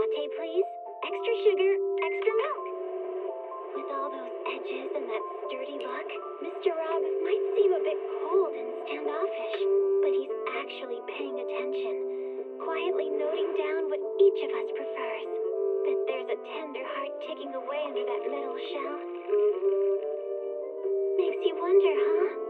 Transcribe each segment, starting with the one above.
latte, please. Extra sugar, extra milk. With all those edges and that sturdy look, Mr. Rob might seem a bit cold and standoffish, but he's actually paying attention, quietly noting down what each of us prefers. Bet there's a tender heart ticking away under that metal shell. Makes you wonder, huh?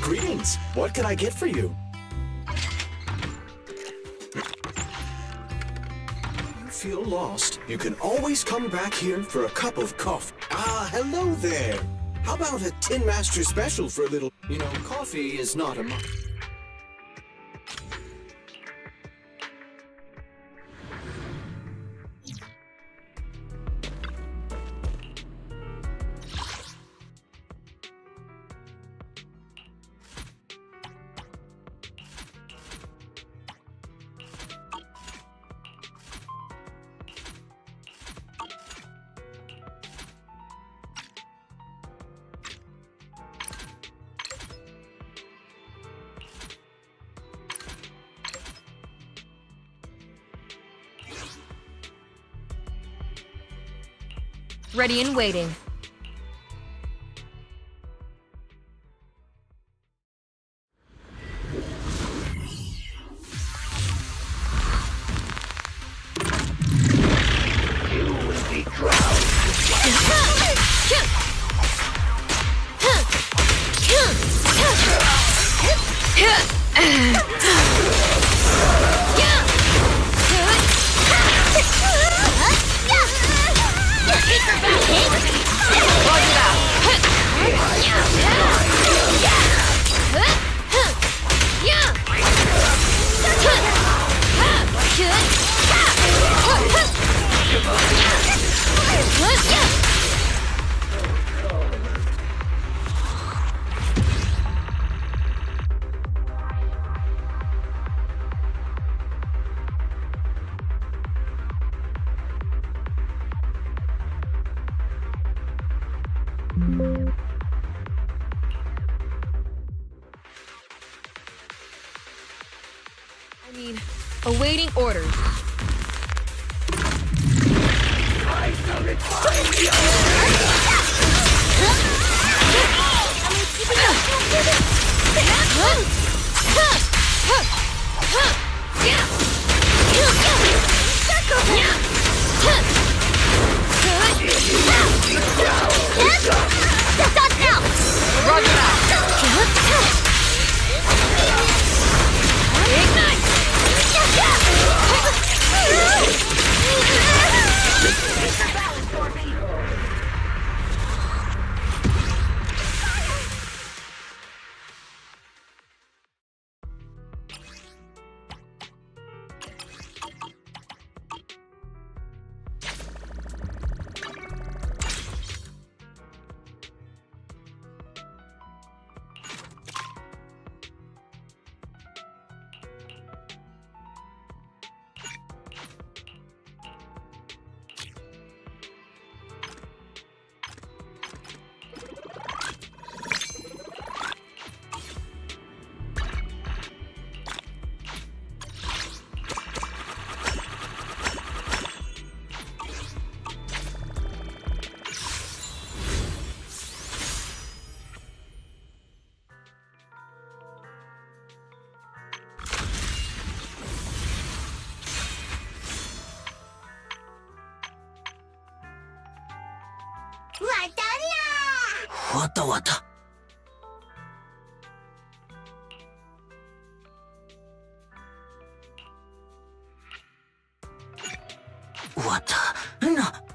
Greetings. What can I get for you? You feel lost? You can always come back here for a cup of coffee. Ah, hello there. How about a Tin Master special for a little... You know, coffee is not a must. Ready and waiting. Read. Awaiting orders. Roger 왔다. 나.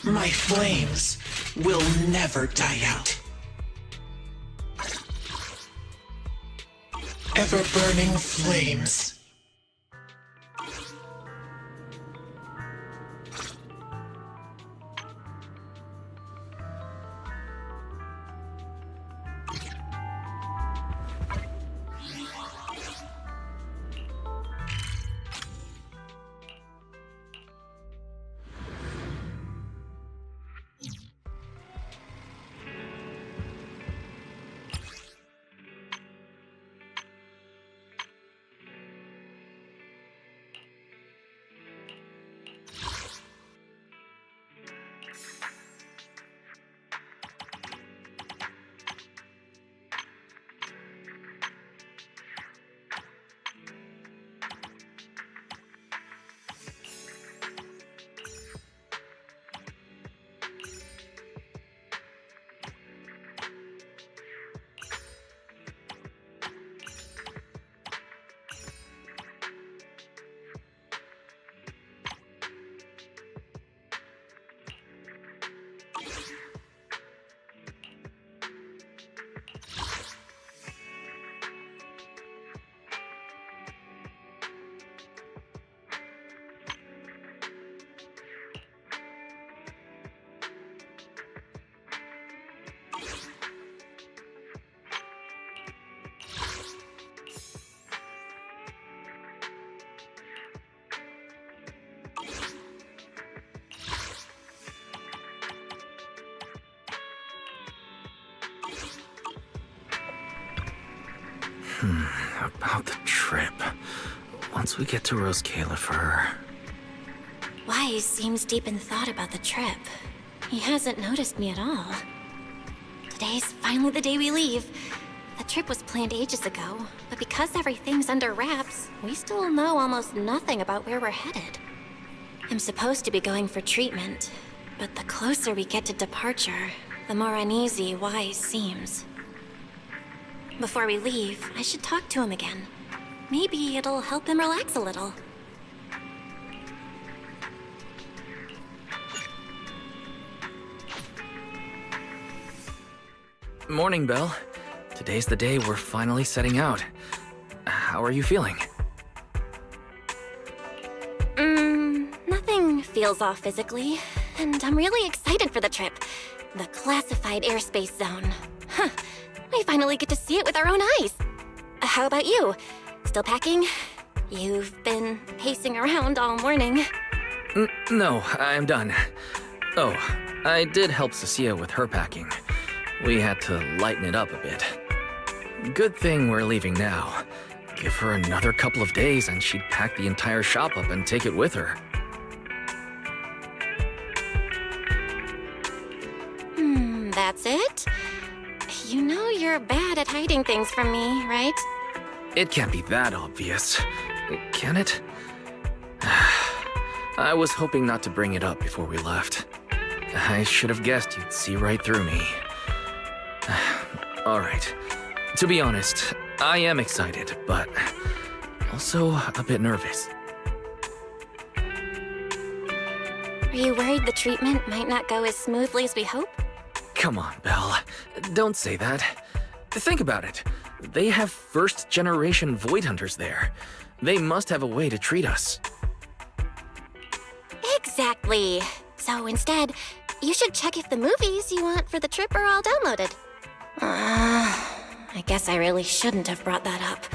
My flames will never die out. Ever-burning flames. About the trip. Once we get to Rose Kayla for her. Wise seems deep in thought about the trip. He hasn't noticed me at all. Today's finally the day we leave. The trip was planned ages ago, but because everything's under wraps, we still know almost nothing about where we're headed. I'm supposed to be going for treatment, but the closer we get to departure, the more uneasy Wise seems. Before we leave, I should talk to him again. Maybe it'll help him relax a little. Morning, Belle. Today's the day we're finally setting out. How are you feeling? Nothing feels off physically, and I'm really excited for the trip. The classified airspace zone. Huh, we finally get to see it with our own eyes. How about you? Still packing? You've been pacing around all morning. No, I'm done. Oh, I did help Cecilia with her packing. We had to lighten it up a bit. Good thing we're leaving now. Give her another couple of days and she'd pack the entire shop up and take it with her. That's it? You know you're bad at hiding things from me, right? It can't be that obvious, can it? I was hoping not to bring it up before we left. I should have guessed you'd see right through me. Alright, to be honest, I am excited, but also a bit nervous. Are you worried the treatment might not go as smoothly as we hope? Come on, Belle. Don't say that. Think about it. They have first-generation Void Hunters there. They must have a way to treat us. Exactly. So instead, you should check if the movies you want for the trip are all downloaded. I guess I really shouldn't have brought that up.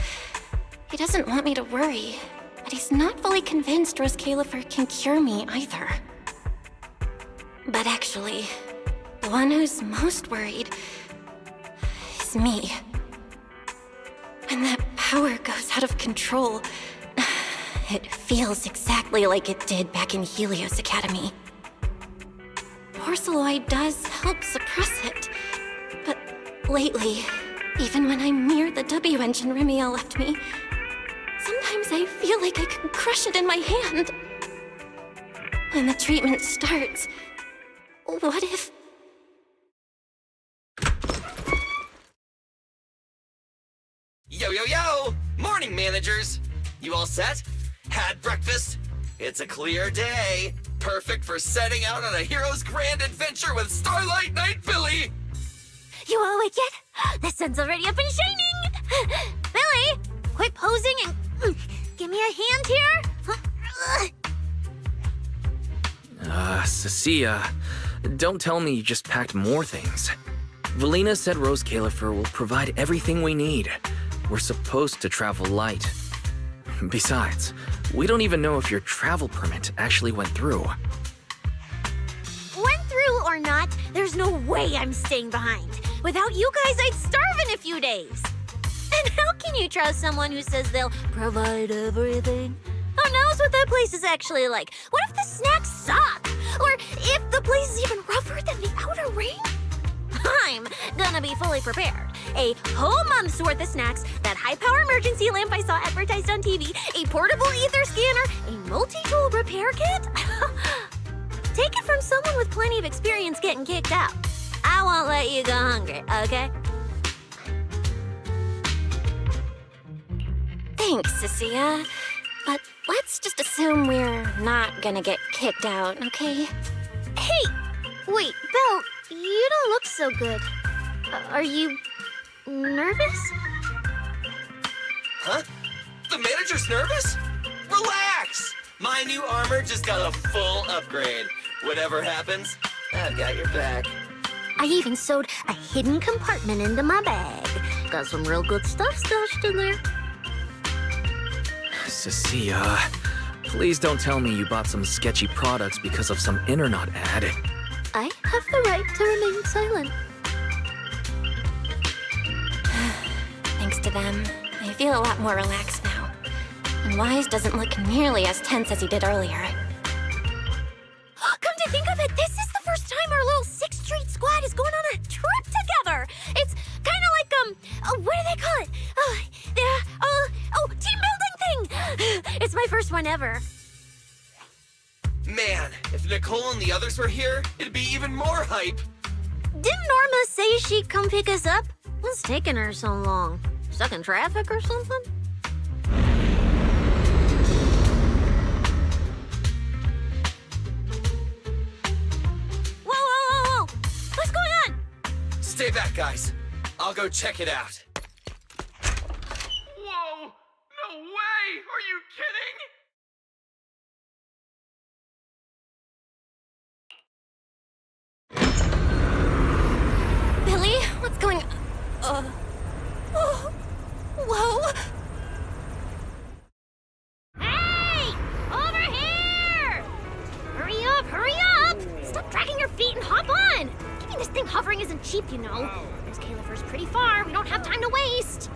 He doesn't want me to worry, but he's not fully convinced Rose Califer can cure me either. But actually, the one who's most worried is me. When that power goes out of control, it feels exactly like it did back in Helios Academy. Porceloid does help suppress it, but lately, even when I'm near the W engine Remiel left me, sometimes I feel like I can crush it in my hand. When the treatment starts, what if... Yo, yo, yo! Morning, managers! You all set? Had breakfast? It's a clear day. Perfect for setting out on a hero's grand adventure with Starlight Knight Billy! You all awake yet? The sun's already up and shining! Billy, quit posing and give me a hand here! Cecilia, don't tell me you just packed more things. Valina said Rose Califer will provide everything we need. We're supposed to travel light. Besides, we don't even know if your travel permit actually went through. Went through or not, there's no way I'm staying behind. Without you guys, I'd starve in a few days. And how can you trust someone who says they'll provide everything? Who knows what that place is actually like? What if the snacks suck? Or if the place is even rougher than the outer ring? I'm gonna be fully prepared. A whole month's worth of snacks, that high-power emergency lamp I saw advertised on TV, a portable ether scanner, a multi-tool repair kit. Take it from someone with plenty of experience getting kicked out. I won't let you go hungry, okay? Thanks, Cecilia. But let's just assume we're not gonna get kicked out, okay? Hey! Wait, Belle, you don't look so good. Are you nervous? Huh? The manager's nervous? Relax! My new armor just got a full upgrade. Whatever happens, I've got your back. I even sewed a hidden compartment into my bag. Got some real good stuff stashed in there. Cecilia, please don't tell me you bought some sketchy products because of some internet ad. I have the right to remain silent. Thanks to them, I feel a lot more relaxed now. And Wise doesn't look nearly as tense as he did earlier. I think of it, this is the first time our little 6th Street squad is going on a trip together. It's kind of like, what do they call it? Team building thing. It's my first one ever. Man, if Nicole and the others were here, it'd be even more hype. Didn't Norma say she'd come pick us up? What's taking her so long? Stuck in traffic or something? Whoa! What's going on? Stay back, guys. I'll go check it out. Whoa! No way! Are you kidding? Billy, what's going on? Whoa! Hey! Over here! Hurry up! Stop dragging your feet and hop on! Keeping this thing hovering isn't cheap, you know. There's Califer's pretty far. We don't have time to waste.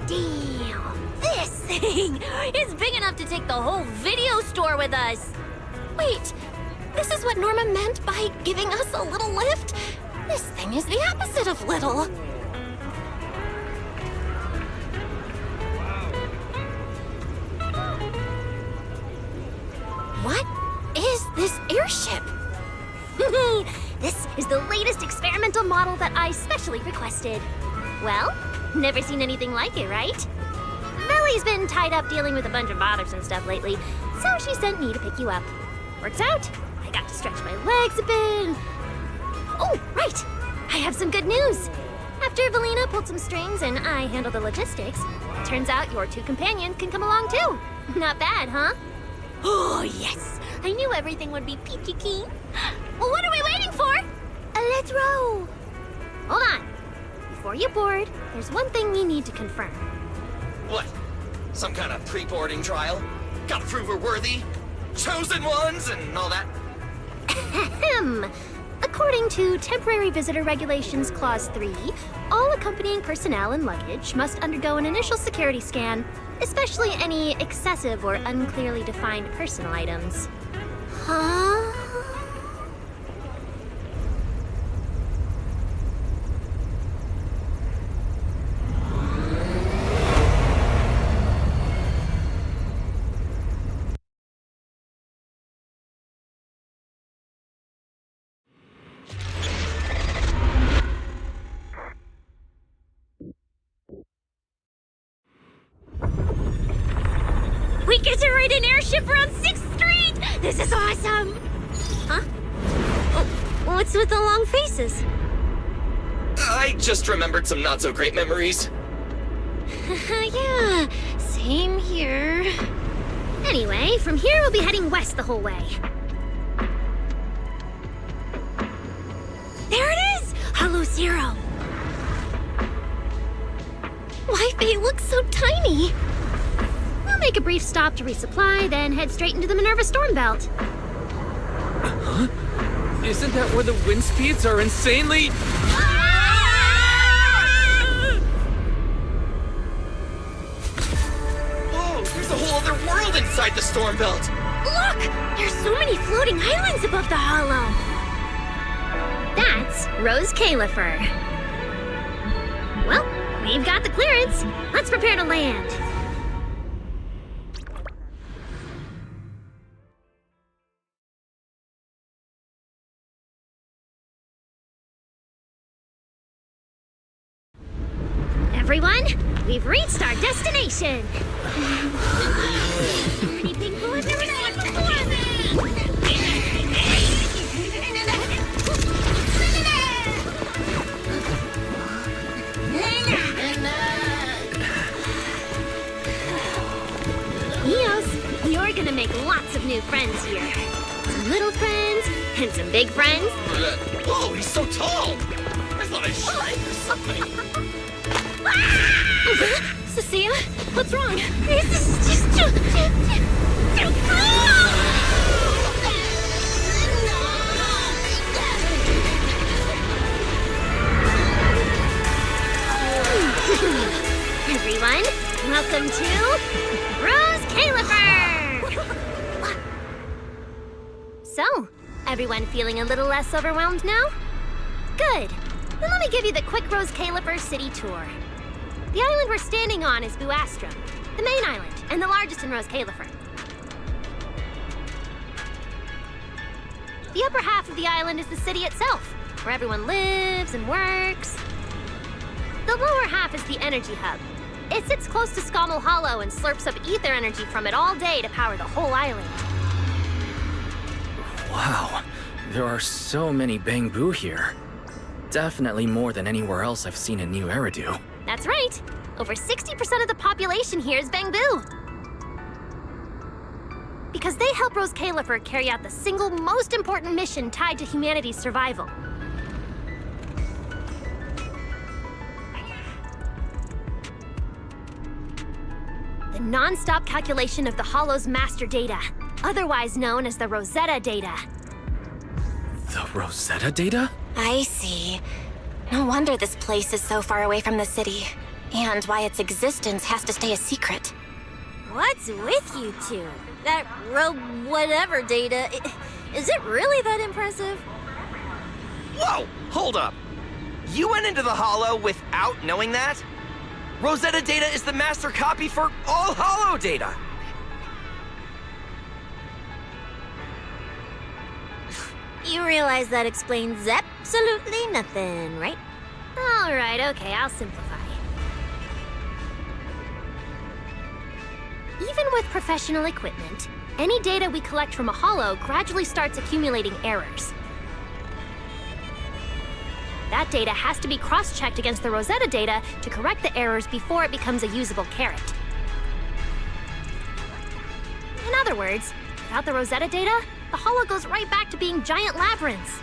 Damn! This thing is big enough to take the whole video store with us. Wait, this is what Norma meant by giving us a little lift? This thing is the opposite of little. What is this airship? This is the latest experimental model that I specially requested. Well, never seen anything like it, right? Lily's been tied up dealing with a bunch of bothersome stuff lately, so she sent me to pick you up. Works out. I got to stretch my legs a bit. Oh, right. I have some good news. After Valina pulled some strings and I handled the logistics, turns out your 2 companions can come along too. Not bad, huh? Oh, yes. I knew everything would be peachy keen. Well, what are we waiting for? Let's row. Hold on. Before you board, there's one thing we need to confirm. What? Some kind of pre-boarding trial? Gotta prove we're worthy? Chosen ones and all that? Ahem. According to Temporary Visitor Regulations Clause 3, all accompanying personnel and luggage must undergo an initial security scan, especially any excessive or unclearly defined personal items. Huh? We get to ride an airship around 6th Street! This is awesome! Huh? Oh, what's with the long faces? I just remembered some not-so-great memories. Yeah, same here. Anyway, from here we'll be heading west the whole way. There it is! Hollow Zero! Why, they look so tiny! We'll make a brief stop to resupply, then head straight into the Minerva Storm Belt. Huh? Isn't that where the wind speeds are insanely... Whoa, there's a whole other world inside the storm belt. Look! There's so many floating islands above the hollow. That's Rose Califer. Well, we've got the clearance. Let's prepare to land. Everyone, we've reached our destination. Pretty pink blue I've never seen before. Eos, you're gonna make lots of new friends here. Some little friends and some big friends. Whoa, he's so tall. I thought I shrank or something. Cecilia, what's wrong? This is just too cool! Everyone feeling a little less overwhelmed now? Good. Then let me give you the quick Rose Califer city tour. The island we're standing on is Buastrum, the main island, and the largest in Rose Califer. The upper half of the island is the city itself, where everyone lives and works. The lower half is the energy hub. It sits close to Scommel Hollow and slurps up ether energy from it all day to power the whole island. Wow, there are so many Bangbu here. Definitely more than anywhere else I've seen in New Eridu. That's right. Over 60% of the population here is Bangbu. Because they help Rose Califer carry out the single most important mission tied to humanity's survival. The non-stop calculation of the Hollow's master data, otherwise known as the Rosetta data. The Rosetta data? I see. No wonder this place is so far away from the city, and why its existence has to stay a secret. What's with you two? That whatever data, is it really that impressive? Whoa! Hold up! You went into the Hollow without knowing that? Rosetta data is the master copy for all Hollow data! You realize that explains absolutely nothing, right? All right, okay, I'll simplify. Even with professional equipment, any data we collect from a Hollow gradually starts accumulating errors. That data has to be cross-checked against the Rosetta data to correct the errors before it becomes a usable carrot. In other words, without the Rosetta data, the Hollow goes right back to being giant labyrinths.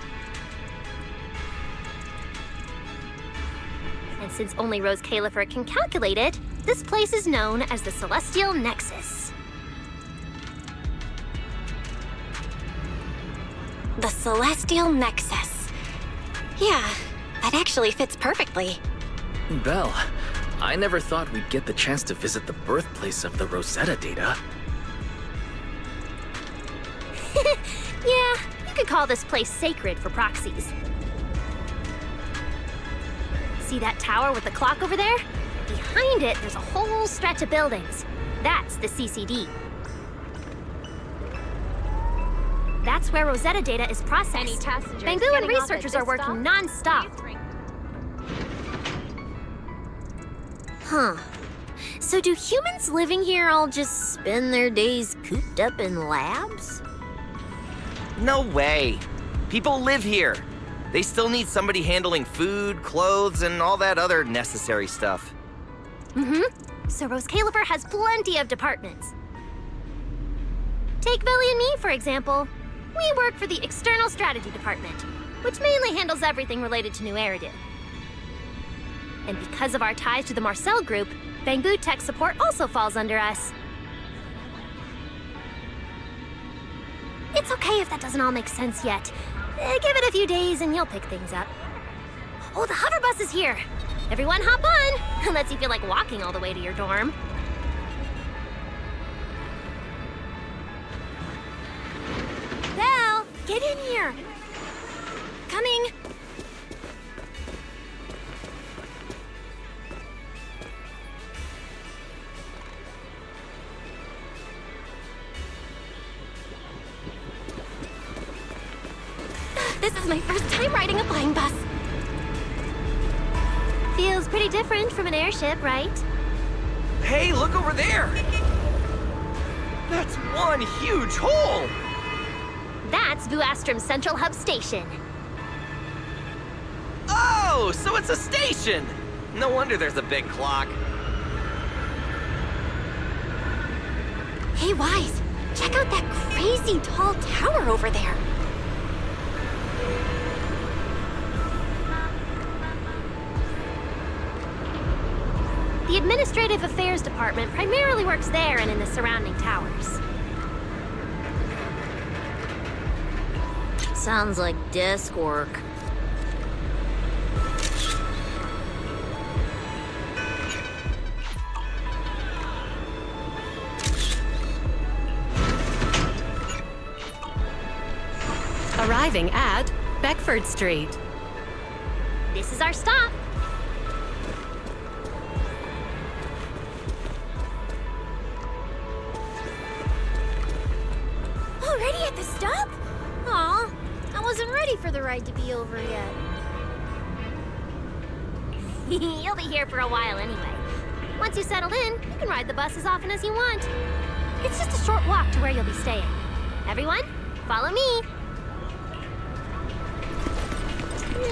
And since only Rose Califer can calculate it, this place is known as the Celestial Nexus. The Celestial Nexus. Yeah, that actually fits perfectly. Belle, I never thought we'd get the chance to visit the birthplace of the Rosetta data. Yeah, you could call this place sacred for proxies. See that tower with the clock over there? Behind it, there's a whole stretch of buildings. That's the CCD. That's where Rosetta data is processed. Bangbu and researchers are working non-stop. Huh. So do humans living here all just spend their days cooped up in labs? No way! People live here! They still need somebody handling food, clothes, and all that other necessary stuff. So Rose Califer has plenty of departments. Take Billy and me, for example. We work for the External Strategy Department, which mainly handles everything related to New Eridu. And because of our ties to the Marcel Group, Bangbu Tech Support also falls under us. It's okay if that doesn't all make sense yet. Give it a few days and you'll pick things up. Oh, the hover bus is here! Everyone hop on! Unless you feel like walking all the way to your dorm. Belle, get in here! Coming! This is my first time riding a flying bus. Feels pretty different from an airship, right? Hey, look over there! That's one huge hole! That's Buastrum's Central Hub Station. Oh, so it's a station! No wonder there's a big clock. Hey, Wise, check out that crazy tall tower over there. The Administrative Affairs Department primarily works there and in the surrounding towers. Sounds like desk work. Arriving at Beckford Street. This is our stop. Already at the stop? Aw, I wasn't ready for the ride to be over yet. You'll be here for a while anyway. Once you settle in, you can ride the bus as often as you want. It's just a short walk to where you'll be staying. Everyone, follow me.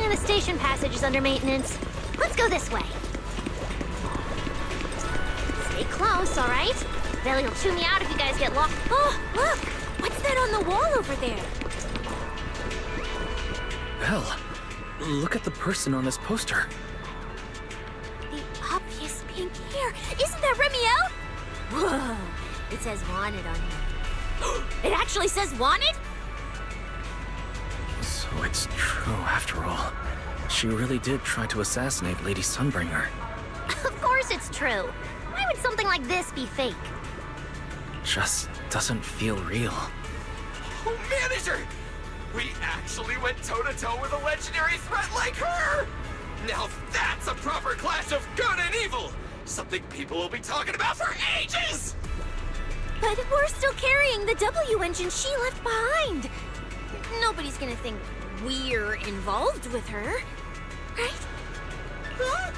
The station passage is under maintenance. Let's go this way. Stay close, all right? Billy will chew me out if you guys get lost. Oh, look! What's that on the wall over there? Well, look at the person on this poster. The obvious pink hair. Isn't that Remiel? Whoa! It says wanted on here. It actually says wanted? So it's true after all. She really did try to assassinate Lady Sunbringer. Of course it's true. Why would something like this be fake? Just doesn't feel real. Oh, manager! We actually went toe-to-toe with a legendary threat like her! Now that's a proper clash of good and evil! Something people will be talking about for ages! But we're still carrying the W engine she left behind. Nobody's gonna think we're involved with her, right? Huh?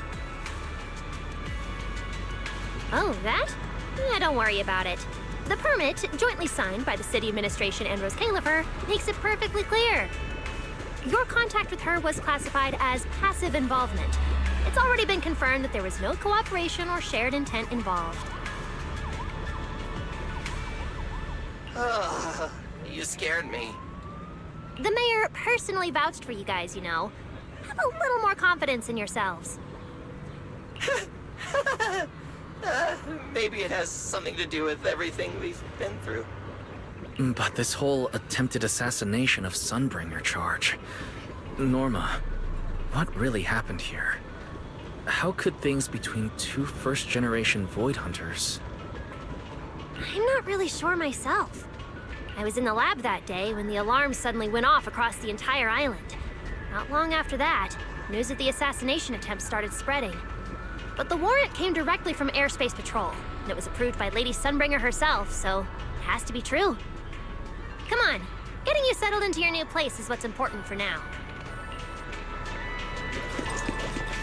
Oh, that? Yeah, don't worry about it. The permit, jointly signed by the city administration and Rose Califer, makes it perfectly clear. Your contact with her was classified as passive involvement. It's already been confirmed that there was no cooperation or shared intent involved. You scared me. The mayor personally vouched for you guys, you know. Have a little more confidence in yourselves. Maybe it has something to do with everything we've been through. But this whole attempted assassination of Sunbringer charge... Norma, what really happened here? How could things between two first-generation Void Hunters... I'm not really sure myself. I was in the lab that day when the alarm suddenly went off across the entire island. Not long after that, news of the assassination attempt started spreading. But the warrant came directly from Airspace Patrol, and it was approved by Lady Sunbringer herself, so it has to be true. Come on, getting you settled into your new place is what's important for now.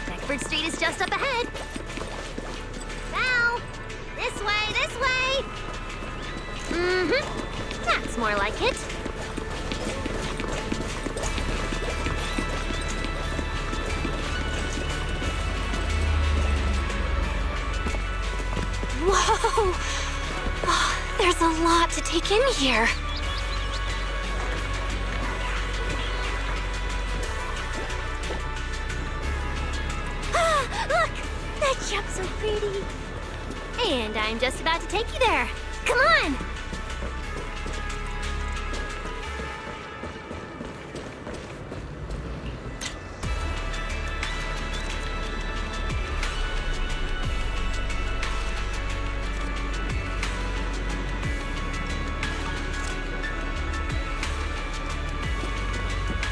Beckford Street is just up ahead. Now, this way, this way! Mm-hmm, that's more like it. Whoa! Oh, there's a lot to take in here. Ah, look! That jumps so pretty. And I'm just about to take you there. Come on!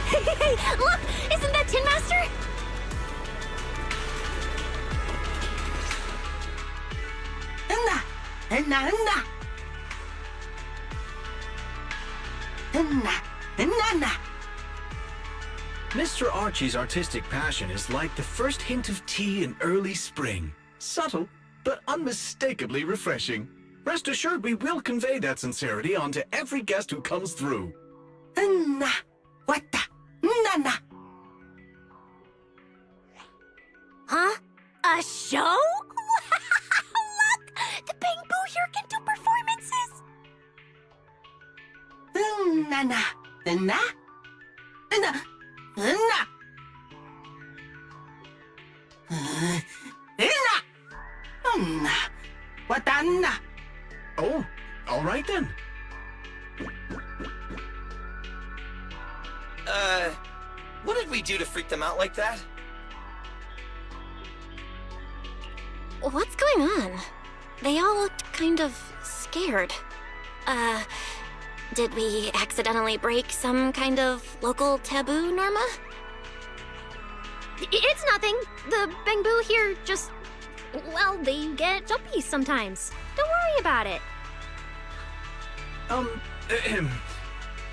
Hey, look! Isn't that Tin Master? Mr. Archie's artistic passion is like the first hint of tea in early spring. Subtle, but unmistakably refreshing. Rest assured we will convey that sincerity onto every guest who comes through. Huh? A show? Look! The Bamboo here can do performances! Oh, all right then. What did we do to freak them out like that? What's going on? They all looked kind of scared. Did we accidentally break some kind of local taboo, Norma? It's nothing. The Bangbu here just... well, they get jumpy sometimes. Don't worry about it.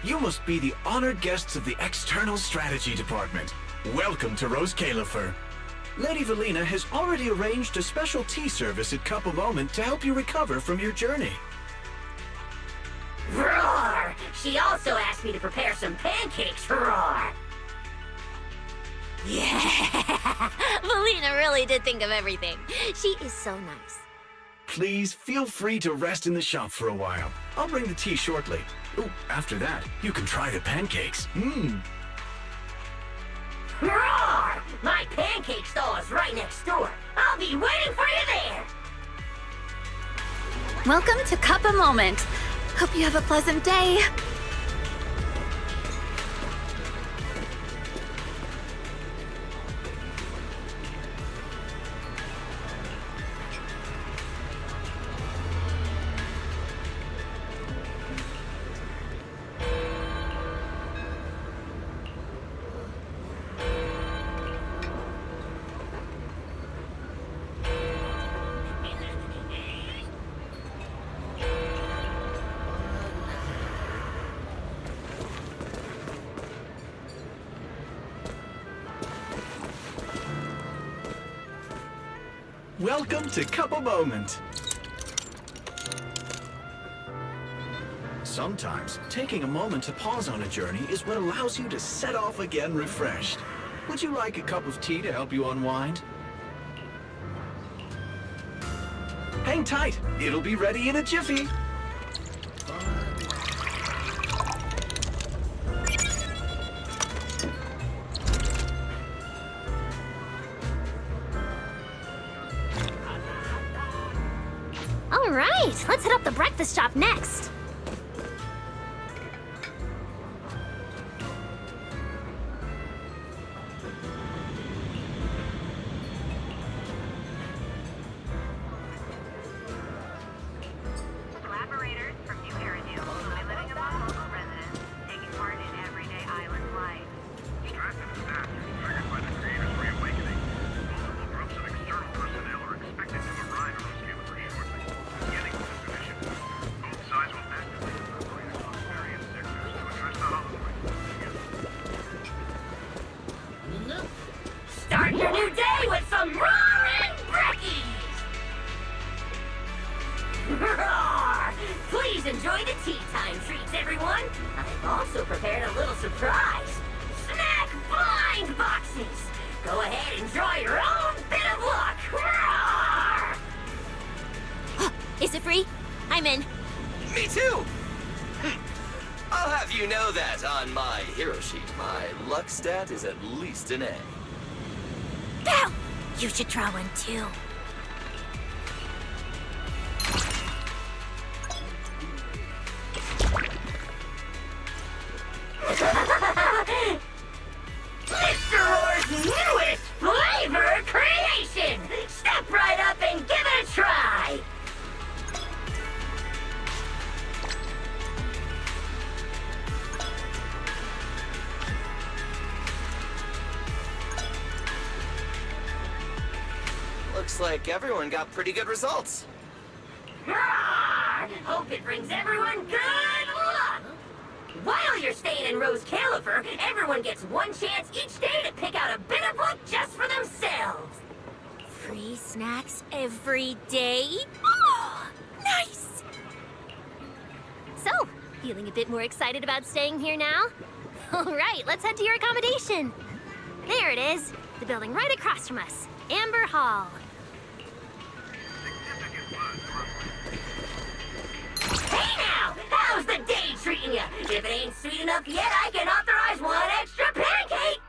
You must be the honored guests of the External Strategy Department. Welcome to Rose Califer. Lady Valina has already arranged a special tea service at Cup a Moment to help you recover from your journey. Roar! She also asked me to prepare some pancakes, roar! Yeah! Valina really did think of everything. She is so nice. Please feel free to rest in the shop for a while. I'll bring the tea shortly. Oh, after that, you can try the pancakes. Roar! My pancake stall is right next door. I'll be waiting for you there! Welcome to Cup a Moment. Hope you have a pleasant day. Welcome to Cup a Moment. Sometimes, taking a moment to pause on a journey is what allows you to set off again refreshed. Would you like a cup of tea to help you unwind? Hang tight, it'll be ready in a jiffy. All right, let's hit up the breakfast shop next. Collaborators from New Eridu will be living among local residents, taking part in everyday island life. Distracted staff triggered by the creator's reawakening. Multiple groups of external personnel are expected to arrive on Scalifer shortly. Beginning with this mission, both sides will activate and operate across various sectors to address the Hollow together. Start your new day with some roaring brekkies! Roar! Please enjoy the tea time treats, everyone! I've also prepared a little surprise. Snack blind boxes! Go ahead and draw your own bit of luck! Roar! Is it free? I'm in. Me too! I'll have you know that on my hero sheet, my luck stat is at least an A. Pow! You should draw one too. Mr. Roar's newest flavor creation! Step right up and give it a try! Looks like everyone got pretty good results. Roar! Hope it brings everyone good luck! While you're staying in Rose Califer, everyone gets one chance each day to pick out a bit of luck just for themselves! Free snacks every day? Oh, nice! So, feeling a bit more excited about staying here now? All right, let's head to your accommodation. There it is, the building right across from us, Amber Hall. Hey now! How's the day treating you? If it ain't sweet enough yet, I can authorize one extra pancake!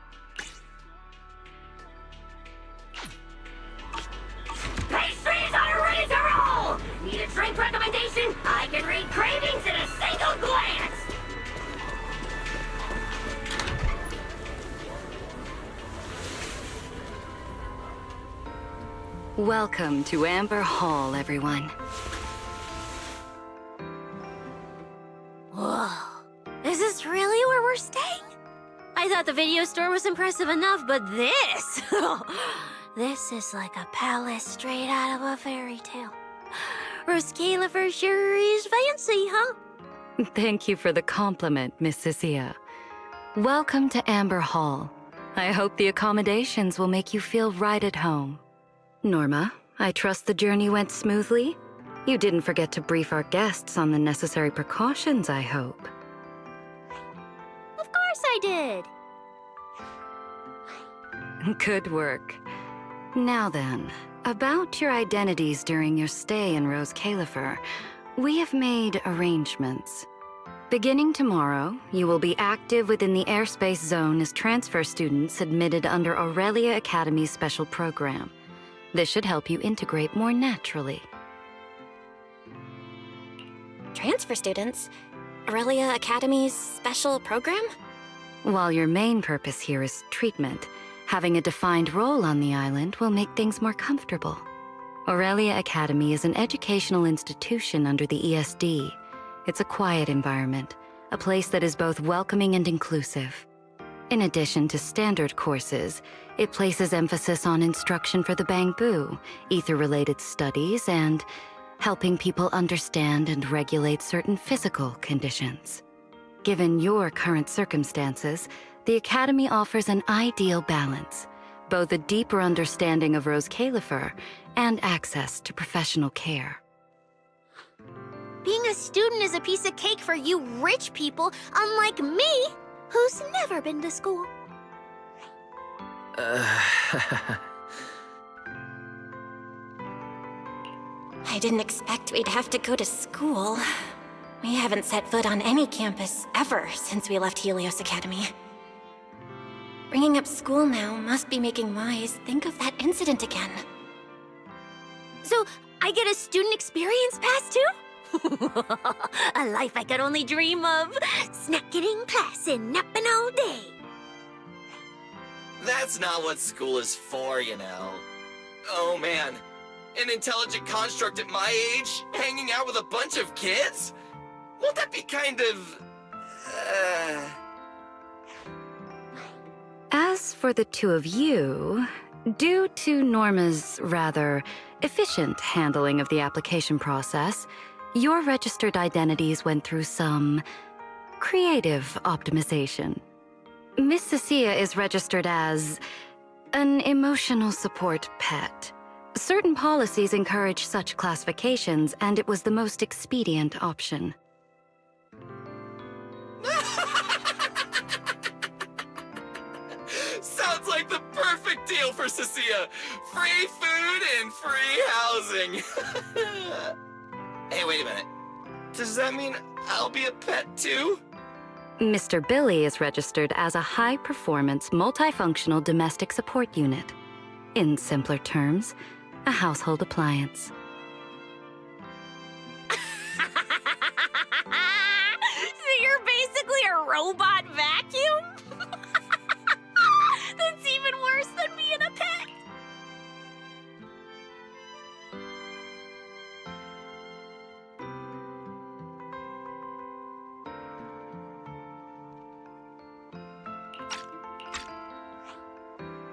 Pastries are ready to roll! Need a drink recommendation? I can read cravings in a single glance! Welcome to Amber Hall, everyone. Whoa. I thought the video store was impressive enough, but this... this is like a palace straight out of a fairy tale. Roscalifer sure is fancy, huh? Thank you for the compliment, Miss Cecilia. Welcome to Amber Hall. I hope the accommodations will make you feel right at home. Norma, I trust the journey went smoothly? You didn't forget to brief our guests on the necessary precautions, I hope. Of course I did. Good work. Now then, about your identities during your stay in Roscalifer, we have made arrangements. Beginning tomorrow, you will be active within the airspace zone as transfer students admitted under Aurelia Academy's special program. This should help you integrate more naturally. Transfer students? Aurelia Academy's special program? While your main purpose here is treatment, having a defined role on the island will make things more comfortable. Aurelia Academy is an educational institution under the ESD. It's a quiet environment, a place that is both welcoming and inclusive. In addition to standard courses, it places emphasis on instruction for the Bangbu, ether-related studies, and helping people understand and regulate certain physical conditions. Given your current circumstances, the Academy offers an ideal balance, both a deeper understanding of Roscalifer and access to professional care. Being a student is a piece of cake for you rich people, unlike me, who's never been to school. I didn't expect we'd have to go to school. We haven't set foot on any campus ever since we left Helios Academy. Bringing up school now must be making Wise think of that incident again. So, I get a student experience pass too? A life I could only dream of. Snacking in class and napping all day. That's not what school is for, you know. Oh man, an intelligent construct at my age, hanging out with a bunch of kids? Won't that be kind of... As for the two of you, due to Norma's rather efficient handling of the application process, your registered identities went through some creative optimization. Miss Cecilia is registered as an emotional support pet. Certain policies encourage such classifications, and it was the most expedient option. Sounds like the perfect deal for Cecilia. Free food and free housing. Hey, wait a minute. Does that mean I'll be a pet too? Mr. Billy is registered as a high-performance, multifunctional domestic support unit. In simpler terms, a household appliance. So you're basically a robot vacuum? That's even worse than being a pet.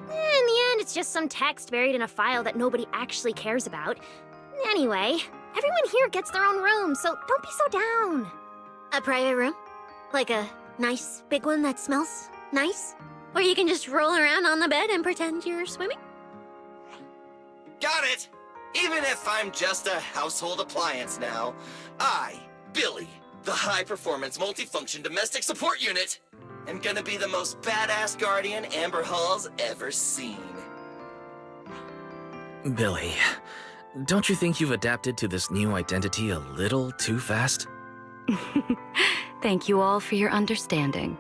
In the end, it's just some text buried in a file that nobody actually cares about. Anyway, everyone here gets their own room, so don't be so down. A private room? Like a nice big one that smells nice? Or you can just roll around on the bed and pretend you're swimming? Got it! Even if I'm just a household appliance now, I, Billy, the high-performance multifunction domestic support unit, am gonna be the most badass guardian Amber Hall's ever seen. Billy, don't you think you've adapted to this new identity a little too fast? Thank you all for your understanding.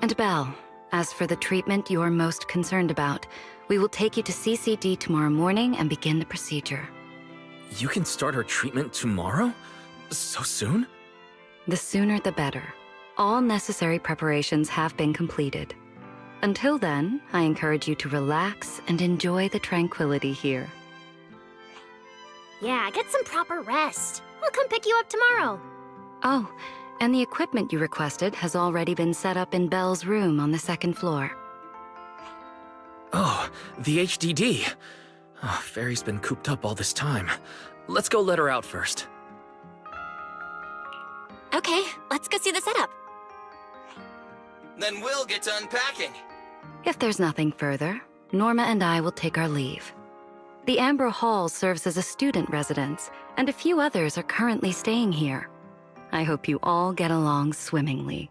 And Belle, as for the treatment you're most concerned about, we will take you to CCD tomorrow morning and begin the procedure. You can start her treatment tomorrow? So soon? The sooner the better. All necessary preparations have been completed. Until then, I encourage you to relax and enjoy the tranquility here. Yeah, get some proper rest. We'll come pick you up tomorrow. Oh, and the equipment you requested has already been set up in Belle's room on the second floor. Oh, the HDD. Oh, Fairy's been cooped up all this time. Let's go let her out first. Okay, let's go see the setup. Then we'll get to unpacking. If there's nothing further, Norma and I will take our leave. The Amber Hall serves as a student residence, and a few others are currently staying here. I hope you all get along swimmingly.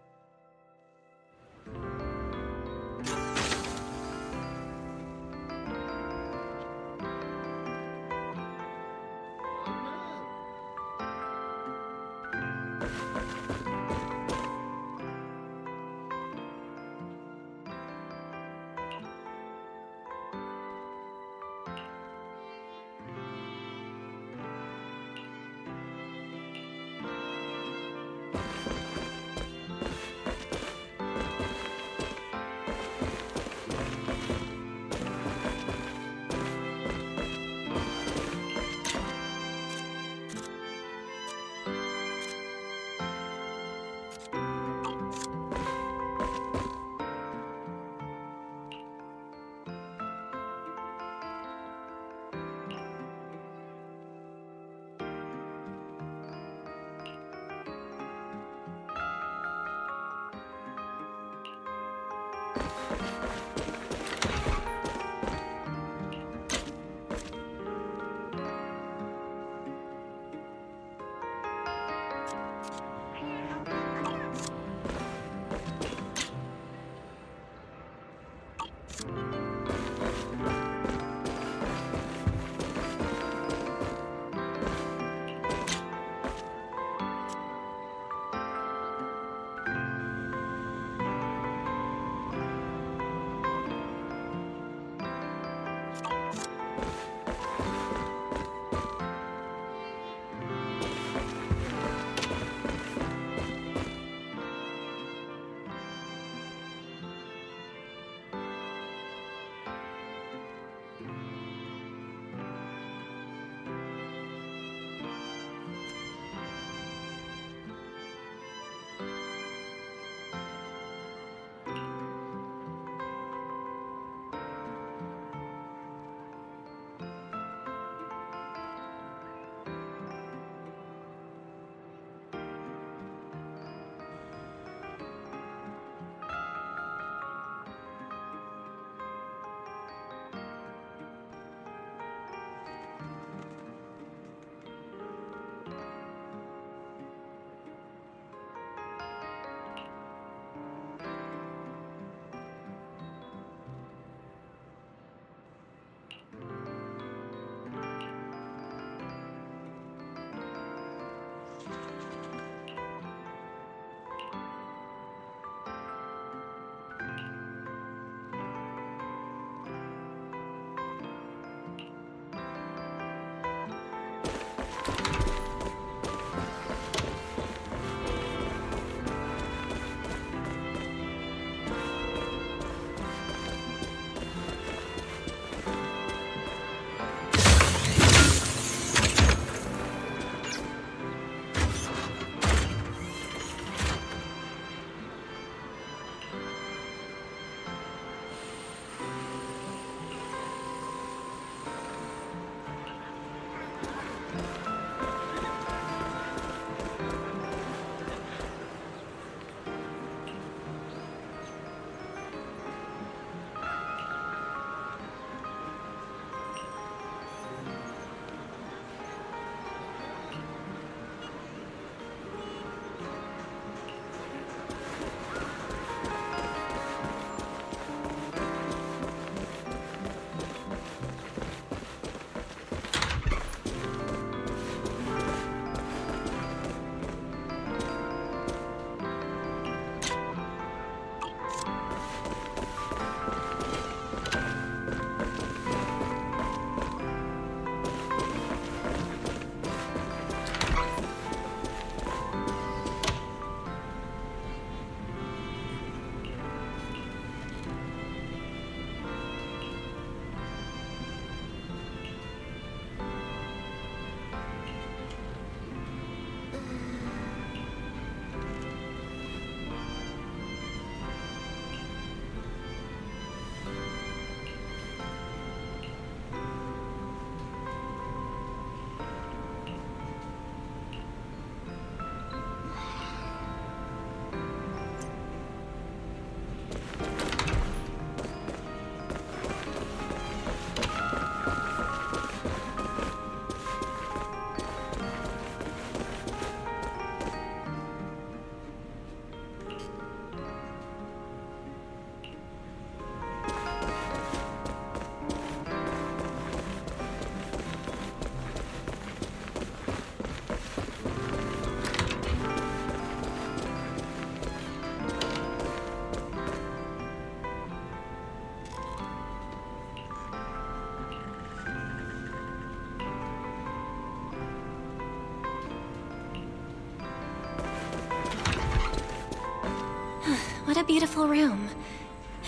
what a beautiful room.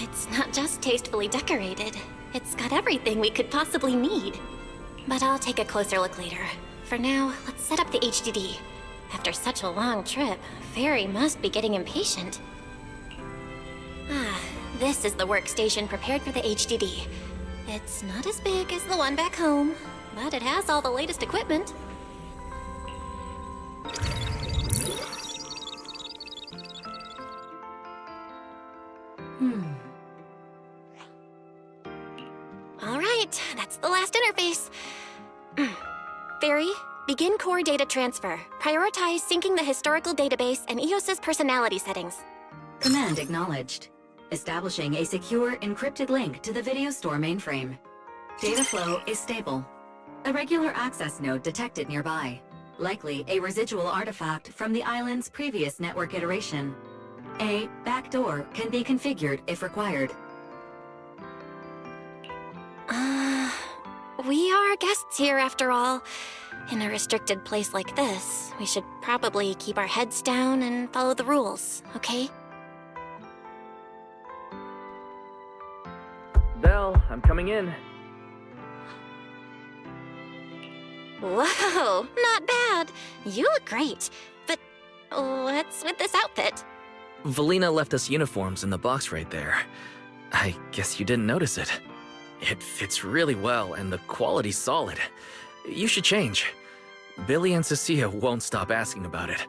It's not just tastefully decorated, it's got everything we could possibly need. But I'll take a closer look later. For now, let's set up the HDD. After such a long trip, Fairy must be getting impatient. Ah, this is the workstation prepared for the HDD. It's not as big as the one back home, but it has all the latest equipment. All right, that's the last interface. Fairy, begin core data transfer. Prioritize syncing the historical database and EOS's personality settings. Command acknowledged. Establishing a secure, encrypted link to the video store mainframe. Data flow is stable. A regular access node detected nearby. Likely a residual artifact from the island's previous network iteration. A backdoor can be configured if required. We are guests here after all. In a restricted place like this, we should probably keep our heads down and follow the rules, okay? Belle, I'm coming in. Whoa, not bad. You look great. But what's with this outfit? Valina left us uniforms in the box right there. I guess you didn't notice it. It fits really well and the quality's solid. You should change. Billy and Cecilia won't stop asking about it.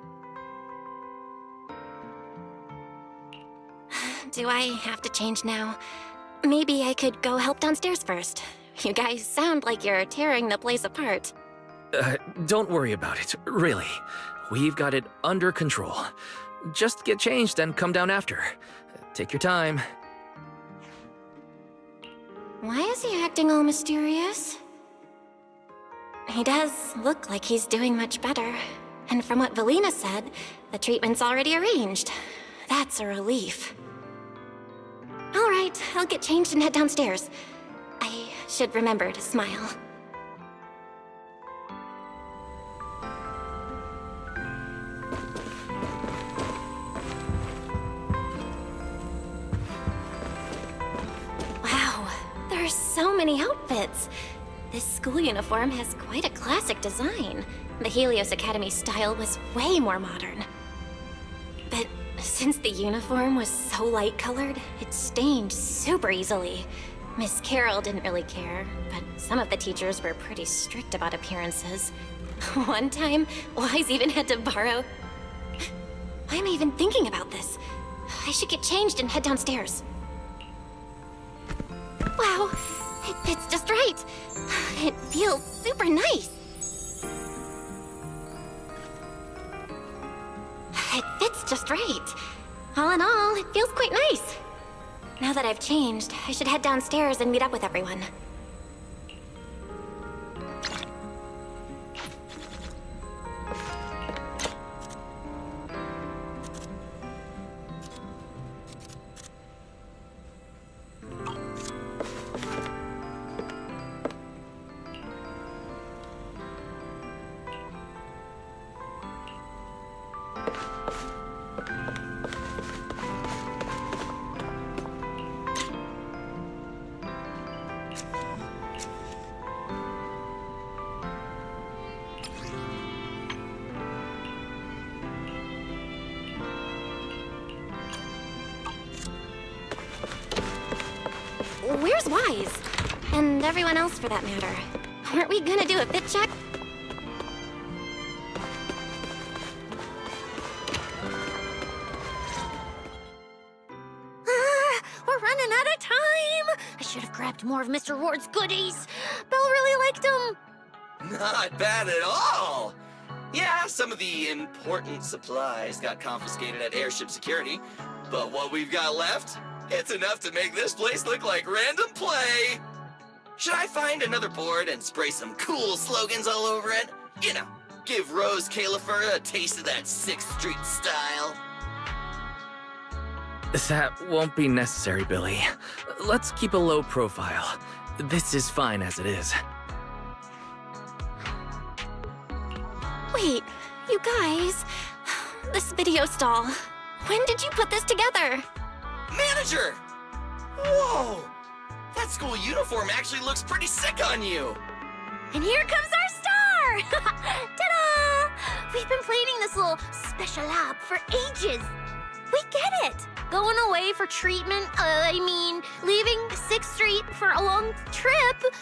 Do I have to change now? Maybe I could go help downstairs first. You guys sound like you're tearing the place apart. Don't worry about it, really. We've got it under control. Just get changed and come down after. Take your time. Why is he acting all mysterious? He does look like he's doing much better. And from what Valina said, the treatment's already arranged. That's a relief. All right, I'll get changed and head downstairs. I should remember to smile. Wow, there are so many outfits. This school uniform has quite a classic design. The Helios Academy style was way more modern. But since the uniform was so light-colored, it stained super easily. Miss Carroll didn't really care, but some of the teachers were pretty strict about appearances. One time, Wise even had to borrow... Why am I even thinking about this? I should get changed and head downstairs. Wow, it fits just right. It feels super nice. It fits just right. All in all, it feels quite nice. Now that I've changed, I should head downstairs and meet up with everyone. Where's Wise? And everyone else for that matter. Weren't we gonna do a fit check? We're running out of time! I should have grabbed more of Mr. Ward's goodies. Belle really liked them. Not bad at all! Yeah, some of the important supplies got confiscated at airship security, but what we've got left, it's enough to make this place look like random play! Should I find another board and spray some cool slogans all over it? You know, give Rose Califer a taste of that 6th Street style. That won't be necessary, Billy. Let's keep a low profile. This is fine as it is. Wait, you guys. This video stall. When did you put this together? Manager! Whoa! That school uniform actually looks pretty sick on you! And here comes our star! Ta-da! We've been planning this little special lab for ages. We get it. Going away for treatment, leaving 6th Street for a long trip.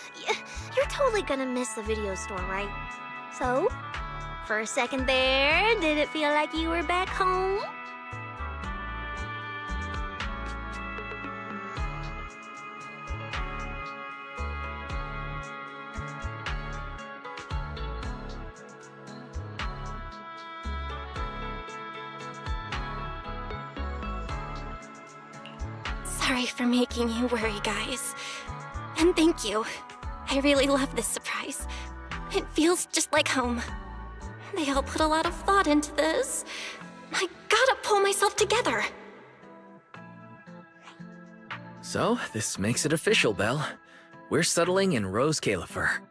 You're totally gonna miss the video store, right? So, for a second there, did it feel like you were back home? Sorry for making you worry, guys. And thank you. I really love this surprise. It feels just like home. They all put a lot of thought into this. I gotta pull myself together. So, this makes it official, Belle. We're settling in Rose Califer.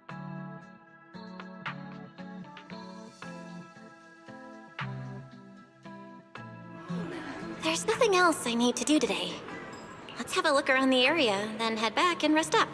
There's nothing else I need to do today. Let's have a look around the area, then head back and rest up.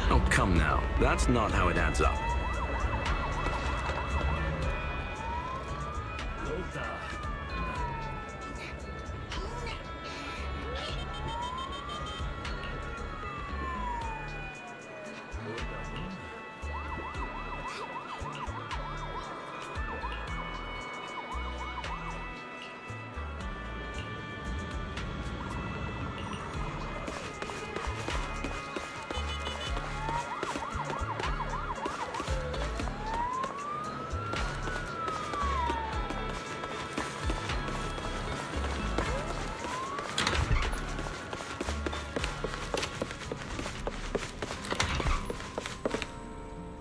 Oh, come now. That's not how it adds up.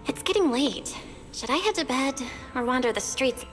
It's getting late. Should I head to bed or wander the streets?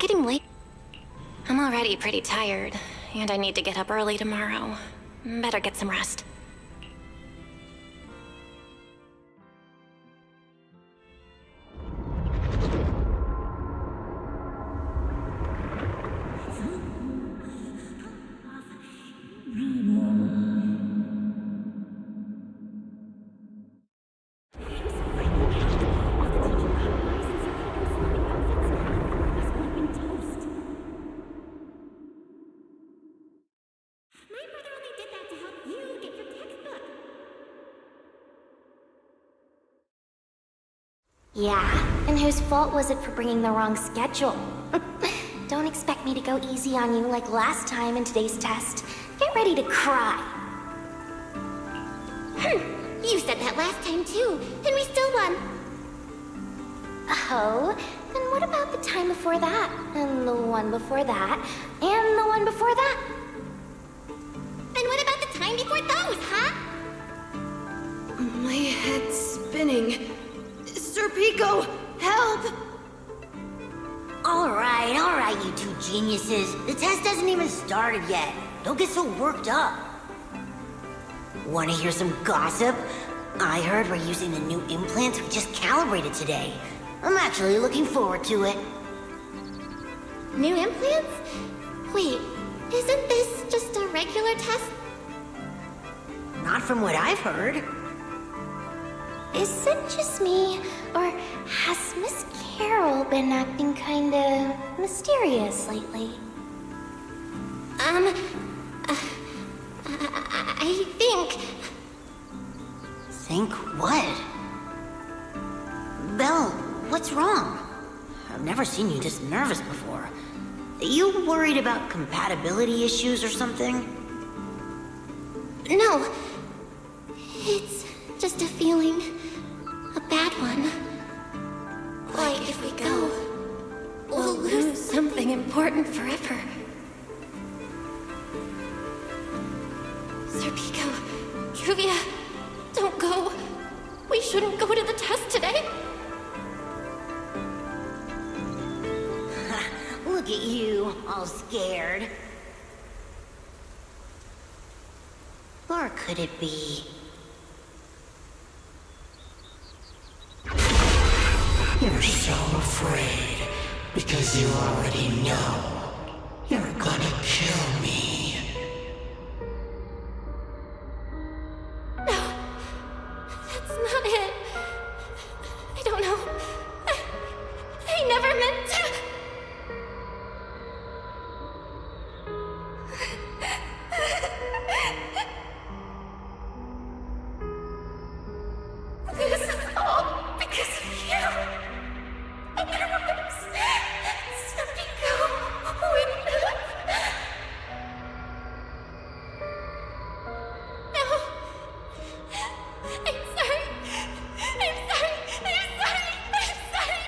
getting late? I'm already pretty tired, and I need to get up early tomorrow. Better get some rest. Yeah, and whose fault was it for bringing the wrong schedule? Don't expect me to go easy on you like last time in today's test. Get ready to cry. You said that last time too, and we still won. Oh, then what about the time before that? And the one before that? And the one before that? And what about the time before those, huh? My head's spinning. Sir Pico, help! All right, you two geniuses. The test hasn't even started yet. Don't get so worked up. Want to hear some gossip? I heard we're using the new implants we just calibrated today. I'm actually looking forward to it. New implants? Wait, isn't this just a regular test? Not from what I've heard. Is it just me, or has Miss Carol been acting kinda mysterious lately? I think... Think what? Belle, what's wrong? I've never seen you this nervous before. Are you worried about compatibility issues or something? No. It's just a feeling. A bad one. Like if we go, we'll lose something important forever. Sir Pico, Juvia, don't go. We shouldn't go to the test today. Look at you, all scared. Or could it be... You're so afraid because you already know you're gonna kill me. No, that's not it. I don't know. I never meant to. This is all because of you. Otherwise, Sir Pico wouldn't have. No. I'm sorry.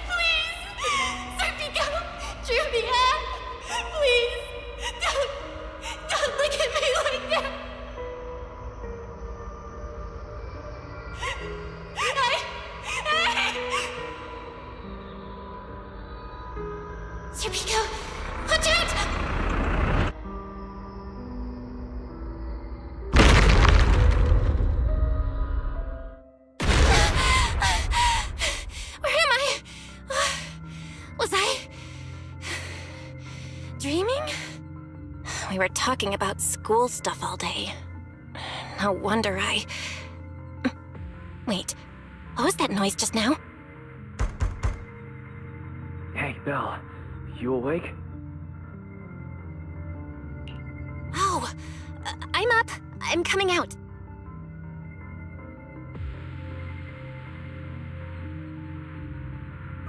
Please. Sir Pico, Juvia, please. Don't look at me like that. Sir Pico, watch out! Where am I? Was I dreaming? We were talking about school stuff all day. No wonder I... Wait, what was that noise just now? Hey, Belle. You awake? Oh, I'm up. I'm coming out.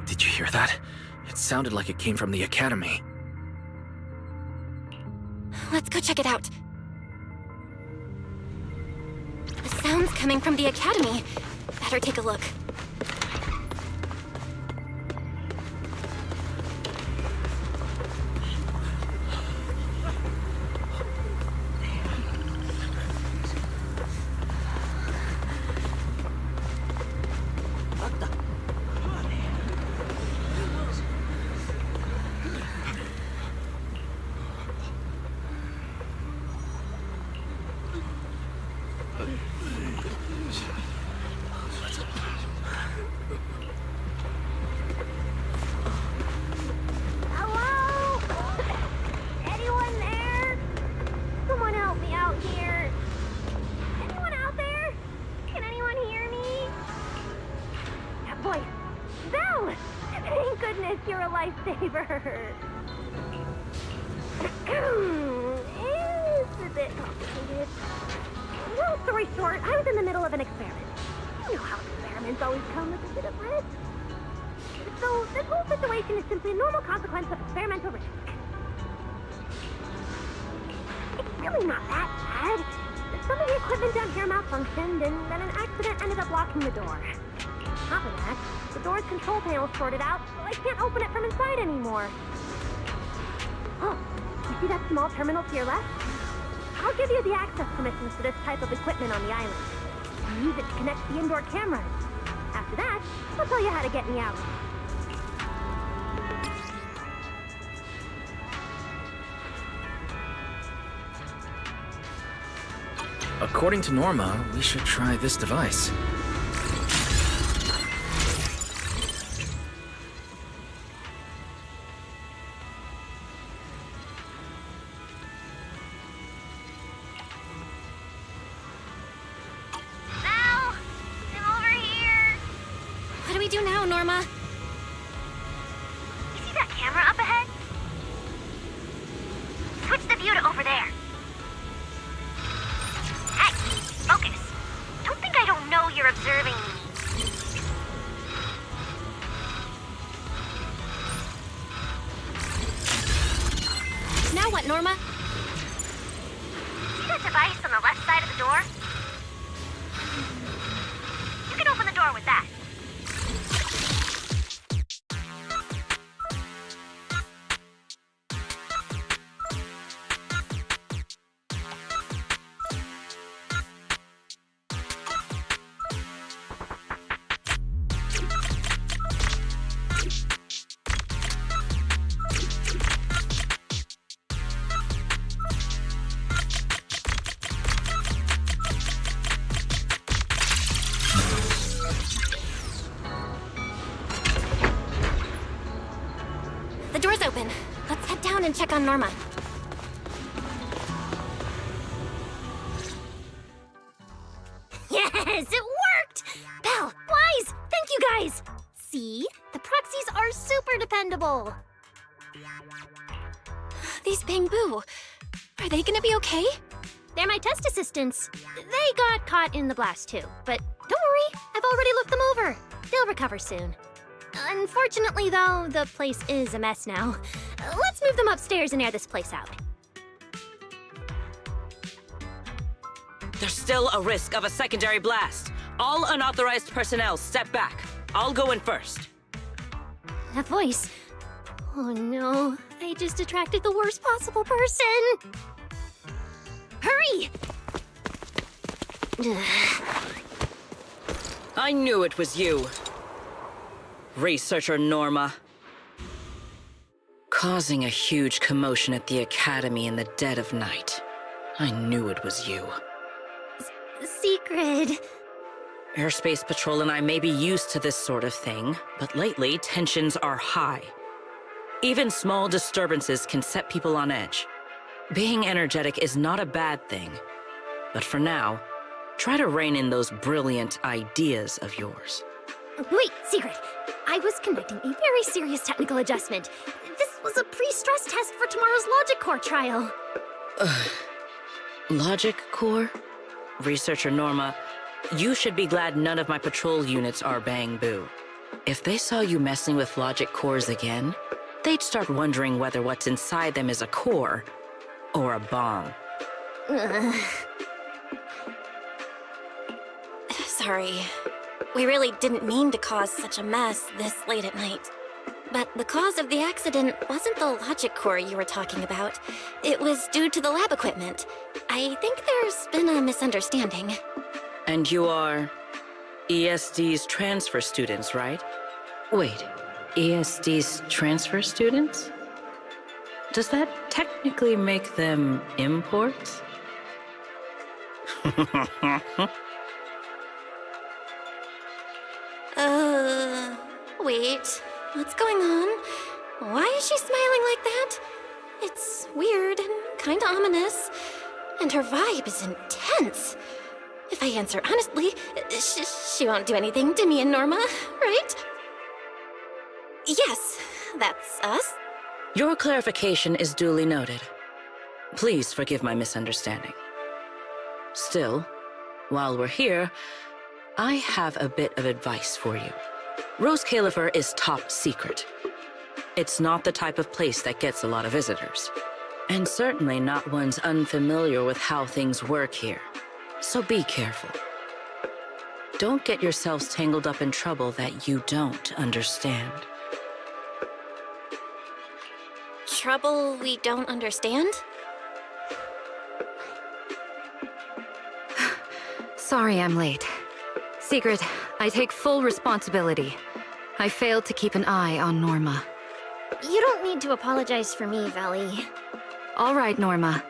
Did you hear that? It sounded like it came from the academy. Let's go check it out. The sound's coming from the academy. Better take a look. goodness, you're a lifesaver. It's a bit complicated. Long story short, I was in the middle of an experiment. You know how experiments always come with a bit of risk. So this whole situation is simply a normal consequence of experimental risk. It's really not that bad. Some of the equipment down here malfunctioned, and then an accident ended up locking the door. On top of that, the door's control panel shorted out, so I can't open it from inside anymore. Oh, you see that small terminal to your left? I'll give you the access permissions to this type of equipment on the island. You use it to connect to the indoor cameras. After that, I'll tell you how to get me out. According to Norma, we should try this device. Val! I'm over here! What do we do now, Norma? You see that camera up ahead? Switch the view to over there. Hey, focus. Don't think I don't know you're observing me. Now what, Norma? See that device on the left side of the door? You can open the door with that. The door's open. Let's head down and check on Norma. Yes, it worked! Belle, Wise, thank you guys! See? The proxies are super dependable. These Bamboo, are they gonna be okay? They're my test assistants. They got caught in the blast too, but don't worry, I've already looked them over. They'll recover soon. Unfortunately, though, the place is a mess now. Let's move them upstairs and air this place out. There's still a risk of a secondary blast. All unauthorized personnel, step back. I'll go in first. That voice. Oh no, I just attracted the worst possible person. Hurry! I knew it was you. Researcher Norma. Causing a huge commotion at the Academy in the dead of night. I knew it was you. Secret. Airspace Patrol and I may be used to this sort of thing, but lately tensions are high. Even small disturbances can set people on edge. Being energetic is not a bad thing, but for now, try to rein in those brilliant ideas of yours. Wait, Secret. I was conducting a very serious technical adjustment. This was a pre-stress test for tomorrow's Logic Core trial. Logic Core? Researcher Norma, you should be glad none of my patrol units are Bamboo. If they saw you messing with Logic Cores again, they'd start wondering whether what's inside them is a core or a bomb. Sorry. We really didn't mean to cause such a mess this late at night. But the cause of the accident wasn't the logic core you were talking about. It was due to the lab equipment. I think there's been a misunderstanding. And you are ESD's transfer students, right? Wait, ESD's transfer students? Does that technically make them imports? Wait. What's going on? Why is she smiling like that? It's weird and kinda ominous. And her vibe is intense. If I answer honestly, she won't do anything to me and Norma, right? Yes, that's us. Your clarification is duly noted. Please forgive my misunderstanding. Still, while we're here, I have a bit of advice for you. Rose Califer is top secret. It's not the type of place that gets a lot of visitors. And certainly not ones unfamiliar with how things work here. So be careful. Don't get yourselves tangled up in trouble that you don't understand. Trouble we don't understand? Sorry I'm late. Secret, I take full responsibility. I failed to keep an eye on Norma. You don't need to apologize for me, Valley. All right, Norma.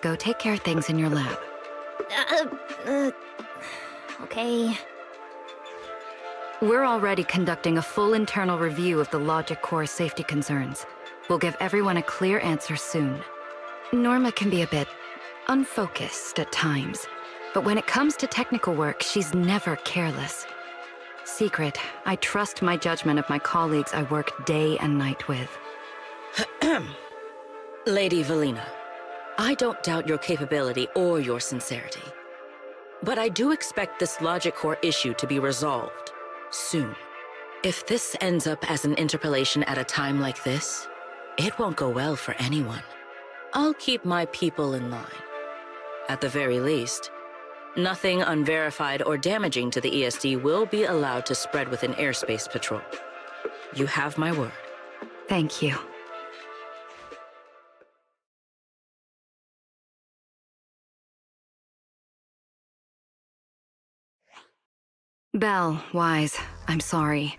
Go take care of things in your lab. Okay. We're already conducting a full internal review of the Logic Core safety concerns. We'll give everyone a clear answer soon. Norma can be a bit unfocused at times, but when it comes to technical work, she's never careless. Secret, I trust my judgment of my colleagues I work day and night with. Lady Valina, I don't doubt your capability or your sincerity. But I do expect this Logic Core issue to be resolved soon. If this ends up as an interpolation at a time like this, it won't go well for anyone. I'll keep my people in line. At the very least, nothing unverified or damaging to the ESD will be allowed to spread within Airspace Patrol. You have my word. Thank you. Belle, Wise, I'm sorry.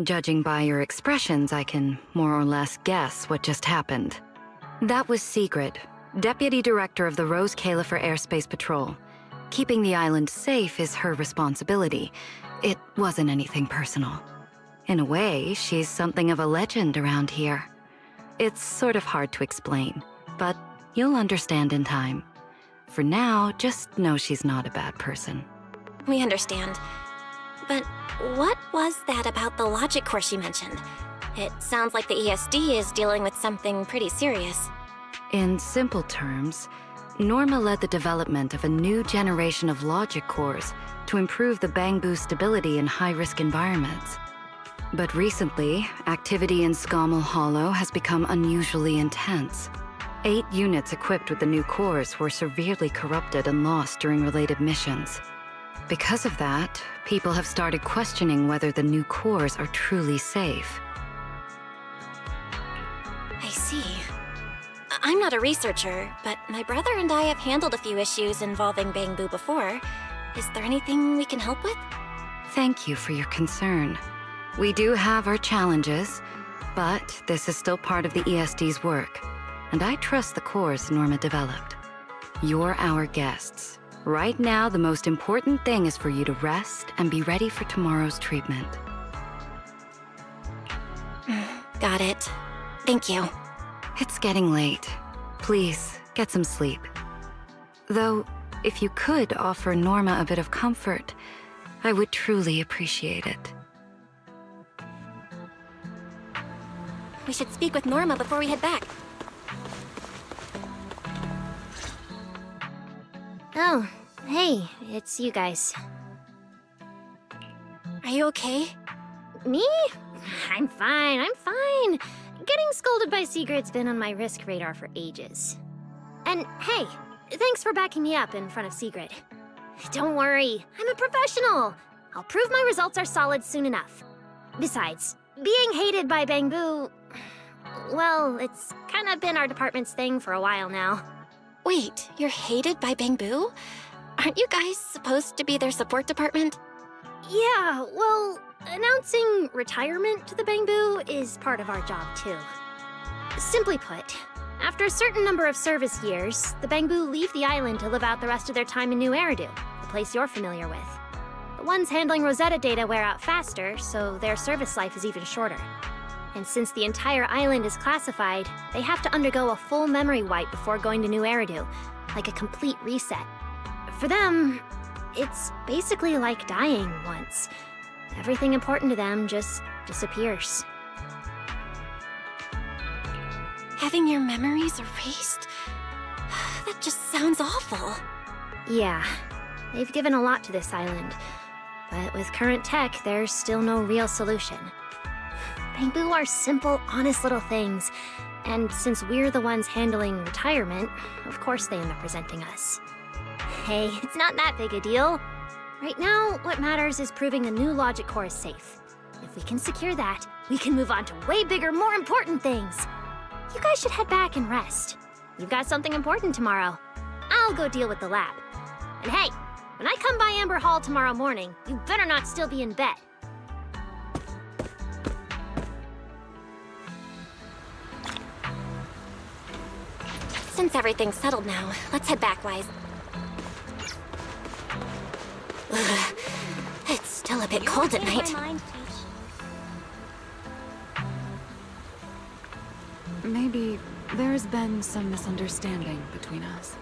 Judging by your expressions, I can more or less guess what just happened. That was Secret, Deputy Director of the Rose Califer Airspace Patrol. Keeping the island safe is her responsibility. It wasn't anything personal. In a way, she's something of a legend around here. It's sort of hard to explain, but you'll understand in time. For now, just know she's not a bad person. We understand. But what was that about the Logic Core she mentioned? It sounds like the ESD is dealing with something pretty serious. In simple terms, Norma led the development of a new generation of logic cores to improve the Bangbu stability in high-risk environments. But recently, activity in Scommel Hollow has become unusually intense. 8 units equipped with the new cores were severely corrupted and lost during related missions. Because of that, people have started questioning whether the new cores are truly safe. I see. I'm not a researcher, but my brother and I have handled a few issues involving Bangbu before. Is there anything we can help with? Thank you for your concern. We do have our challenges, but this is still part of the ESD's work, and I trust the cores Norma developed. You're our guests. Right now, the most important thing is for you to rest and be ready for tomorrow's treatment. Got it. Thank you. It's getting late. Please, get some sleep. Though, if you could offer Norma a bit of comfort, I would truly appreciate it. We should speak with Norma before we head back. Oh, hey, it's you guys. Are you okay? Me? I'm fine. Getting scolded by Secret's been on my risk radar for ages. And hey, thanks for backing me up in front of Secret. Don't worry, I'm a professional. I'll prove my results are solid soon enough. Besides, being hated by Bangbu, well, it's kind of been our department's thing for a while now. Wait, you're hated by Bangbu? Aren't you guys supposed to be their support department? Yeah, well, announcing retirement to the Bangbu is part of our job too. Simply put, after a certain number of service years, the Bangbu leave the island to live out the rest of their time in New Eridu, the place you're familiar with. The ones handling Rosetta data wear out faster, so their service life is even shorter. And since the entire island is classified, they have to undergo a full memory wipe before going to New Eridu, like a complete reset. For them, it's basically like dying once. Everything important to them just disappears. Having your memories erased? That just sounds awful. Yeah, they've given a lot to this island. But with current tech, there's still no real solution. Bamboo are simple, honest little things. And since we're the ones handling retirement, of course they end up presenting us. Hey, it's not that big a deal. Right now, what matters is proving the new logic core is safe. If we can secure that, we can move on to way bigger, more important things. You guys should head back and rest. You've got something important tomorrow. I'll go deal with the lab. And hey, when I come by Amber Hall tomorrow morning, you better not still be in bed. Since everything's settled now, let's head back, Wise. Ugh, it's still a bit cold at night. Maybe there's been some misunderstanding between us.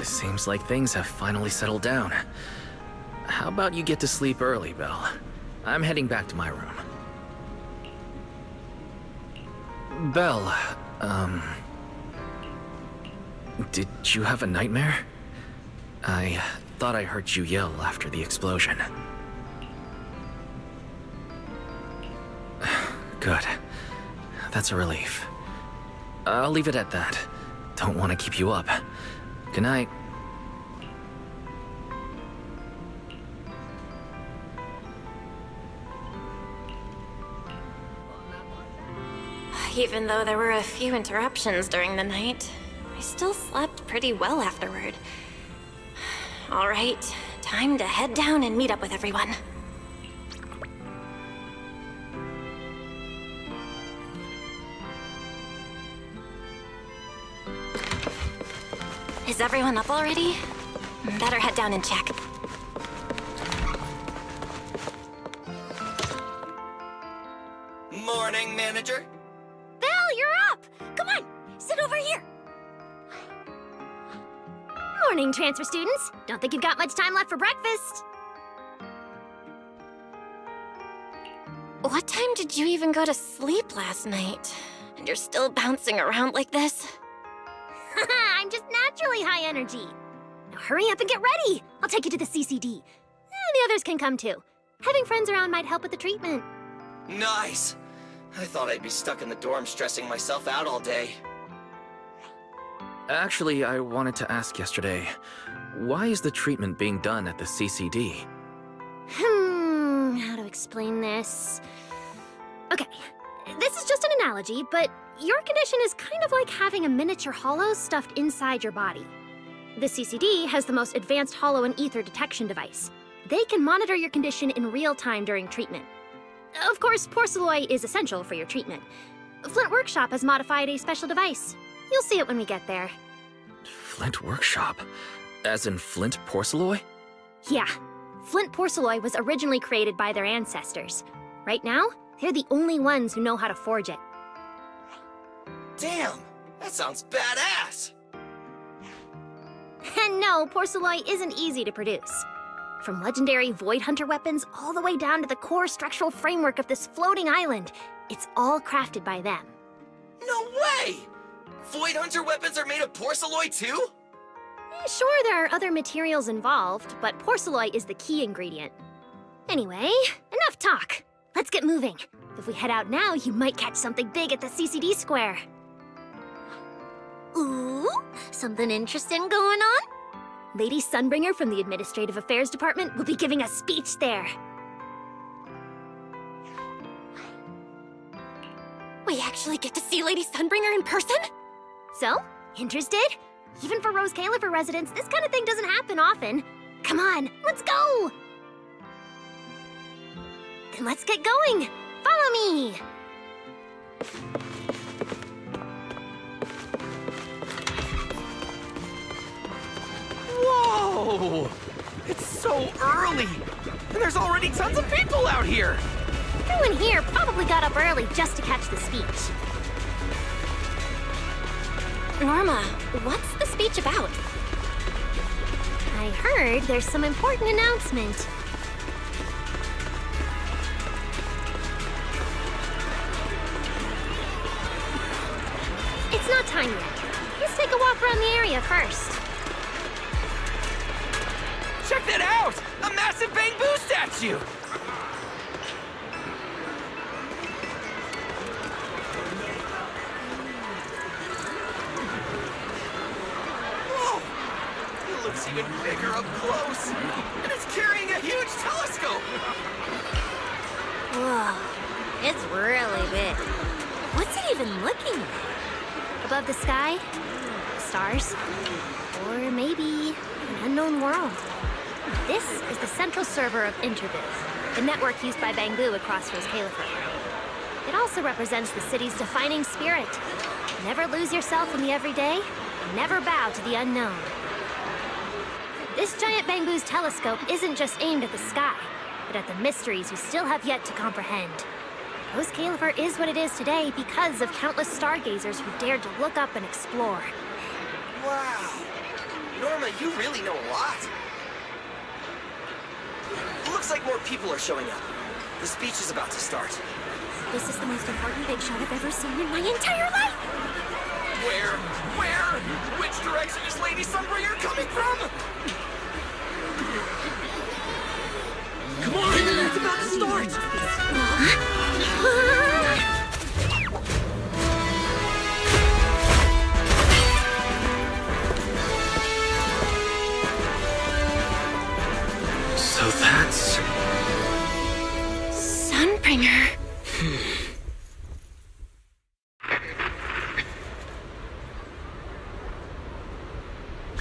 Seems like things have finally settled down. How about you get to sleep early, Belle? I'm heading back to my room. Belle, did you have a nightmare? I thought I heard you yell after the explosion. Good. That's a relief. I'll leave it at that. Don't want to keep you up. Good night. Even though there were a few interruptions during the night, I still slept pretty well afterward. All right, time to head down and meet up with everyone. Is everyone up already? Better head down and check. Morning, manager. Belle, you're up! Come on, sit over here. Morning, transfer students. Don't think you've got much time left for breakfast. What time did you even go to sleep last night? And you're still bouncing around like this? I'm just naturally high energy. Now hurry up and get ready. I'll take you to the CCD. The others can come too. Having friends around might help with the treatment. Nice. I thought I'd be stuck in the dorm stressing myself out all day. Actually, I wanted to ask yesterday, why is the treatment being done at the CCD? How to explain this? Okay, this is just an analogy, but your condition is kind of like having a miniature hollow stuffed inside your body. The CCD has the most advanced hollow and ether detection device. They can monitor your condition in real time during treatment. Of course, porcelloi is essential for your treatment. Flint Workshop has modified a special device. You'll see it when we get there. Flint Workshop? As in Flint porcelloi? Yeah. Flint porcelloi was originally created by their ancestors. Right now, they're the only ones who know how to forge it. Damn, that sounds badass. And no, porcelloi isn't easy to produce. From legendary Void Hunter weapons all the way down to the core structural framework of this floating island, it's all crafted by them. No way! Void Hunter weapons are made of porcelloi too? Sure, there are other materials involved, but porcelloi is the key ingredient. Anyway, enough talk. Let's get moving. If we head out now, you might catch something big at the CCD square. Ooh, something interesting going on? Lady Sunbringer from the Administrative Affairs Department will be giving a speech there. We actually get to see Lady Sunbringer in person? So, interested? Even for Rose Califer residents, this kind of thing doesn't happen often. Come on, let's go! Then let's get going! Follow me! Whoa! It's so early! And there's already tons of people out here! Everyone here probably got up early just to catch the speech. Norma, what's the speech about? I heard there's some important announcement. It's not time yet. Let's take a walk around the area first. Check that out! A massive bamboo statue! Whoa! It looks even bigger up close! And it's carrying a huge telescope! Whoa, it's really big. What's it even looking at? Above the sky? Stars? Or maybe an unknown world? This is the central server of Interbiz, the network used by Bangu across Rose Califer. It also represents the city's defining spirit. Never lose yourself in the everyday, and never bow to the unknown. This giant Bangu's telescope isn't just aimed at the sky, but at the mysteries we still have yet to comprehend. Rose Califer is what it is today because of countless stargazers who dared to look up and explore. Wow! Norma, you really know a lot. Looks like more people are showing up. The speech is about to start. This is the most important big shot I've ever seen in my entire life! Where? Which direction is Lady Sunbringer coming from? Come on! It's about to start! So that's... Sunbringer.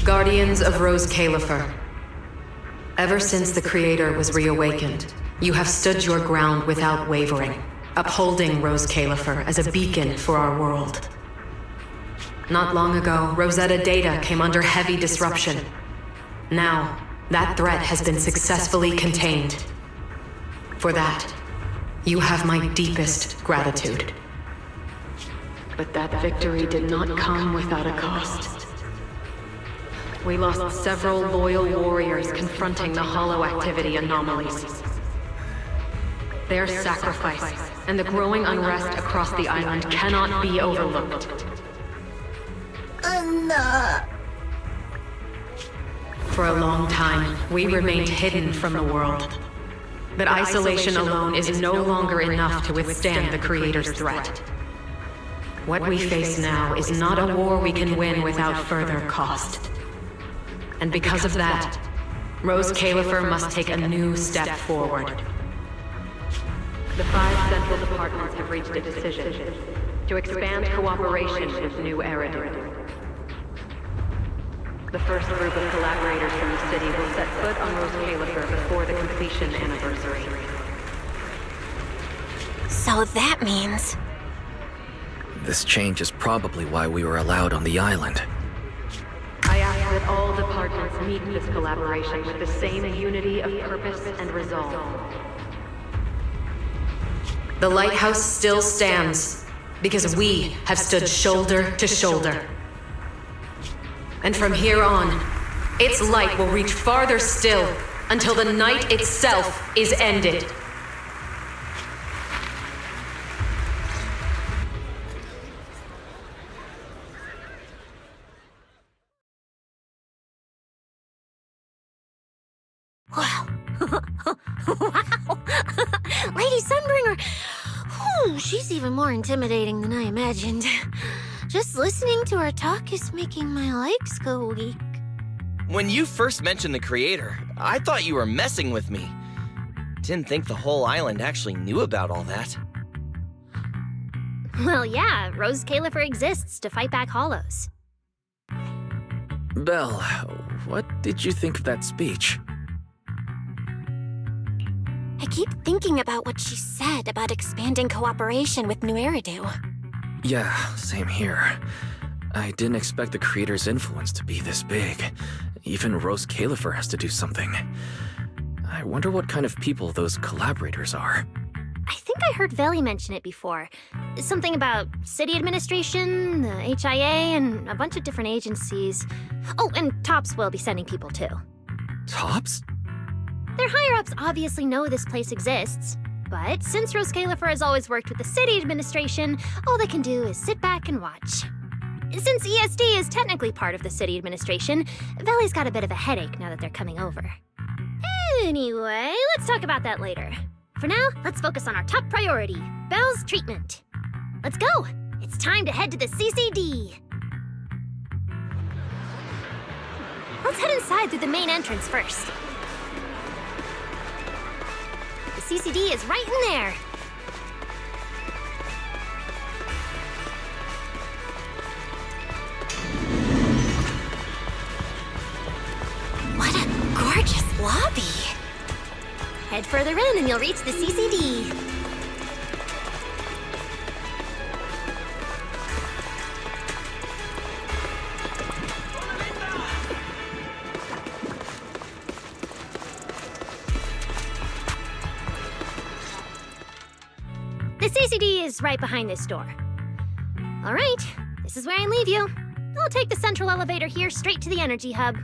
Guardians of Rose Califer. Ever since the Creator was reawakened, you have stood your ground without wavering, upholding Rose Califer as a beacon for our world. Not long ago, Rosetta data came under heavy disruption. Now, that threat has been successfully contained. For that, you have my deepest gratitude. But that victory did not come without a cost. We lost several loyal warriors confronting the hollow activity anomalies. Their sacrifice and the growing unrest across the island cannot be overlooked. For a long time, we remained hidden from the world. But isolation alone is no longer enough to withstand the Creator's threat. What we face now is not a war we can win without further cost. And because of that, Rose Califer must take a new step forward. The 5 central departments have reached a decision to expand cooperation with New Eridan. The first group of collaborators from the city will set foot on Rose Califer before the completion anniversary. So that means... This change is probably why we were allowed on the island. I ask that all departments meet this collaboration with the same unity of purpose and resolve. The lighthouse still stands because we have stood shoulder to shoulder. And from here on, its light will reach farther still until the night itself is ended. Wow. Wow. Lady Sunbringer. Whew, she's even more intimidating than I imagined. Just listening to her talk is making my legs go weak. When you first mentioned the creator, I thought you were messing with me. Didn't think the whole island actually knew about all that. Well, yeah, Rose Califer exists to fight back hollows. Belle, what did you think of that speech? I keep thinking about what she said about expanding cooperation with New Eridu. Yeah, same here. I didn't expect the creator's influence to be this big. Even Rose Califer has to do something. I wonder what kind of people those collaborators are. I think I heard Veli mention it before. Something about city administration, the HIA, and a bunch of different agencies. Oh, and TOPS will be sending people too. TOPS? Their higher-ups obviously know this place exists, but since Rose Califer has always worked with the city administration, all they can do is sit back and watch. Since ESD is technically part of the city administration, Veli's got a bit of a headache now that they're coming over. Anyway, let's talk about that later. For now, let's focus on our top priority, Belle's treatment. Let's go! It's time to head to the CCD! Let's head inside through the main entrance first. The CCD is right in there. What a gorgeous lobby! Head further in and you'll reach the CCD. The CCD is right behind this door. All right, this is where I leave you. I'll take the central elevator here straight to the energy hub.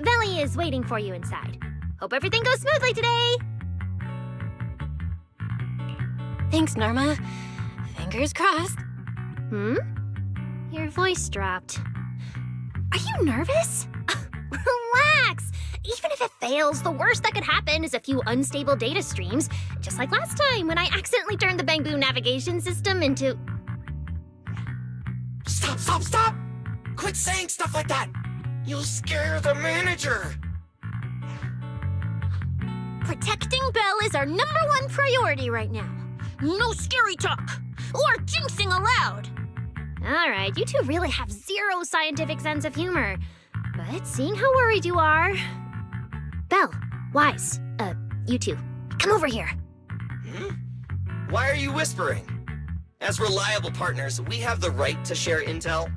Veli is waiting for you inside. Hope everything goes smoothly today! Thanks, Norma. Fingers crossed. Your voice dropped. Are you nervous? Relax! Even if it fails, the worst that could happen is a few unstable data streams, just like last time when I accidentally turned the Bang Boom navigation system into... Stop! Quit saying stuff like that! You'll scare the manager! Protecting Belle is our #1 priority right now. No scary talk, or jinxing allowed. All right, you two really have zero scientific sense of humor. But seeing how worried you are... Belle, Wise, you two, come over here. Why are you whispering? As reliable partners, we have the right to share intel.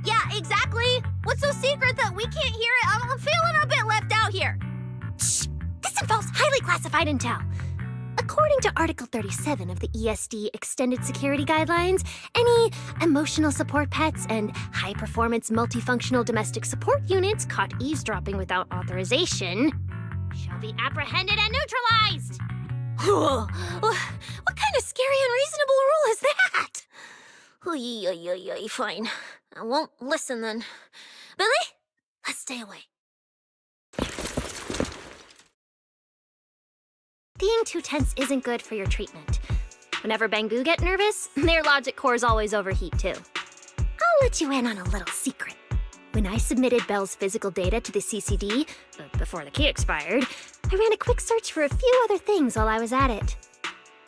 Yeah, exactly. What's so secret that we can't hear it? I'm feeling a bit left out here. Shh! This involves highly classified intel. According to Article 37 of the ESD Extended Security Guidelines, any emotional support pets and high-performance multifunctional domestic support units caught eavesdropping without authorization shall be apprehended and neutralized. What kind of scary, unreasonable rule is that? Fine. I won't listen then. Billy, let's stay away. Being too tense isn't good for your treatment. Whenever Bangbu get nervous, their logic cores always overheat too. I'll let you in on a little secret. When I submitted Belle's physical data to the CCD, before the key expired, I ran a quick search for a few other things while I was at it.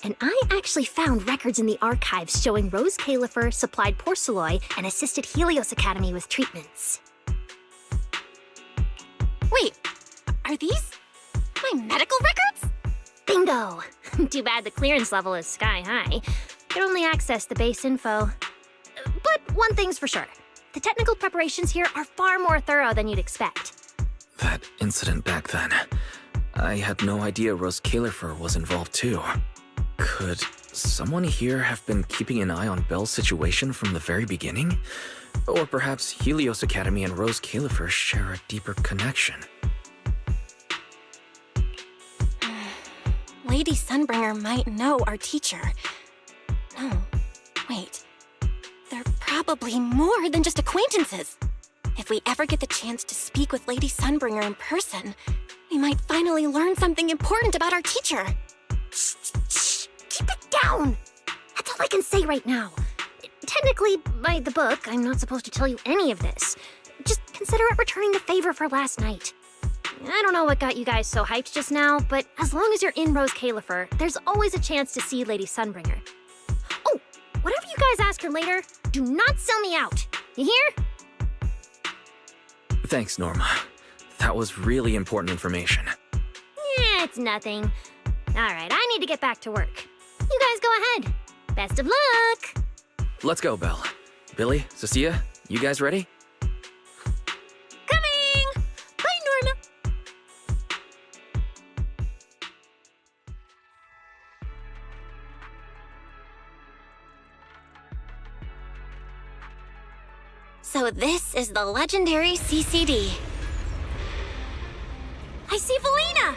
And I actually found records in the archives showing Rose Califer supplied Porceloy and assisted Helios Academy with treatments. Wait, are these my medical records? Bingo! Too bad the clearance level is sky high. Could only access the base info. But one thing's for sure. The technical preparations here are far more thorough than you'd expect. That incident back then. I had no idea Rose Califer was involved too. Could someone here have been keeping an eye on Belle's situation from the very beginning? Or perhaps Helios Academy and Rose Califer share a deeper connection? Lady Sunbringer might know our teacher. No, wait. They're probably more than just acquaintances. If we ever get the chance to speak with Lady Sunbringer in person, we might finally learn something important about our teacher. Shh! Keep it down! That's all I can say right now. Technically, by the book, I'm not supposed to tell you any of this. Just consider it returning the favor for last night. I don't know what got you guys so hyped just now, but as long as you're in Rose Califer, there's always a chance to see Lady Sunbringer. Oh, whatever you guys ask her later, do not sell me out. You hear? Thanks, Norma. That was really important information. Yeah, it's nothing. Alright, I need to get back to work. You guys go ahead. Best of luck! Let's go, Belle. Billy, Cecilia, you guys ready? Coming! Bye, Norma! So this is the legendary CCD. I see Valina!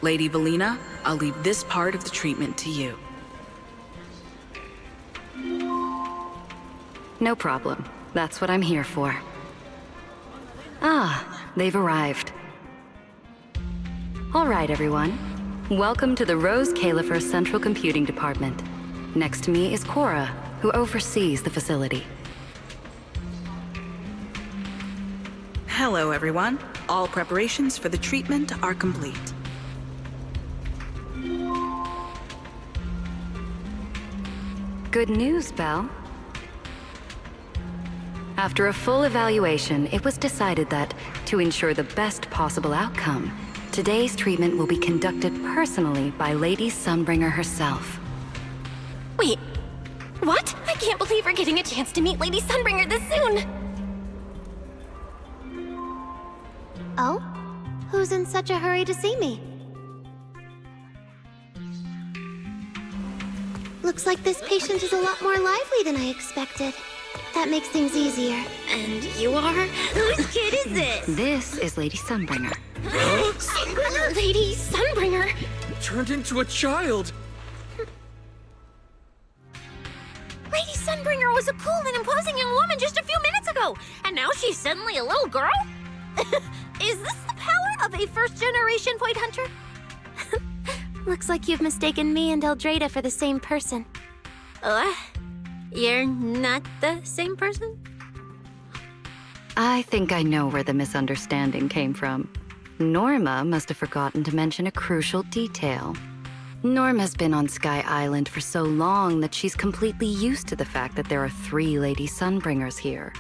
Lady Valina, I'll leave this part of the treatment to you. No problem. That's what I'm here for. Ah, they've arrived. All right, everyone. Welcome to the Rose Califer Central Computing Department. Next to me is Cora, who oversees the facility. Hello, everyone. All preparations for the treatment are complete. Good news, Belle. After a full evaluation, it was decided that, to ensure the best possible outcome, today's treatment will be conducted personally by Lady Sunbringer herself. Wait, what? I can't believe we're getting a chance to meet Lady Sunbringer this soon! Oh? Who's in such a hurry to see me? Looks like this patient is a lot more lively than I expected. That makes things easier. And you are? Whose kid is this? This is Lady Sunbringer. Sunbringer? Lady Sunbringer? Turned into a child! Lady Sunbringer was a cool and imposing young woman just a few minutes ago, and now she's suddenly a little girl? Is this the power of a first-generation point hunter? Looks like you've mistaken me and Eldrada for the same person. You're not the same person? I think I know where the misunderstanding came from. Norma must have forgotten to mention a crucial detail. Norma's been on Sky Island for so long that she's completely used to the fact that there are 3 Lady Sunbringers here.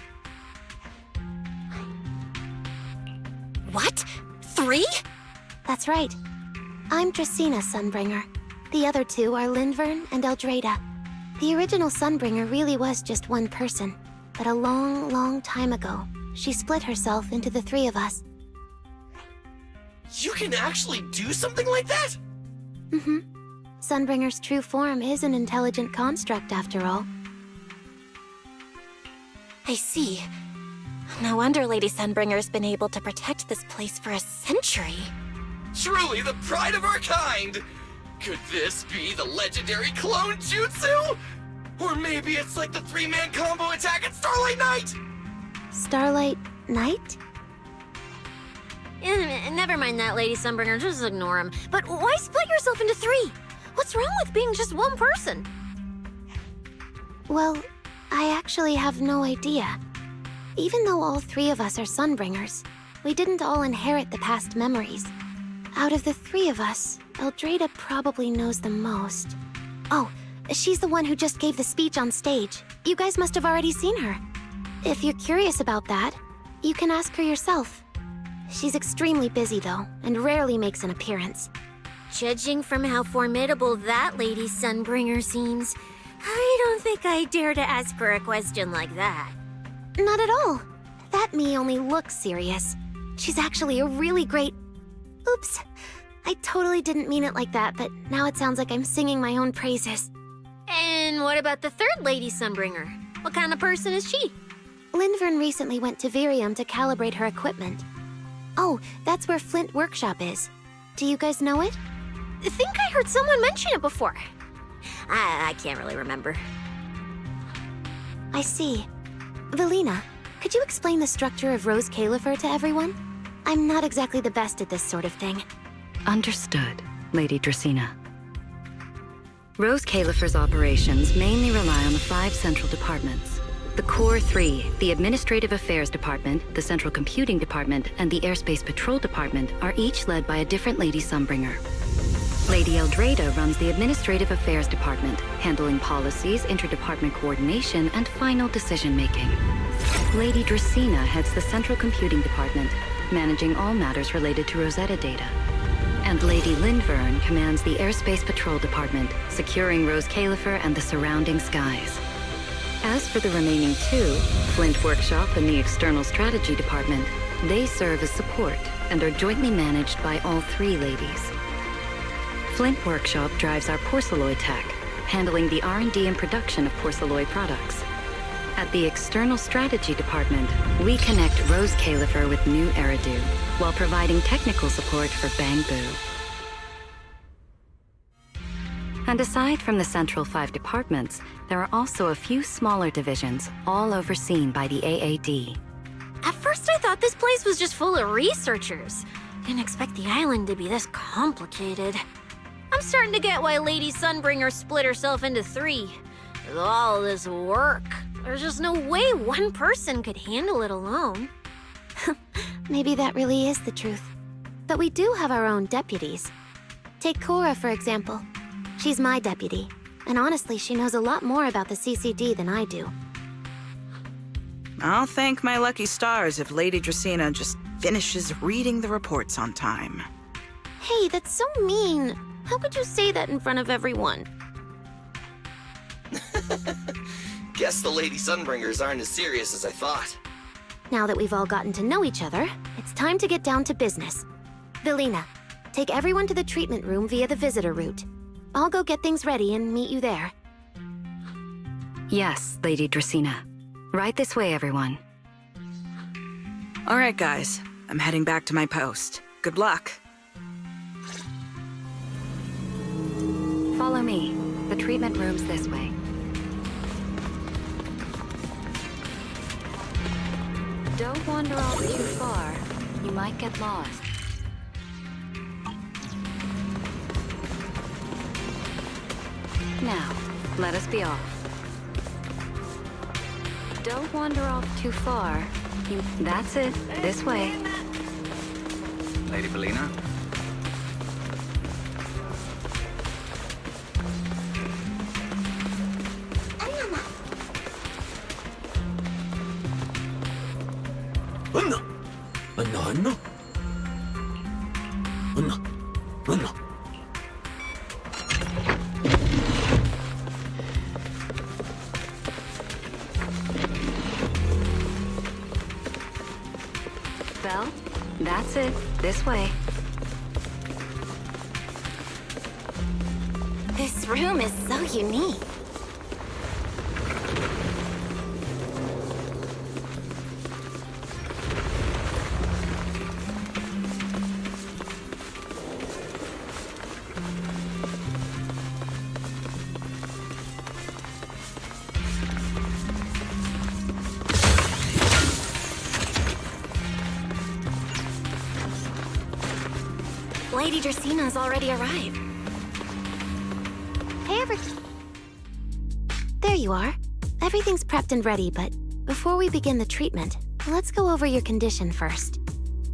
What? 3? That's right. I'm Dracena Sunbringer. The other 2 are Lindvern and Eldrada. The original Sunbringer really was just one person, but a long, long time ago, she split herself into the 3 of us. You can actually do something like that? Mm-hmm. Sunbringer's true form is an intelligent construct, after all. I see. No wonder Lady Sunbringer's been able to protect this place for a century. Truly the pride of our kind! Could this be the legendary clone jutsu? Or maybe it's like the 3-man combo attack at Starlight Night? Starlight Night? Never mind that, Lady Sunbringer, just ignore him. But why split yourself into 3? What's wrong with being just one person? Well, I actually have no idea. Even though all 3 of us are Sunbringers, we didn't all inherit the past memories. Out of the 3 of us, Eldrada probably knows the most. Oh, she's the one who just gave the speech on stage. You guys must have already seen her. If you're curious about that, you can ask her yourself. She's extremely busy, though, and rarely makes an appearance. Judging from how formidable that Lady Sunbringer seems, I don't think I dare to ask her a question like that. Not at all. That me only looks serious. She's actually a really great... Oops. I totally didn't mean it like that, but now it sounds like I'm singing my own praises. And what about the 3rd Lady Sunbringer? What kind of person is she? Lindvern recently went to Virium to calibrate her equipment. Oh, that's where Flint Workshop is. Do you guys know it? I think I heard someone mention it before. I can't really remember. I see. Valina, could you explain the structure of Rose Califer to everyone? I'm not exactly the best at this sort of thing. Understood, Lady Dracena. Rose Califer's operations mainly rely on the 5 central departments. The Core 3, the Administrative Affairs Department, the Central Computing Department, and the Airspace Patrol Department are each led by a different Lady Sunbringer. Lady Eldrada runs the Administrative Affairs Department, handling policies, interdepartment coordination, and final decision-making. Lady Dracena heads the Central Computing Department, managing all matters related to Rosetta data. And Lady Lindvern commands the Airspace Patrol Department, securing Rose Califer and the surrounding skies. As for the remaining two, Flint Workshop and the External Strategy Department, they serve as support and are jointly managed by all three ladies. Flint Workshop drives our porcelloid tech, handling the R&D and production of porcelloid products. At the External Strategy Department, we connect Rose Califer with new Eridu, while providing technical support for Bangbu. And aside from the central 5 departments, there are also a few smaller divisions, all overseen by the AAD. At first I thought this place was just full of researchers. Didn't expect the island to be this complicated. I'm starting to get why Lady Sunbringer split herself into 3. With all this work, there's just no way one person could handle it alone. Maybe that really is the truth. But we do have our own deputies. Take Cora, for example. She's my deputy, and honestly, she knows a lot more about the CCD than I do. I'll thank my lucky stars if Lady Dracena just finishes reading the reports on time. Hey, that's so mean. How could you say that in front of everyone? Guess the Lady Sunbringers aren't as serious as I thought. Now that we've all gotten to know each other, it's time to get down to business. Velina, take everyone to the treatment room via the visitor route. I'll go get things ready and meet you there. Yes, Lady Dracena. Right this way, everyone. All right, guys. I'm heading back to my post. Good luck. Follow me. The treatment room's this way. Don't wander off too far. You might get lost. Now, let us be off. Don't wander off too far. That's it. This way. Lady Belina? Belle, that's it. This way. This room is so unique. Lady Dracena's already arrived. Hey, there you are. Everything's prepped and ready, but before we begin the treatment, let's go over your condition first.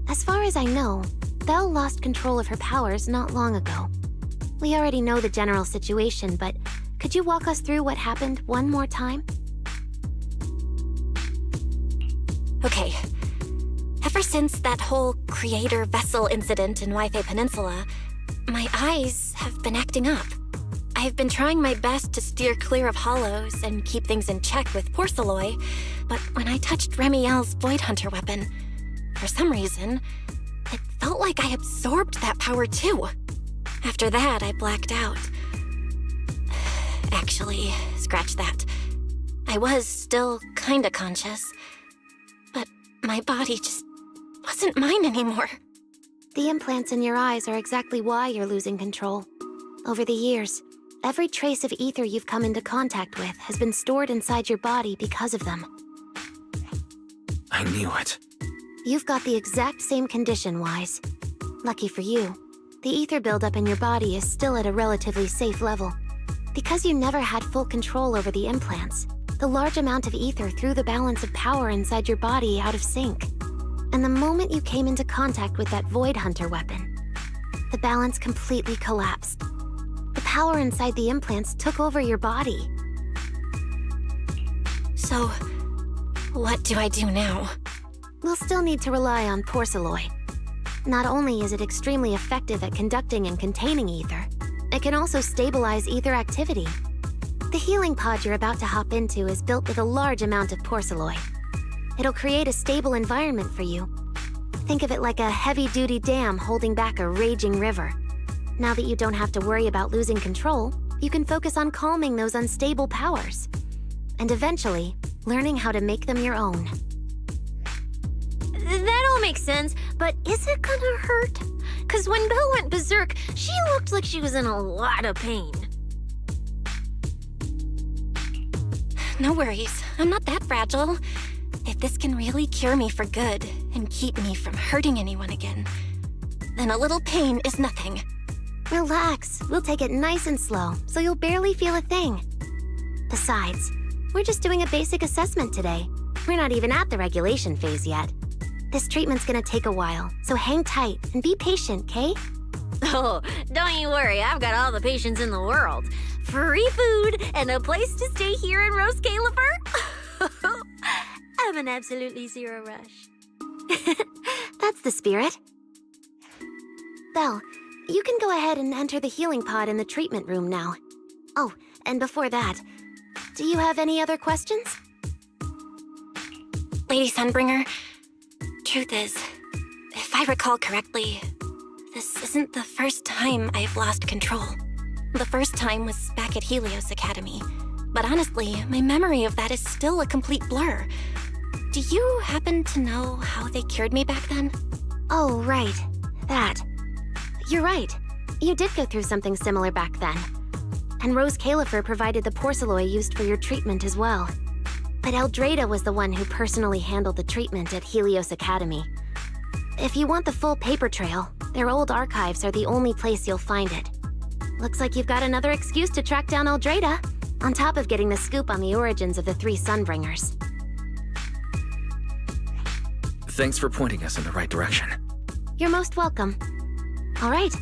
As far as I know, Belle lost control of her powers not long ago. We already know the general situation, but could you walk us through what happened one more time? Okay. Ever since that whole creator vessel incident in Wi-Fi Peninsula, my eyes have been acting up. I've been trying my best to steer clear of hollows and keep things in check with porcelloy, but when I touched Remiel's Void Hunter weapon, for some reason, it felt like I absorbed that power too. After that, I blacked out. Actually, scratch that. I was still kinda conscious, but my body just wasn't mine anymore. The implants in your eyes are exactly why you're losing control. Over the years, every trace of ether you've come into contact with has been stored inside your body because of them. I knew it. You've got the exact same condition, Wise. Lucky for you, the ether buildup in your body is still at a relatively safe level. Because you never had full control over the implants, the large amount of ether threw the balance of power inside your body out of sync. And the moment you came into contact with that Void Hunter weapon, the balance completely collapsed. The power inside the implants took over your body. So, what do I do now? We'll still need to rely on porcelloid. Not only is it extremely effective at conducting and containing ether, it can also stabilize ether activity. The healing pod you're about to hop into is built with a large amount of porcelloid. It'll create a stable environment for you. Think of it like a heavy-duty dam holding back a raging river. Now that you don't have to worry about losing control, you can focus on calming those unstable powers. And eventually, learning how to make them your own. That all makes sense, but is it gonna hurt? 'Cause when Belle went berserk, she looked like she was in a lot of pain. No worries, I'm not that fragile. If this can really cure me for good and keep me from hurting anyone again, then a little pain is nothing. Relax, we'll take it nice and slow, so you'll barely feel a thing. Besides, we're just doing a basic assessment today. We're not even at the regulation phase yet. This treatment's gonna take a while, so hang tight and be patient, Kay? Oh, don't you worry, I've got all the patience in the world. Free food and a place to stay here in Rose Califer. I'm an absolutely zero rush. That's the spirit. Belle, you can go ahead and enter the healing pod in the treatment room now. Oh, and before that, do you have any other questions? Lady Sunbringer, truth is, if I recall correctly, this isn't the first time I've lost control. The first time was back at Helios Academy. But honestly, my memory of that is still a complete blur. Do you happen to know how they cured me back then? Oh, right. That. You're right. You did go through something similar back then. And Rose Califer provided the porcelloid used for your treatment as well. But Eldrada was the one who personally handled the treatment at Helios Academy. If you want the full paper trail, their old archives are the only place you'll find it. Looks like you've got another excuse to track down Eldrada, on top of getting the scoop on the origins of the three Sunbringers. Thanks for pointing us in the right direction. You're most welcome. All right,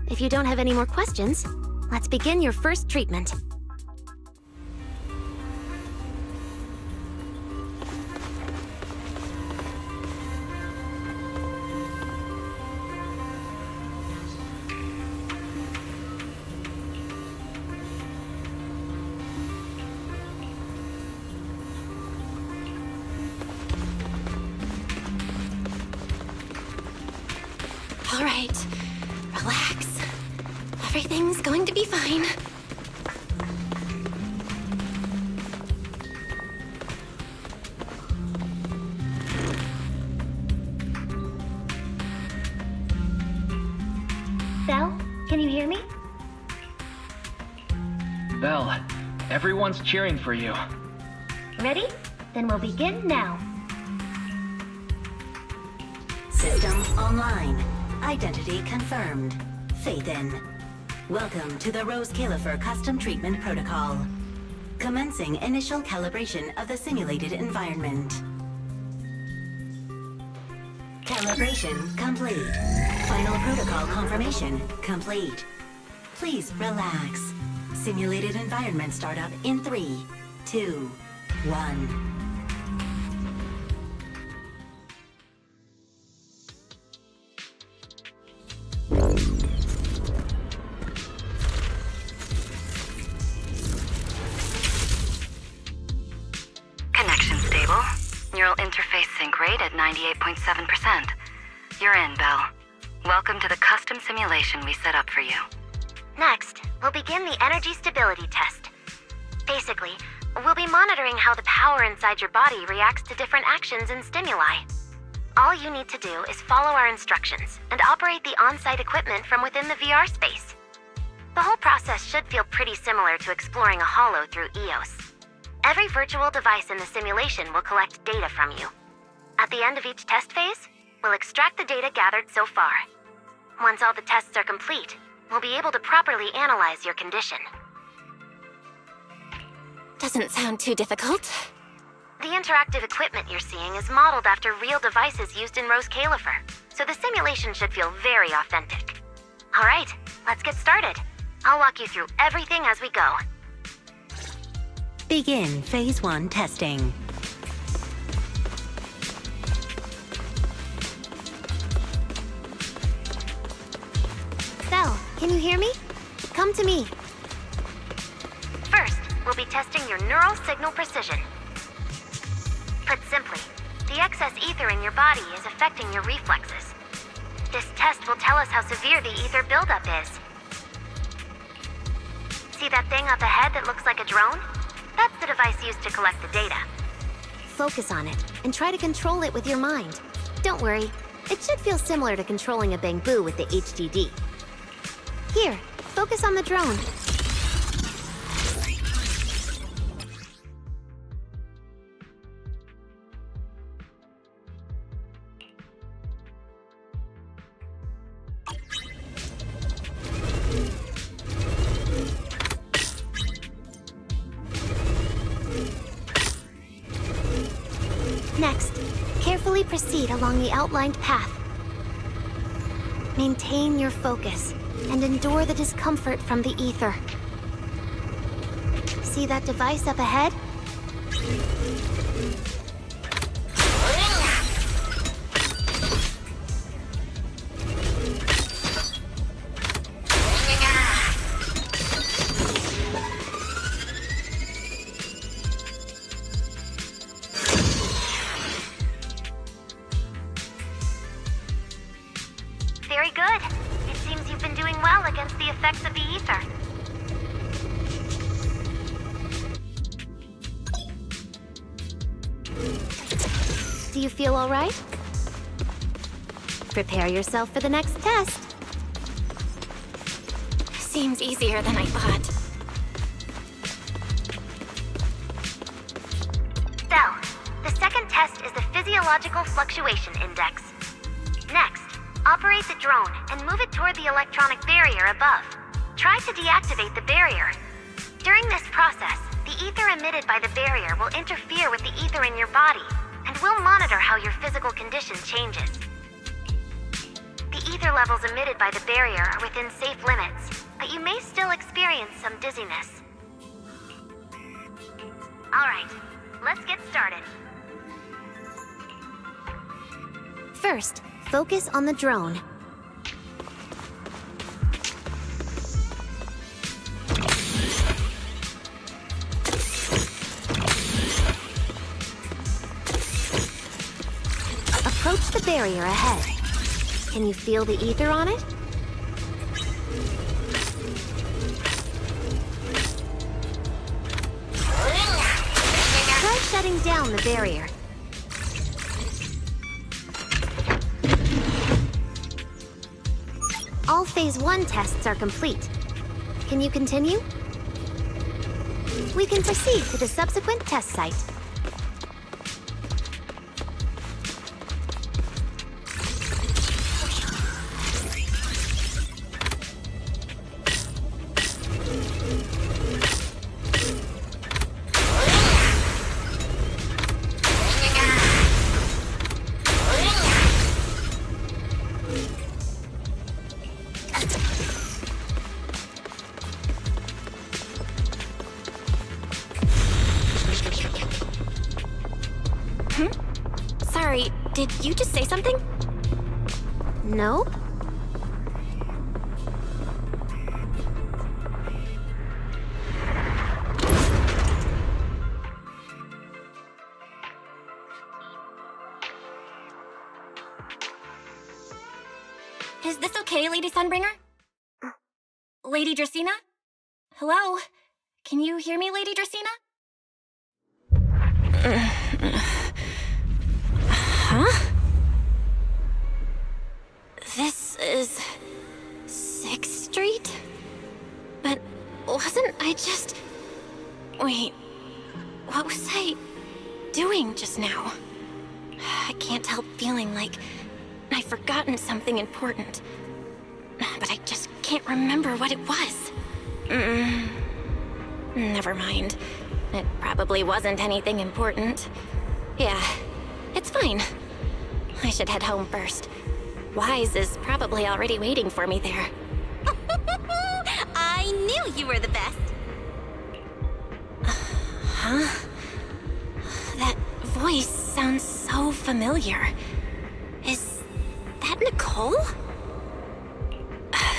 if you don't have any more questions, let's begin your first treatment. All right, relax. Everything's going to be fine. Belle, can you hear me? Belle, everyone's cheering for you. Ready? Then we'll begin now. System online. Identity confirmed. Faith in. Welcome to the Rose Califer Custom Treatment Protocol. Commencing initial calibration of the simulated environment. Calibration complete. Final protocol confirmation complete. Please relax. Simulated environment startup in 3, 2, 1. Connection stable. Neural interface sync rate at 98.7%. You're in, Belle. Welcome to the custom simulation we set up for you. Next, we'll begin the energy stability test. Basically, we'll be monitoring how the power inside your body reacts to different actions and stimuli. All you need to do is follow our instructions and operate the on-site equipment from within the VR space. The whole process should feel pretty similar to exploring a holo through EOS. Every virtual device in the simulation will collect data from you. At the end of each test phase, we'll extract the data gathered so far. Once all the tests are complete, we'll be able to properly analyze your condition. Doesn't sound too difficult. The interactive equipment you're seeing is modeled after real devices used in Rose Califer, so the simulation should feel very authentic. All right, let's get started. I'll walk you through everything as we go. Begin Phase 1 testing. Belle, can you hear me? Come to me. First, we'll be testing your neural signal precision. Put simply, the excess ether in your body is affecting your reflexes. This test will tell us how severe the ether buildup is. See that thing up ahead that looks like a drone? That's the device used to collect the data. Focus on it, and try to control it with your mind. Don't worry, it should feel similar to controlling a bamboo with the HDD. Here, focus on the drone. Next, carefully proceed along the outlined path. Maintain your focus and endure the discomfort from the ether. See that device up ahead? Very good. It seems you've been doing well against the effects of the ether. Do you feel all right? Prepare yourself for the next test. Seems easier than I thought. Belle, the second test is the Physiological Fluctuation Index. Next, operate the drone and move it toward the electronic barrier above. Try to deactivate the barrier. During this process, the ether emitted by the barrier will interfere with the ether in your body, and we'll monitor how your physical condition changes. The ether levels emitted by the barrier are within safe limits, but you may still experience some dizziness. All right, let's get started. First, focus on the drone. Approach the barrier ahead. Can you feel the ether on it? Try shutting down the barrier. All Phase 1 tests are complete. Can you continue? We can proceed to the subsequent test site. Sorry, did you just say something? No? Is this okay, Lady Sunbringer? Lady Dracaena? Hello? Can you hear me, Lady Dracaena? Huh? This is 6th Street? But wasn't I just... Wait, what was I doing just now? I can't help feeling like I've forgotten something important. But I just can't remember what it was. Never mind. It probably wasn't anything important. Yeah, it's fine. I should head home first. Wise is probably already waiting for me there. I knew you were the best. Huh? That voice sounds so familiar. Is that Nicole?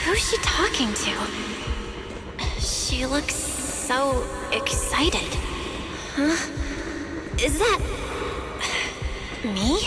Who's she talking to? She looks so excited. Huh? Is that... me?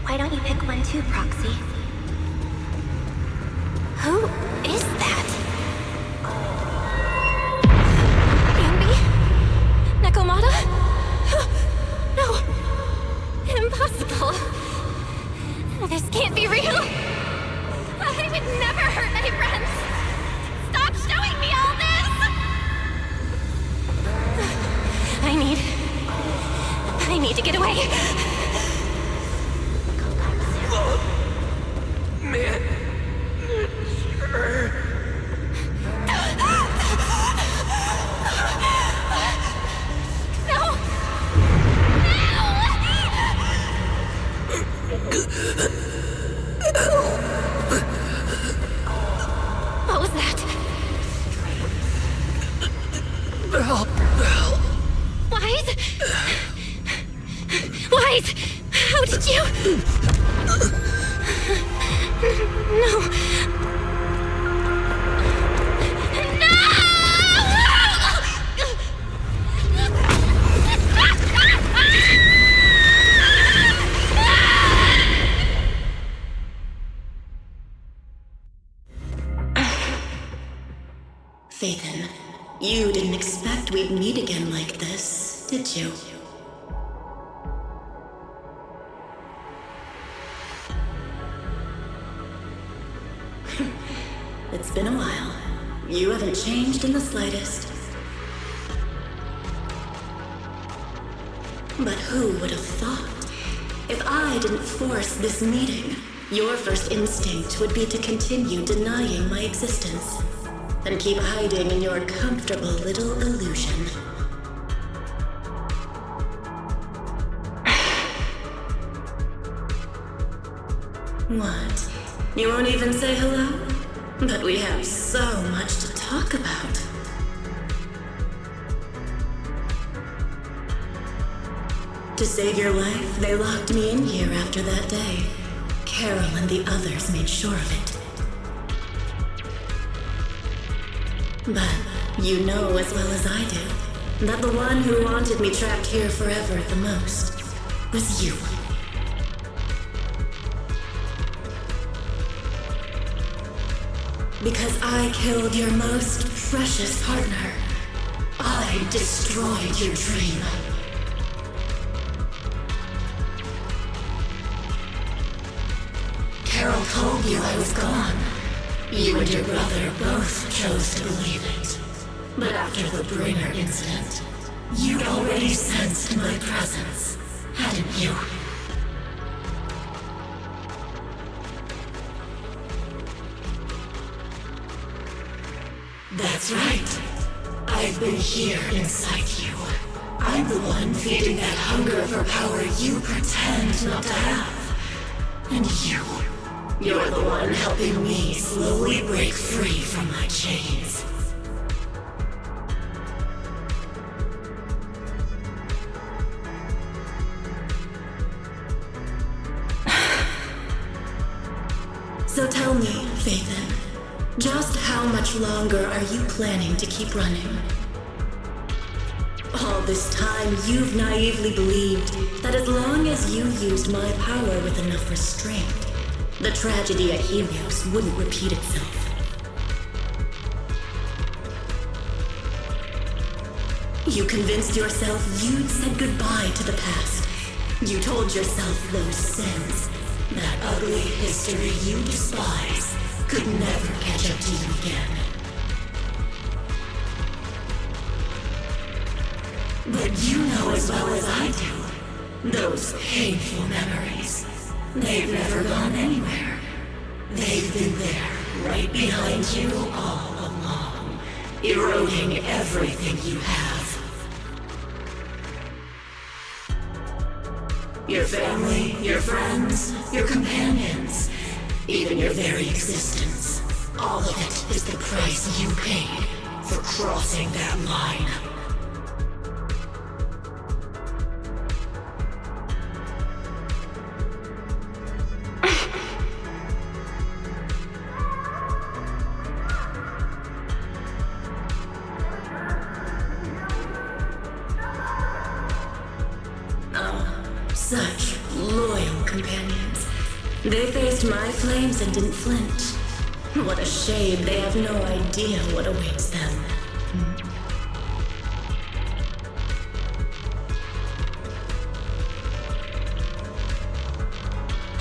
Why don't you pick one too, Proxy? Who is that? Ambi? Nekomata? No. Impossible. This can't be real. I would never hurt my friends. Stop showing me all this! I need to get away. Man. Sure. What was that? Wise? Wise! How did you... No. Phaethon, you didn't expect we'd meet again like this, did you? It's been a while. You haven't changed in the slightest. But who would have thought? If I didn't force this meeting, your first instinct would be to continue denying my existence and keep hiding in your comfortable little illusion. What? You won't even say hello? But we have so much to talk about. To save your life, they locked me in here after that day. Carol and the others made sure of it. But you know as well as I do that the one who wanted me trapped here forever the most was you. Because I killed your most precious partner. I destroyed your dream. Carol told you I was gone. You and your brother both chose to believe it. But after the Bringer incident, you'd already sensed my presence, hadn't you? That's right. I've been here inside you. I'm the one feeding that hunger for power you pretend not to have. And you're the one helping me slowly break free from my chains. So tell me, Phaethon, just how much longer are you planning to keep running? All this time, you've naively believed that as long as you used my power with enough restraint, the tragedy at Helios wouldn't repeat itself. You convinced yourself you'd said goodbye to the past. You told yourself those sins, that ugly history you despise, could never catch up to you again. But you know as well as I do, those painful memories, they've never gone anywhere. They've been there, right behind you all along, eroding everything you have. Your family, your friends, your companions, even your very existence. All of it is the price you paid for crossing that line. Such loyal companions. They faced my flames and didn't flinch. What a shame they have no idea what awaits them.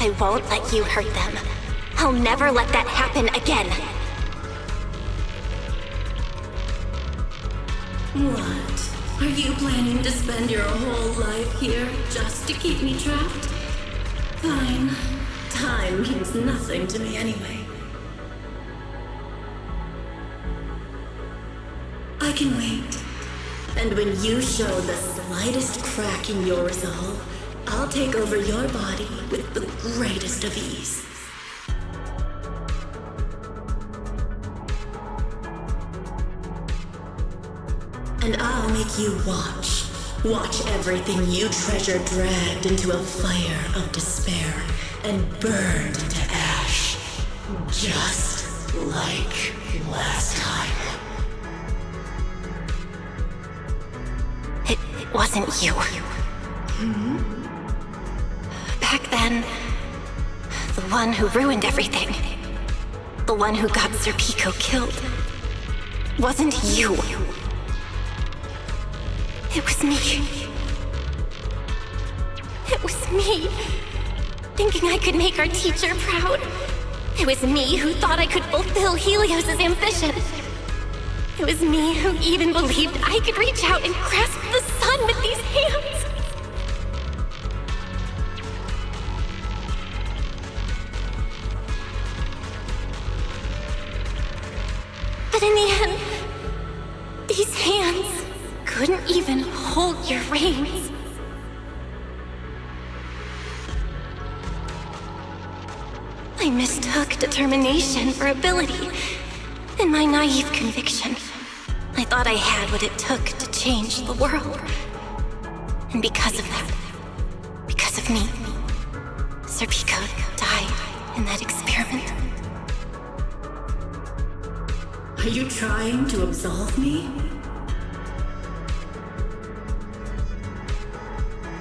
I won't let you hurt them. I'll never let that happen again. What? Are you planning to spend your whole life here just to keep me trapped? Fine. Time means nothing to me anyway. I can wait. And when you show the slightest crack in your resolve, I'll take over your body with the greatest of ease. And I'll make you watch. Watch everything you treasure dragged into a fire of despair and burned into ash. Just like last time. It wasn't you. Back then, the one who ruined everything, the one who got Sir Pico killed, wasn't you. It was me. It was me, thinking I could make our teacher proud. It was me who thought I could fulfill Helios' ambition. It was me who even believed I could reach out and grasp the sun with these hands. But in the end, these hands couldn't even hold your reins. I mistook determination for ability. In my naive conviction, I thought I had what it took to change the world. And because of that, because of me, Sir Pico died in that experiment. Are you trying to absolve me?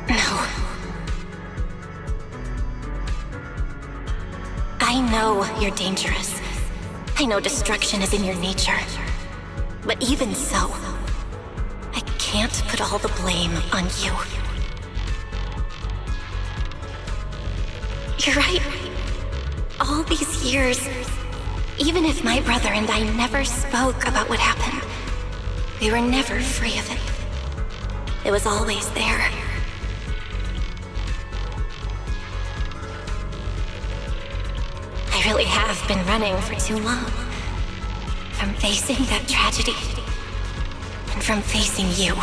No. I know you're dangerous. I know destruction is in your nature. But even so, I can't put all the blame on you. You're right. All these years, even if my brother and I never spoke about what happened, we were never free of it. It was always there. I really have been running for too long. From facing that tragedy, and from facing you.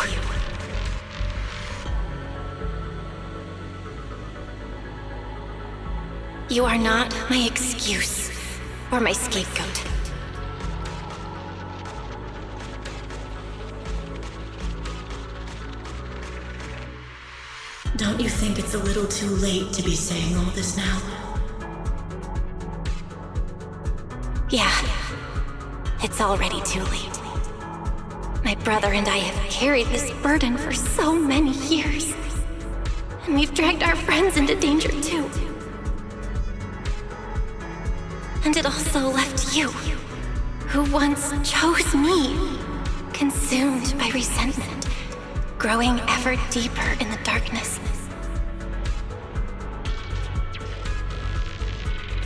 You are not my excuse, or my scapegoat. Don't you think it's a little too late to be saying all this now? Yeah. It's already too late. My brother and I have carried this burden for so many years. And we've dragged our friends into danger too. And it also left you, who once chose me, consumed by resentment, growing ever deeper in the darkness.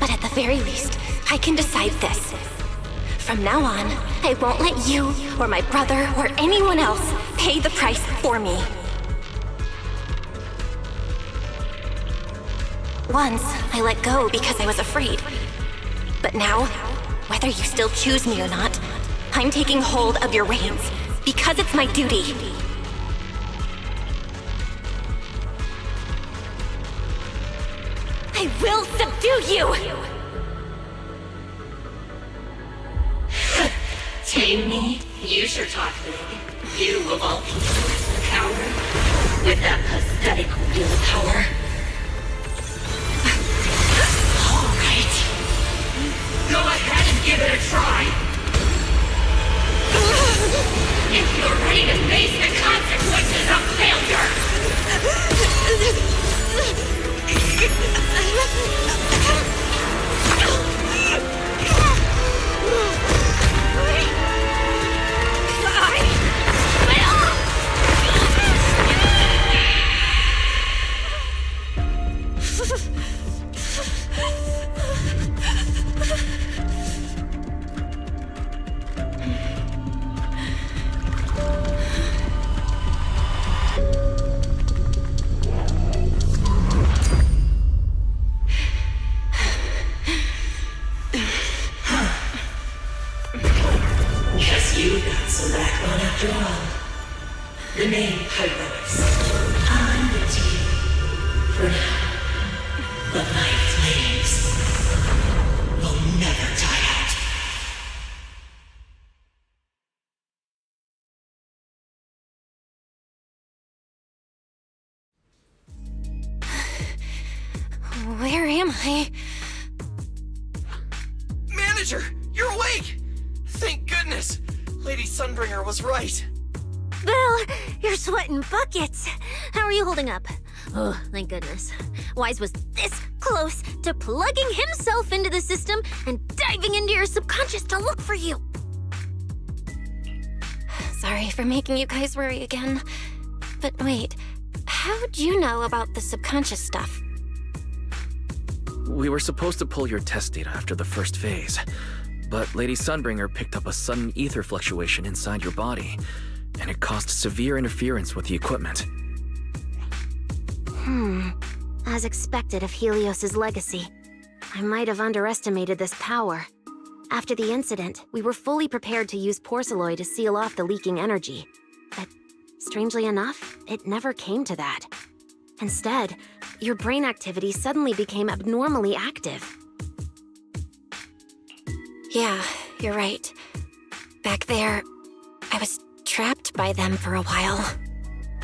But at the very least, I can decide this. From now on, I won't let you, or my brother, or anyone else pay the price for me. Once, I let go because I was afraid. But now, whether you still choose me or not, I'm taking hold of your reins, because it's my duty. I will subdue you! Tame me? You sure talk big. You of all people is a coward. With that pathetic willpower. Alright. Go ahead and give it a try. If you're ready to face the consequences of failure. Guess you got some backbone after all. The name Pyros. I'm the team. For now. But my flames will never die out. Where am I? Manager, you're awake! Thank goodness! Lady Sunbringer was right. Belle, you're sweating buckets. How are you holding up? Oh, thank goodness. Wise was this close to plugging himself into the system and diving into your subconscious to look for you. Sorry for making you guys worry again. But wait, how'd you know about the subconscious stuff? We were supposed to pull your test data after the first phase, but Lady Sunbringer picked up a sudden ether fluctuation inside your body, and it caused severe interference with the equipment. As expected of Helios's legacy, I might have underestimated this power. After the incident, we were fully prepared to use Porceloid to seal off the leaking energy. But strangely enough, it never came to that. Instead, your brain activity suddenly became abnormally active. Yeah, you're right. Back there, I was trapped by them for a while.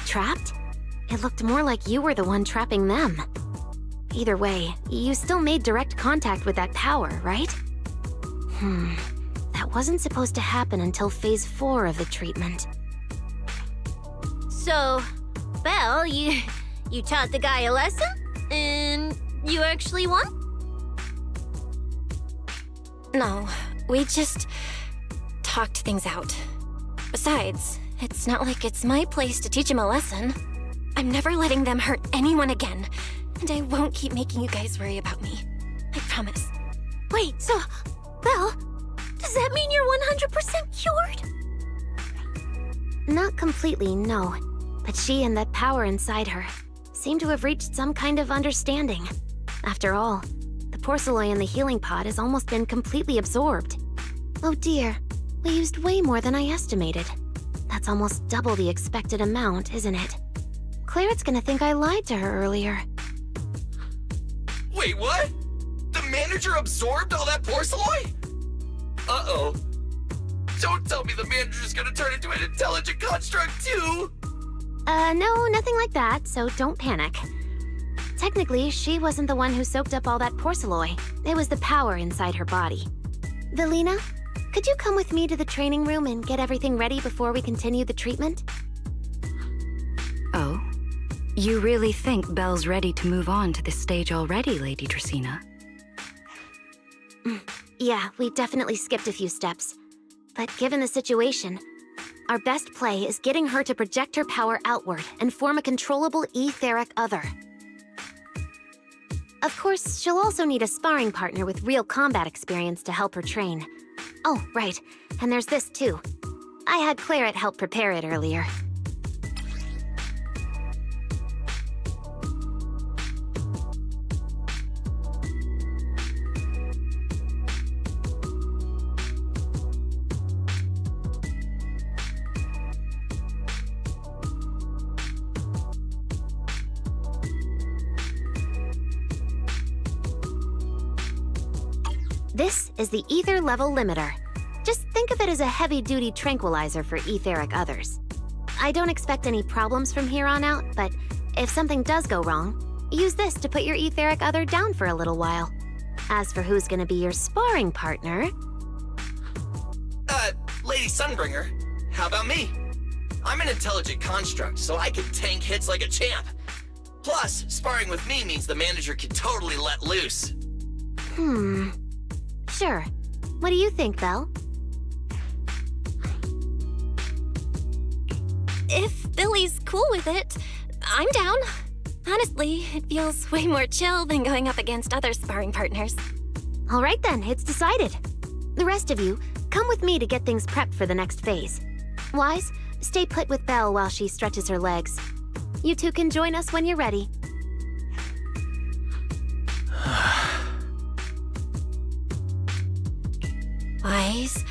Trapped? It looked more like you were the one trapping them. Either way, you still made direct contact with that power, right? That wasn't supposed to happen until phase 4 of the treatment. So, Belle, you taught the guy a lesson? And you actually won? No, we just talked things out. Besides, it's not like it's my place to teach him a lesson. I'm never letting them hurt anyone again, and I won't keep making you guys worry about me. I promise. Wait, so, Belle, does that mean you're 100% cured? Not completely, no. But she and that power inside her seem to have reached some kind of understanding. After all, the Porceloi in the healing pod has almost been completely absorbed. Oh dear, we used way more than I estimated. That's almost double the expected amount, isn't it? Clarette's gonna think I lied to her earlier. Wait, what? The manager absorbed all that Porceloi? Uh-oh. Don't tell me the manager's gonna turn into an intelligent construct too! No, nothing like that, so don't panic. Technically, she wasn't the one who soaked up all that Porceloi. It was the power inside her body. Velina, could you come with me to the training room and get everything ready before we continue the treatment? Oh? You really think Belle's ready to move on to this stage already, Lady Dracaena? Yeah, we definitely skipped a few steps. But given the situation, our best play is getting her to project her power outward and form a controllable etheric other. Of course, she'll also need a sparring partner with real combat experience to help her train. Oh, right, and there's this too. I had Claret help prepare it earlier. This is the ether level limiter. Just think of it as a heavy-duty tranquilizer for etheric others. I don't expect any problems from here on out, but if something does go wrong, use this to put your etheric other down for a little while. As for who's gonna be your sparring partner... Lady Sunbringer, how about me? I'm an intelligent construct, so I can tank hits like a champ. Plus, sparring with me means the manager can totally let loose. Sure. What do you think, Belle? If Billy's cool with it, I'm down. Honestly, it feels way more chill than going up against other sparring partners. All right then, it's decided. The rest of you, come with me to get things prepped for the next phase. Wise, stay put with Belle while she stretches her legs. You two can join us when you're ready. Wise,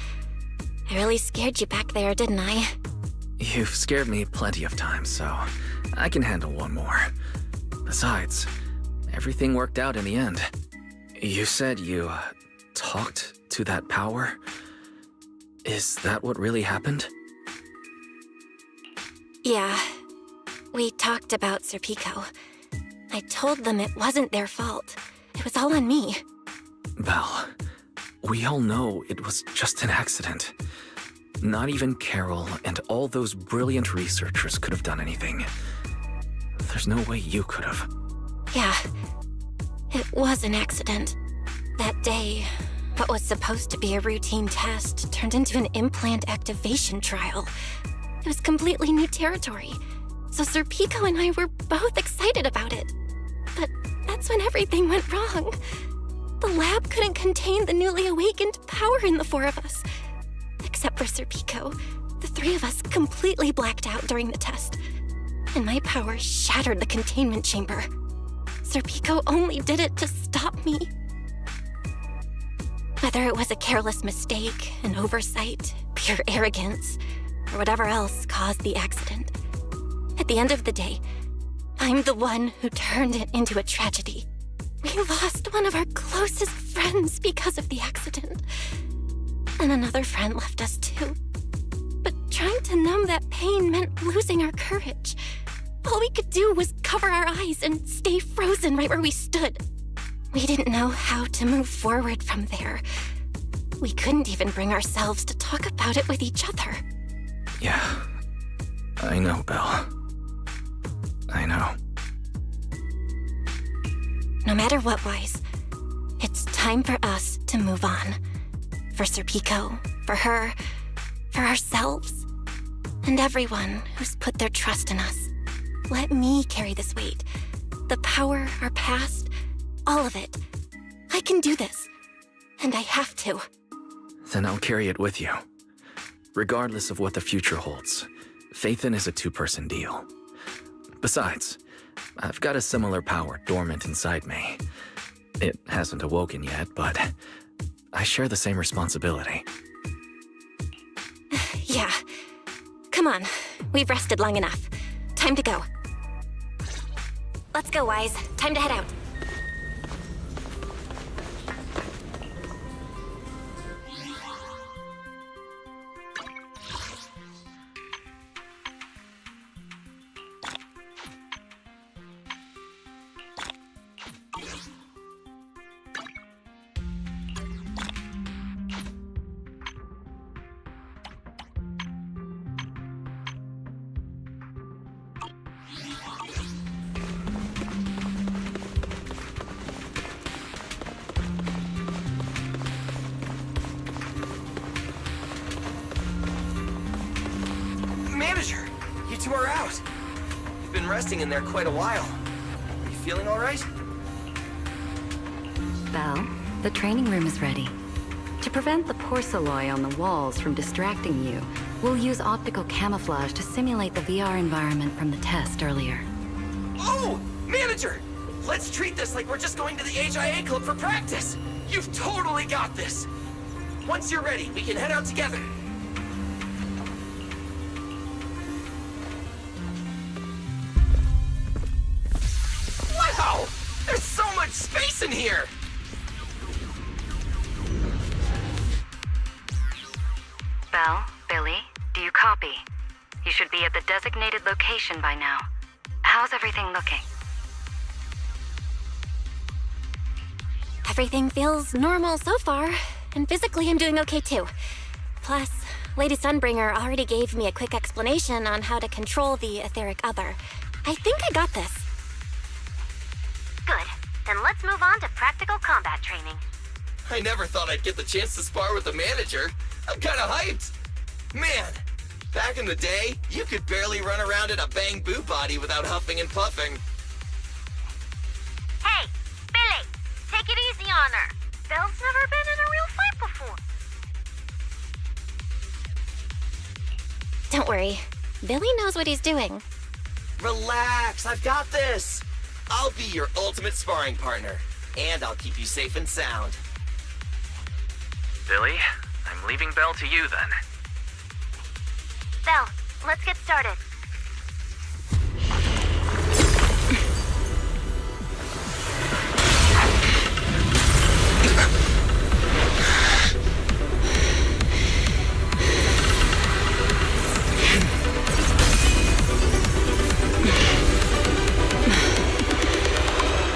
I really scared you back there, didn't I? You've scared me plenty of times, so I can handle one more. Besides, everything worked out in the end. You said you talked to that power? Is that what really happened? Yeah. We talked about Sir Pico. I told them it wasn't their fault. It was all on me. Belle, we all know it was just an accident. Not even Carol and all those brilliant researchers could have done anything. There's no way you could have. Yeah. It was an accident. That day, what was supposed to be a routine test turned into an implant activation trial. It was completely new territory. So Sir Pico and I were both excited about it. But that's when everything went wrong. The lab couldn't contain the newly awakened power in the four of us. Except for Sir Pico, the three of us completely blacked out during the test. And my power shattered the containment chamber. Sir Pico only did it to stop me. Whether it was a careless mistake, an oversight, pure arrogance, or whatever else caused the accident, at the end of the day, I'm the one who turned it into a tragedy. We lost one of our closest friends because of the accident. And another friend left us too. But trying to numb that pain meant losing our courage. All we could do was cover our eyes and stay frozen right where we stood. We didn't know how to move forward from there. We couldn't even bring ourselves to talk about it with each other. Yeah, I know, Belle. I know. No matter what, Wise, it's time for us to move on. For Sir Pico, for her, for ourselves, and everyone who's put their trust in us. Let me carry this weight. The power, our past, all of it. I can do this. And I have to. Then I'll carry it with you. Regardless of what the future holds, Phaethon is a two-person deal. Besides, I've got a similar power dormant inside me. It hasn't awoken yet, but I share the same responsibility. Yeah. Come on. We've rested long enough. Time to go. Let's go, Wise. Time to head out. to our out. You've been resting in there quite a while. Are you feeling all right? Belle, the training room is ready. To prevent the porcelain on the walls from distracting you, we'll use optical camouflage to simulate the VR environment from the test earlier. Oh! Manager! Let's treat this like we're just going to the HIA club for practice! You've totally got this! Once you're ready, we can head out together. Wow! There's so much space in here! Belle, Billy, do you copy? You should be at the designated location by now. How's everything looking? Everything feels normal so far, and physically I'm doing okay too. Plus, Lady Sunbringer already gave me a quick explanation on how to control the etheric other. I think I got this. Good. Then let's move on to practical combat training. I never thought I'd get the chance to spar with the manager. I'm kinda hyped. Man, back in the day, you could barely run around in a bang-boo body without huffing and puffing. Hey, Billy, take it easy on her. Belle's never been in a real fight before. Don't worry. Billy knows what he's doing. Relax, I've got this. I'll be your ultimate sparring partner, and I'll keep you safe and sound. Billy, I'm leaving Belle to you then. Belle, let's get started.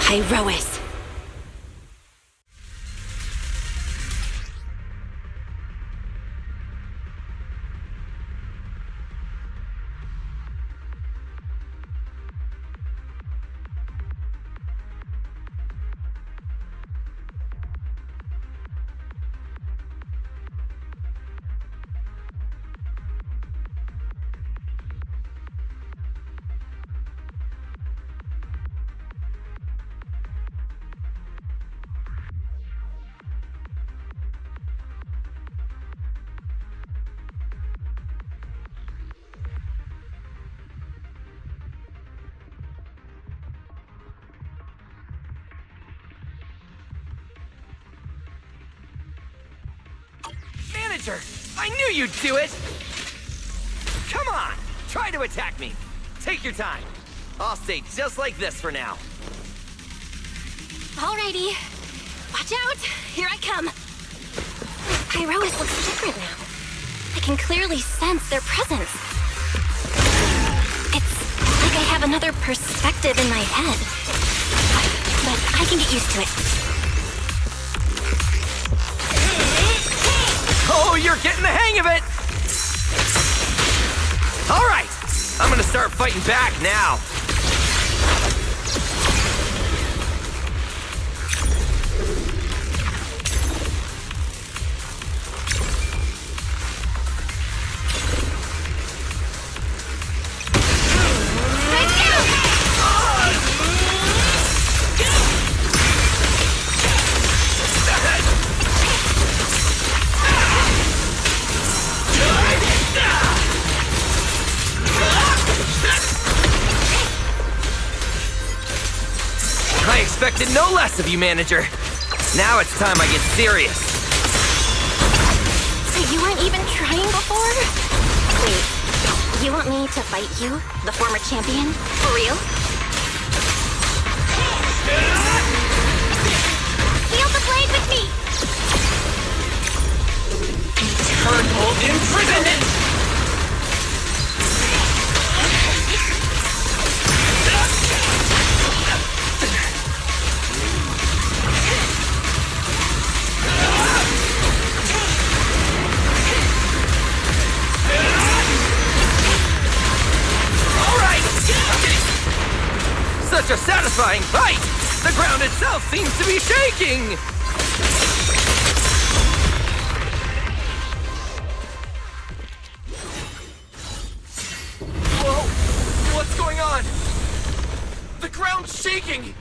Hyrois. Manager, I knew you'd do it! Come on, try to attack me. Take your time. I'll stay just like this for now. Alrighty. Watch out! Here I come! Hyrois looks different now. I can clearly sense their presence. It's like I have another perspective in my head. But I can get used to it. Oh, you're getting the hang of it! All right, I'm gonna start fighting back now. I expected no less of you, Manager. Now it's time I get serious. So you weren't even trying before? Wait, you want me to fight you, the former champion? For real? Feel the blade with me! Eternal imprisonment! Such a satisfying fight! The ground itself seems to be shaking! Whoa! doing?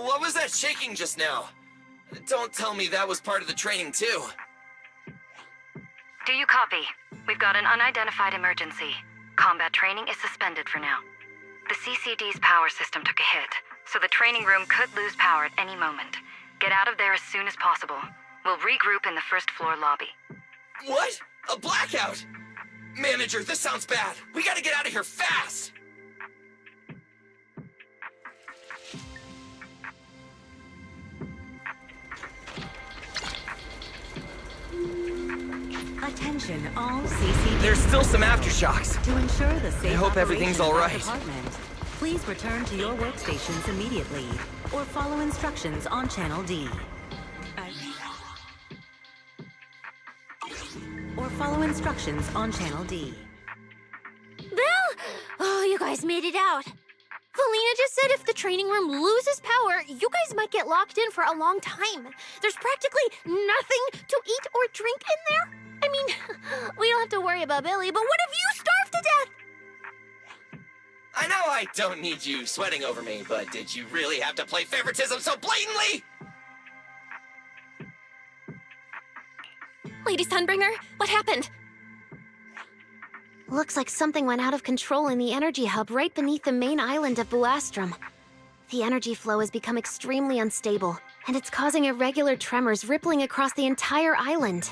What was that shaking just now? Don't tell me that was part of the training, too. Do you copy? We've got an unidentified emergency. Combat training is suspended for now. The CCD's power system took a hit, so the training room could lose power at any moment. Get out of there as soon as possible. We'll regroup in the first floor lobby. What? A blackout? Manager, this sounds bad. We gotta get out of here fast! Attention, all CCD. There's still some aftershocks. To ensure the safe I hope everything's all right. department, please return to your workstations immediately, or follow instructions on Channel D. Or follow instructions on Channel D. Bill! Oh, you guys made it out. Felina just said if the training room loses power, you guys might get locked in for a long time. There's practically nothing to eat or drink in there. I mean, we don't have to worry about Billy, but what if you starve to death? I know I don't need you sweating over me, but did you really have to play favoritism so blatantly? Lady Sunbringer, what happened? Looks like something went out of control in the energy hub right beneath the main island of Buastrum. The energy flow has become extremely unstable, and it's causing irregular tremors rippling across the entire island.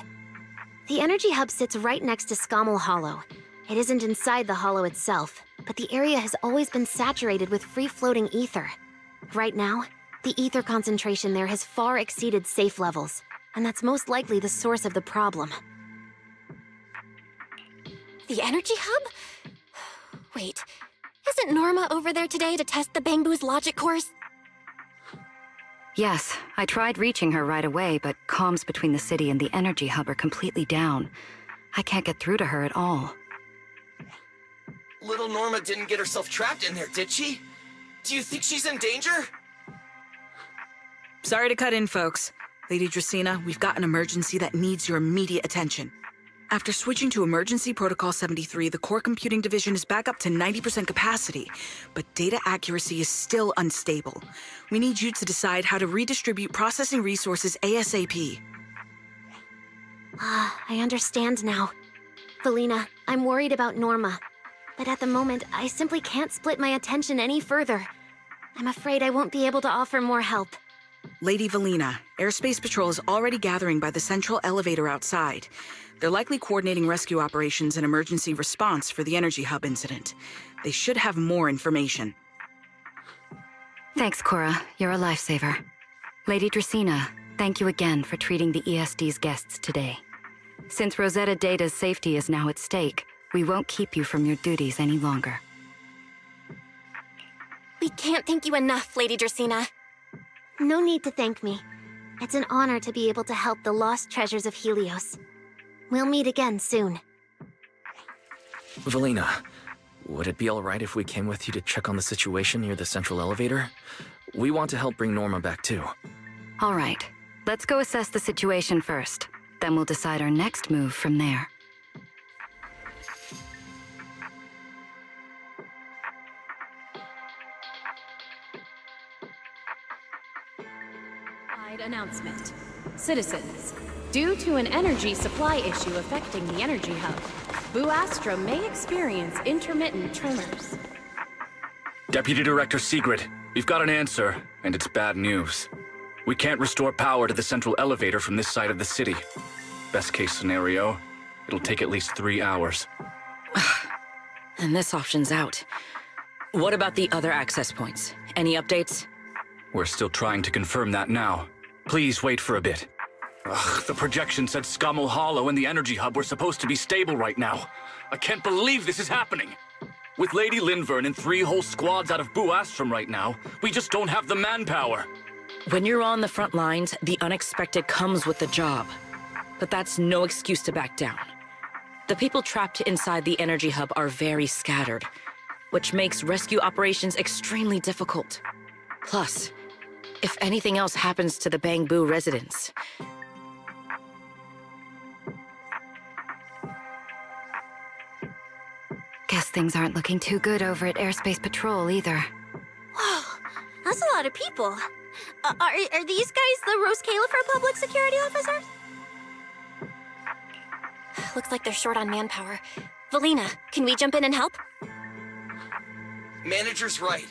The energy hub sits right next to Scommel Hollow. It isn't inside the hollow itself, but the area has always been saturated with free-floating ether. Right now, the ether concentration there has far exceeded safe levels, and that's most likely the source of the problem. The energy hub? Wait, isn't Norma over there today to test the Bangbu's logic course? Yes, I tried reaching her right away, but comms between the city and the energy hub are completely down. I can't get through to her at all. Little Norma didn't get herself trapped in there, did she? Do you think she's in danger? Sorry to cut in, folks. Lady Dracaena, we've got an emergency that needs your immediate attention. After switching to Emergency Protocol 73, the Core Computing Division is back up to 90% capacity, but data accuracy is still unstable. We need you to decide how to redistribute processing resources ASAP. I understand now. Felina, I'm worried about Norma. But at the moment, I simply can't split my attention any further. I'm afraid I won't be able to offer more help. Lady Valina, Airspace Patrol is already gathering by the central elevator outside. They're likely coordinating rescue operations and emergency response for the energy hub incident. They should have more information. Thanks, Cora. You're a lifesaver. Lady Dracaena, thank you again for treating the ESD's guests today. Since Rosetta Data's safety is now at stake, we won't keep you from your duties any longer. We can't thank you enough, Lady Dracaena. No need to thank me. It's an honor to be able to help the lost treasures of Helios. We'll meet again soon. Valina, would it be alright if we came with you to check on the situation near the central elevator? We want to help bring Norma back too. All right, let's go assess the situation first. Then we'll decide our next move from there. Announcement. Citizens, due to an energy supply issue affecting the energy hub, Buastrum may experience intermittent tremors. Deputy Director Sigrid, we've got an answer, and it's bad news. We can't restore power to the central elevator from this side of the city. Best case scenario, it'll take at least 3 hours. And this option's out. What about the other access points? Any updates? We're still trying to confirm that now. Please wait for a bit. Ugh, the projection said Scommel Hollow and the energy hub were supposed to be stable right now. I can't believe this is happening. With Lady Linvern and 3 whole squads out of Buastrum right now, we just don't have the manpower. When you're on the front lines, the unexpected comes with the job. But that's no excuse to back down. The people trapped inside the energy hub are very scattered, which makes rescue operations extremely difficult. Plus, if anything else happens to the Bangbu residents... Guess things aren't looking too good over at Airspace Patrol either. Whoa, that's a lot of people. Are these guys the Rose Califer public security officers? Looks like they're short on manpower. Valina, can we jump in and help? Manager's right.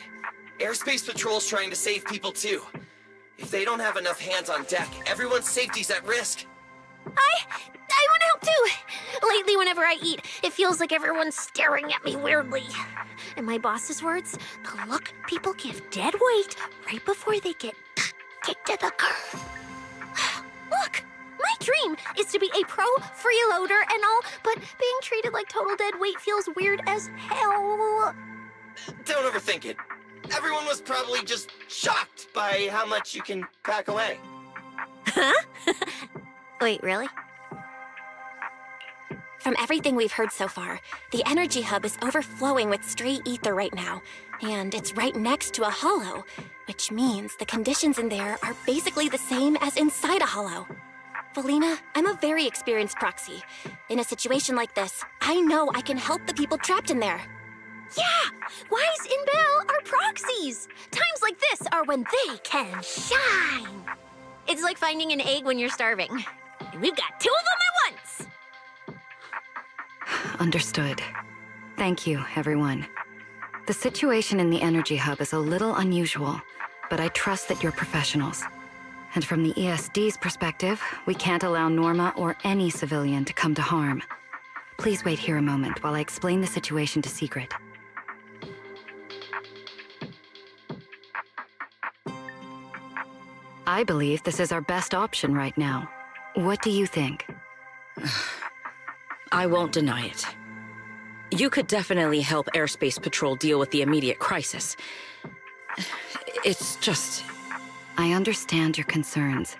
Airspace Patrol's trying to save people too. If they don't have enough hands on deck, everyone's safety's at risk. I want to help too. Lately, whenever I eat, it feels like everyone's staring at me weirdly. In my boss's words, the look people give dead weight right before they get kicked to the curb. Look, my dream is to be a pro freeloader and all, but being treated like total dead weight feels weird as hell. Don't overthink it. Everyone was probably just shocked by how much you can pack away. Huh? Wait, really? From everything we've heard so far, the energy hub is overflowing with stray ether right now, and it's right next to a hollow, which means the conditions in there are basically the same as inside a hollow. Valina, I'm a very experienced proxy. In a situation like this, I know I can help the people trapped in there. Yeah! Wise and Belle are proxies! Times like this are when they can shine! It's like finding an egg when you're starving. And we've got two of them at once! Understood. Thank you, everyone. The situation in the energy hub is a little unusual, but I trust that you're professionals. And from the ESD's perspective, we can't allow Norma or any civilian to come to harm. Please wait here a moment while I explain the situation to Secret. I believe this is our best option right now. What do you think? I won't deny it. You could definitely help Airspace Patrol deal with the immediate crisis. It's just... I understand your concerns.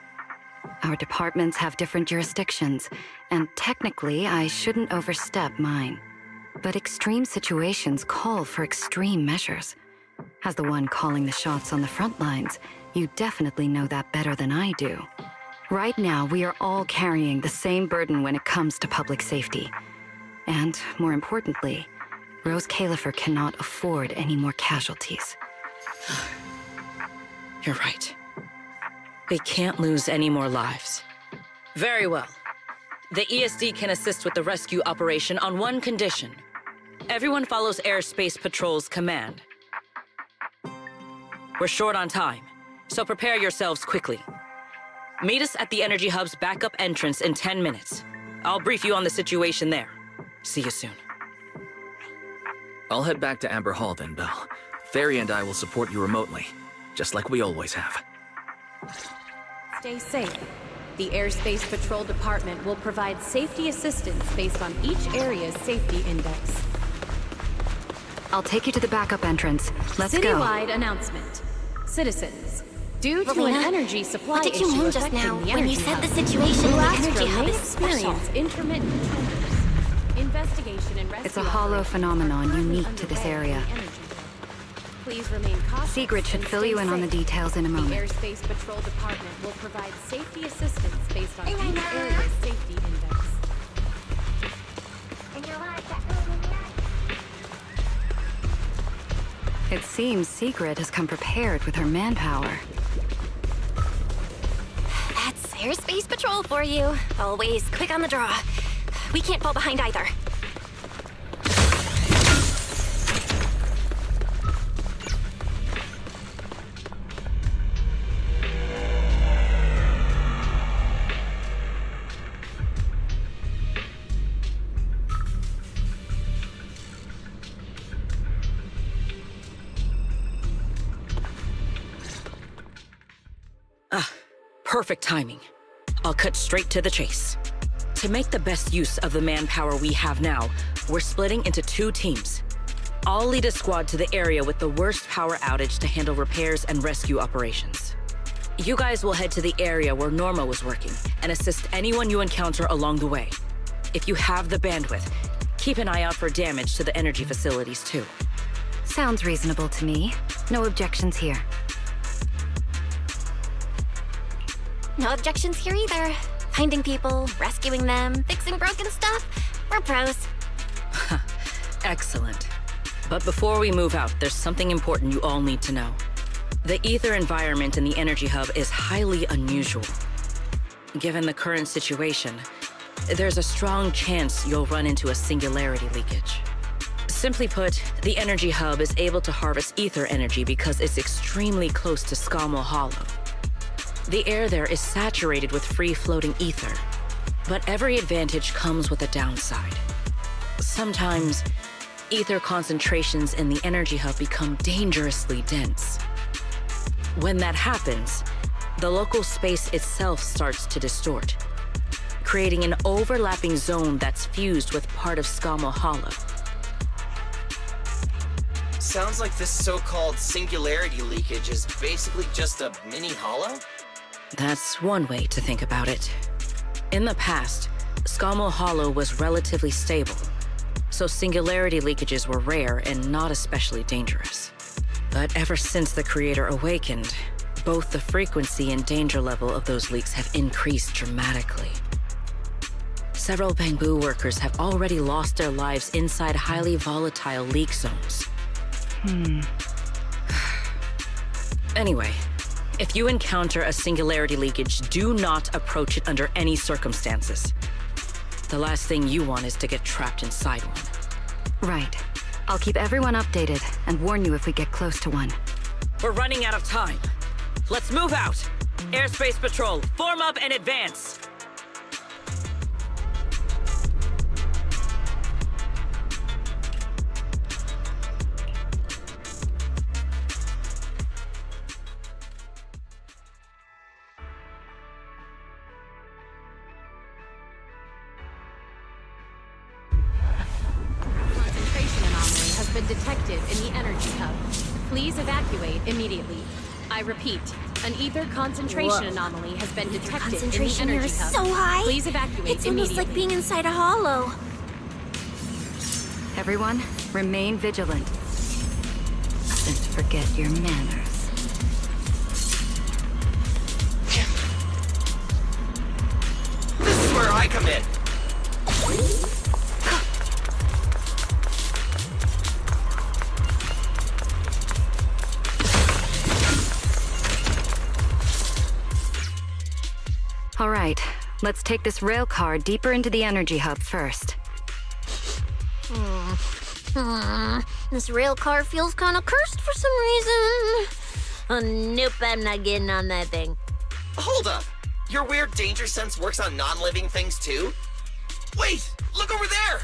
Our departments have different jurisdictions, and technically I shouldn't overstep mine. But extreme situations call for extreme measures. As the one calling the shots on the front lines, you definitely know that better than I do. Right now, we are all carrying the same burden when it comes to public safety. And, more importantly, Rose Califer cannot afford any more casualties. You're right. We can't lose any more lives. Very well. The ESD can assist with the rescue operation on one condition. Everyone follows Airspace Patrol's command. We're short on time, so prepare yourselves quickly. Meet us at the Energy Hub's backup entrance in 10 minutes. I'll brief you on the situation there. See you soon. I'll head back to Amber Hall then, Belle. Fairy and I will support you remotely, just like we always have. Stay safe. The Airspace Patrol Department will provide safety assistance based on each area's safety index. I'll take you to the backup entrance. Let's go. Citywide announcement. Citizens, due to Valina, an energy supply what did you issue mean just affecting now the when energy you said hub, the situation in the energy hub may is special? experience intermittent tremors. Investigation and rescue It's a hollow operations phenomenon are currently unique to this underway area. at the energy hub. Please remain cautious. Sigrid should and fill stay you in on the safe. details in a The moment. Airspace Patrol Department will provide safety assistance based on each area's safety index. It seems Secret has come prepared with her manpower. That's Airspace Patrol for you. Always quick on the draw. We can't fall behind either. Perfect timing. I'll cut straight to the chase. To make the best use of the manpower we have now, we're splitting into 2 teams. I'll lead a squad to the area with the worst power outage to handle repairs and rescue operations. You guys will head to the area where Norma was working and assist anyone you encounter along the way. If you have the bandwidth, keep an eye out for damage to the energy facilities too. Sounds reasonable to me. No objections here. No objections here either. Finding people, rescuing them, fixing broken stuff. We're pros. Excellent. But before we move out, there's something important you all need to know. The ether environment in the energy hub is highly unusual. Given the current situation, there's a strong chance you'll run into a singularity leakage. Simply put, the energy hub is able to harvest ether energy because it's extremely close to Skamel Hollow. The air there is saturated with free-floating ether, but every advantage comes with a downside. Sometimes, ether concentrations in the energy hub become dangerously dense. When that happens, the local space itself starts to distort, creating an overlapping zone that's fused with part of Skamel Hollow. Sounds like this so-called singularity leakage is basically just a mini hollow? That's one way to think about it. In the past, Skamel Hollow was relatively stable, so singularity leakages were rare and not especially dangerous. But ever since the Creator awakened, both the frequency and danger level of those leaks have increased dramatically. Several Bangbu workers have already lost their lives inside highly volatile leak zones. Anyway, if you encounter a singularity leakage, do not approach it under any circumstances. The last thing you want is to get trapped inside one. Right. I'll keep everyone updated and warn you if we get close to one. We're running out of time. Let's move out! Airspace Patrol, form up and advance! Been detected in the energy hub. Please evacuate immediately. I repeat, an ether concentration anomaly has been detected in the Concentration here energy is hub. so high. Please evacuate It's almost immediately. like being inside a hollow. Everyone, remain vigilant. And forget your manners. This is where I come in! All right, let's take this rail car deeper into the energy hub first. This rail car feels kind of cursed for some reason. Oh, nope, I'm not getting on that thing. Hold up! Your weird danger sense works on non-living things too? Wait! Look over there!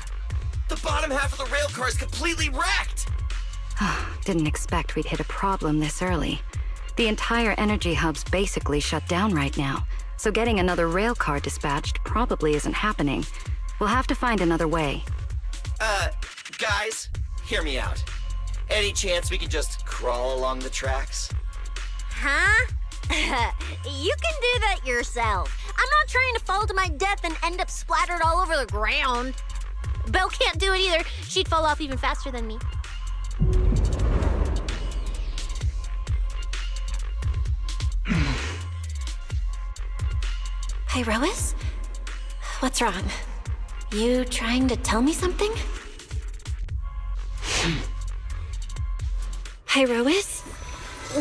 The bottom half of the rail car is completely wrecked! Didn't expect we'd hit a problem this early. The entire energy hub's basically shut down right now, so getting another rail car dispatched probably isn't happening. We'll have to find another way. Guys, hear me out. Any chance we can just crawl along the tracks? Huh? You can do that yourself. I'm not trying to fall to my death and end up splattered all over the ground. Belle can't do it either. She'd fall off even faster than me. Pyrois? What's wrong? You trying to tell me something? Pyrois?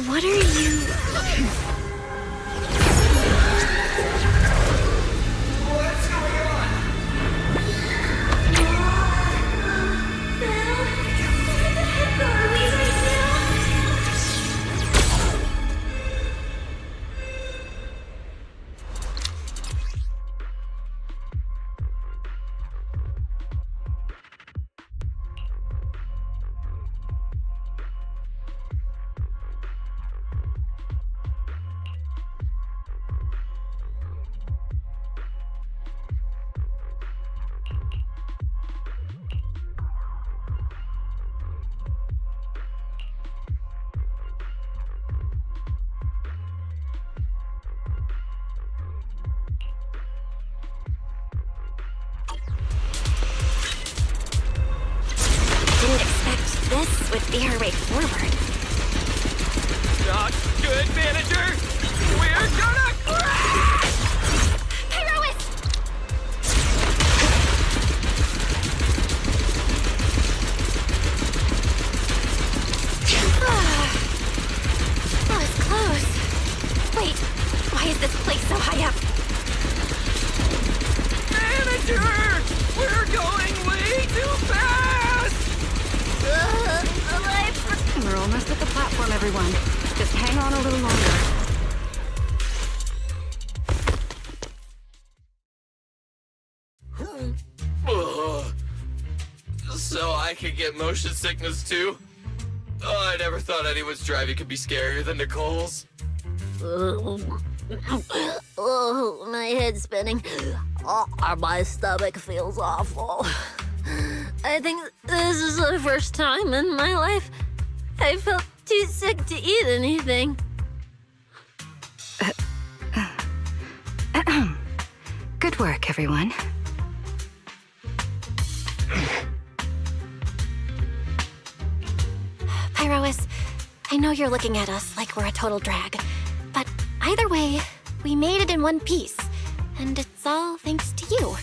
What are you... Didn't expect this would be our way forward. Not good, manager! We're gonna crash! Pyrois! platform, everyone. Just hang on a little longer. So I could get motion sickness too? Oh, I never thought anyone's driving could be scarier than Nicole's. Oh, my head's spinning. Oh, my stomach feels awful. I think this is the first time in my life I felt too sick to eat anything. Good work, everyone. Pyrois, I know you're looking at us like we're a total drag, but either way, we made it in one piece, and it's all thanks to you.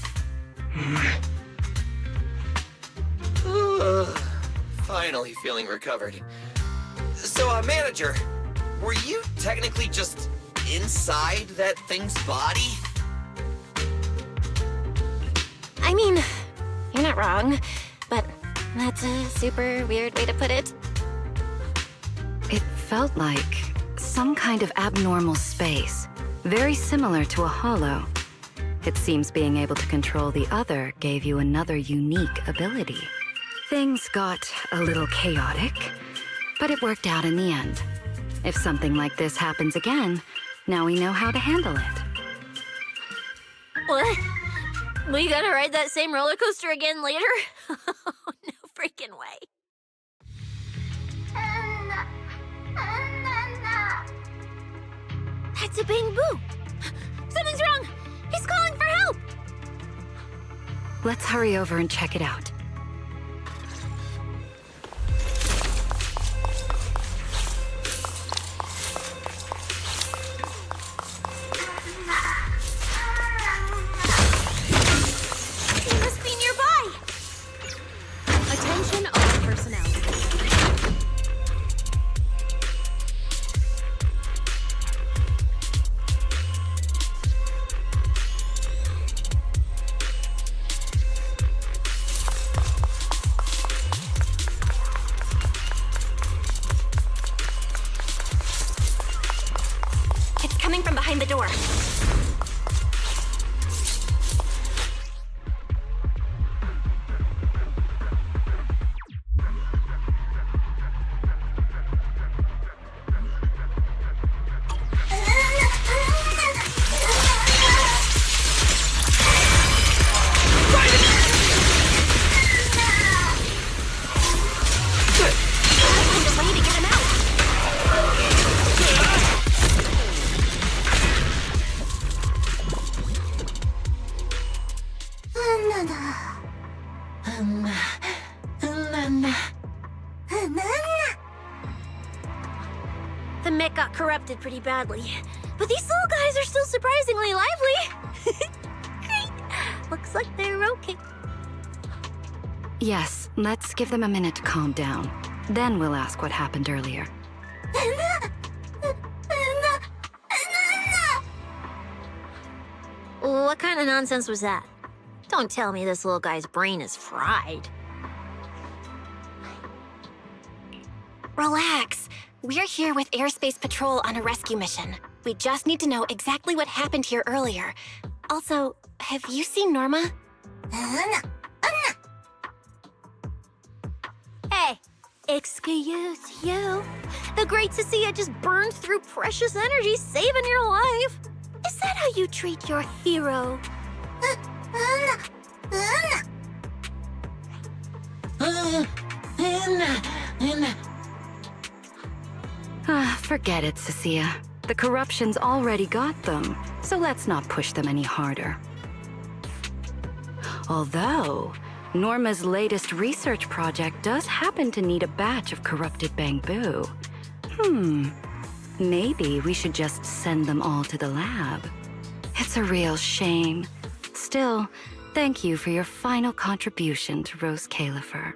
Finally feeling recovered. So, manager, were you technically just inside that thing's body? I mean, you're not wrong, but that's a super weird way to put it. It felt like some kind of abnormal space, very similar to a hollow. It seems being able to control the other gave you another unique ability. Things got a little chaotic, but it worked out in the end. If something like this happens again, now we know how to handle it. What? We gotta ride that same roller coaster again later? No freaking way. That's a Bang Boo! Something's wrong! He's calling for help! Let's hurry over and check it out. He must be nearby! Attention all personnel. It's coming from behind the door. Find a way to get him out. The mech got corrupted pretty badly, but these little guys are still surprisingly lively. Great. Looks like they're okay. Yes, let's give them a minute to calm down. Then we'll ask what happened earlier. What kind of nonsense was that? Don't tell me this little guy's brain is fried. Relax. We're here with Airspace Patrol on a rescue mission. We just need to know exactly what happened here earlier. Also, have you seen Norma? Hey, excuse you. The great Cecilia just burned through precious energy saving your life. Is that how you treat your hero? Forget it, Cecilia. The corruption's already got them, so let's not push them any harder. Although, Norma's latest research project does happen to need a batch of corrupted bamboo. Maybe we should just send them all to the lab. It's a real shame. Still, thank you for your final contribution to Rose Califer.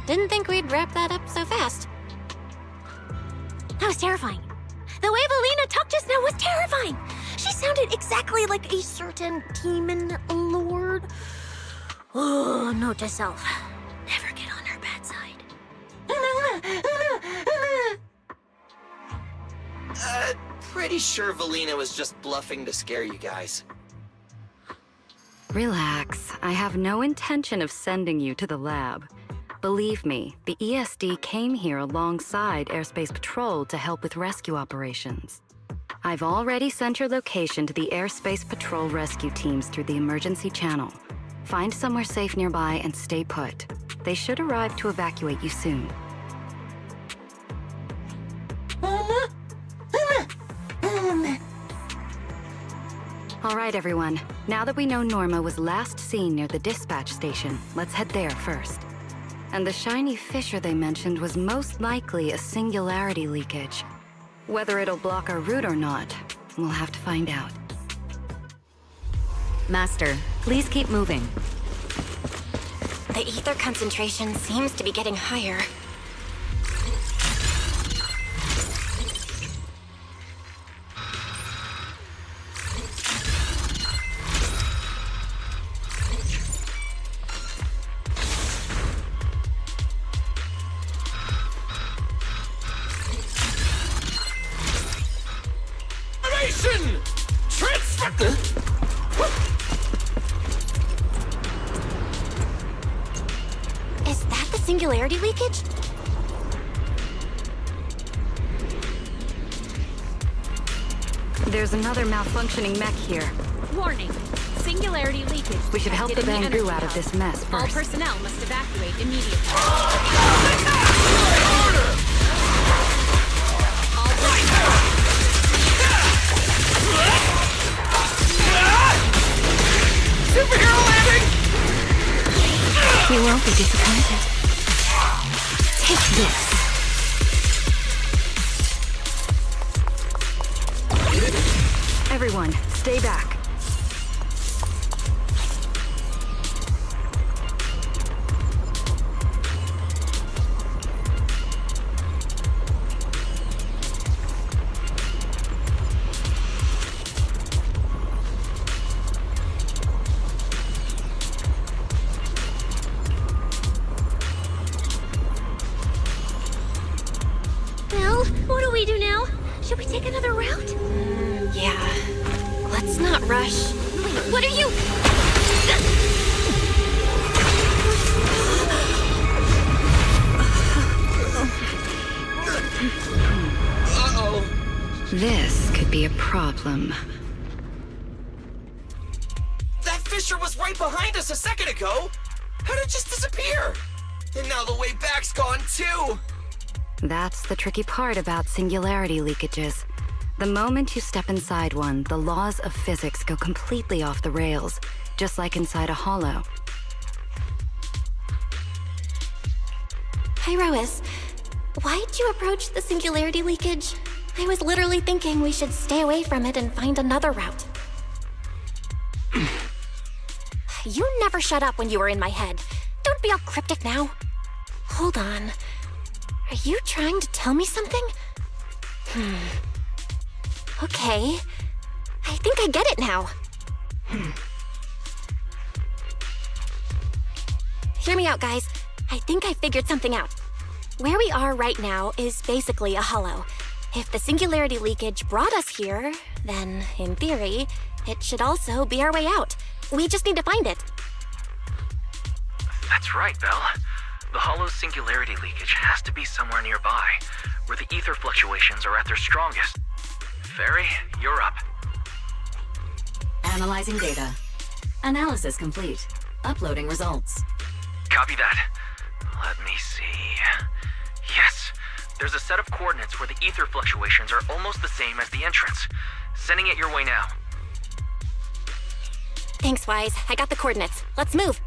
Didn't think we'd wrap that up so fast. That was terrifying. The way Valina talked just now was terrifying. She sounded exactly like a certain demon lord. Oh, note to self. Never get on her bad side. Pretty sure Valina was just bluffing to scare you guys. Relax. I have no intention of sending you to the lab. Believe me, the ESD came here alongside Airspace Patrol to help with rescue operations. I've already sent your location to the Airspace Patrol rescue teams through the emergency channel. Find somewhere safe nearby and stay put. They should arrive to evacuate you soon. All right, everyone. Now that we know Norma was last seen near the dispatch station, let's head there first. And the shiny fissure they mentioned was most likely a singularity leakage. Whether it'll block our route or not, we'll have to find out. Master, please keep moving. The ether concentration seems to be getting higher. Is that the singularity leakage? There's another malfunctioning mech here. Warning. Singularity leakage. We should help the detected in Bangu energy out of hub. this mess All first. personnel must evacuate immediately. Superhero landing! You won't be disappointed. Take this. Everyone, stay back. Well, what do we do now? Should we take another route? Yeah. Let's not rush. Wait, what are you? Uh-oh. This could be a problem. That fissure was right behind us a second ago. How did it just disappear? And now the way back's gone too. That's the tricky part about singularity leakages. The moment you step inside one, the laws of physics go completely off the rails, just like inside a hollow. Hi, Rois. Why'd you approach the singularity leakage? I was literally thinking we should stay away from it and find another route. You never shut up when you were in my head. Don't be all cryptic now. Hold on. Are you trying to tell me something? Okay. I think I get it now. Hear me out, guys. I think I figured something out. Where we are right now is basically a hollow. If the singularity leakage brought us here, then, in theory, it should also be our way out. We just need to find it. That's right, Belle. The hollow's singularity leakage has to be somewhere nearby, where the ether fluctuations are at their strongest. Fairy, you're up. Analyzing data. Analysis complete. Uploading results. Copy that. Let me see. Yes, there's a set of coordinates where the ether fluctuations are almost the same as the entrance. Sending it your way now. Thanks, Wise. I got the coordinates. Let's move.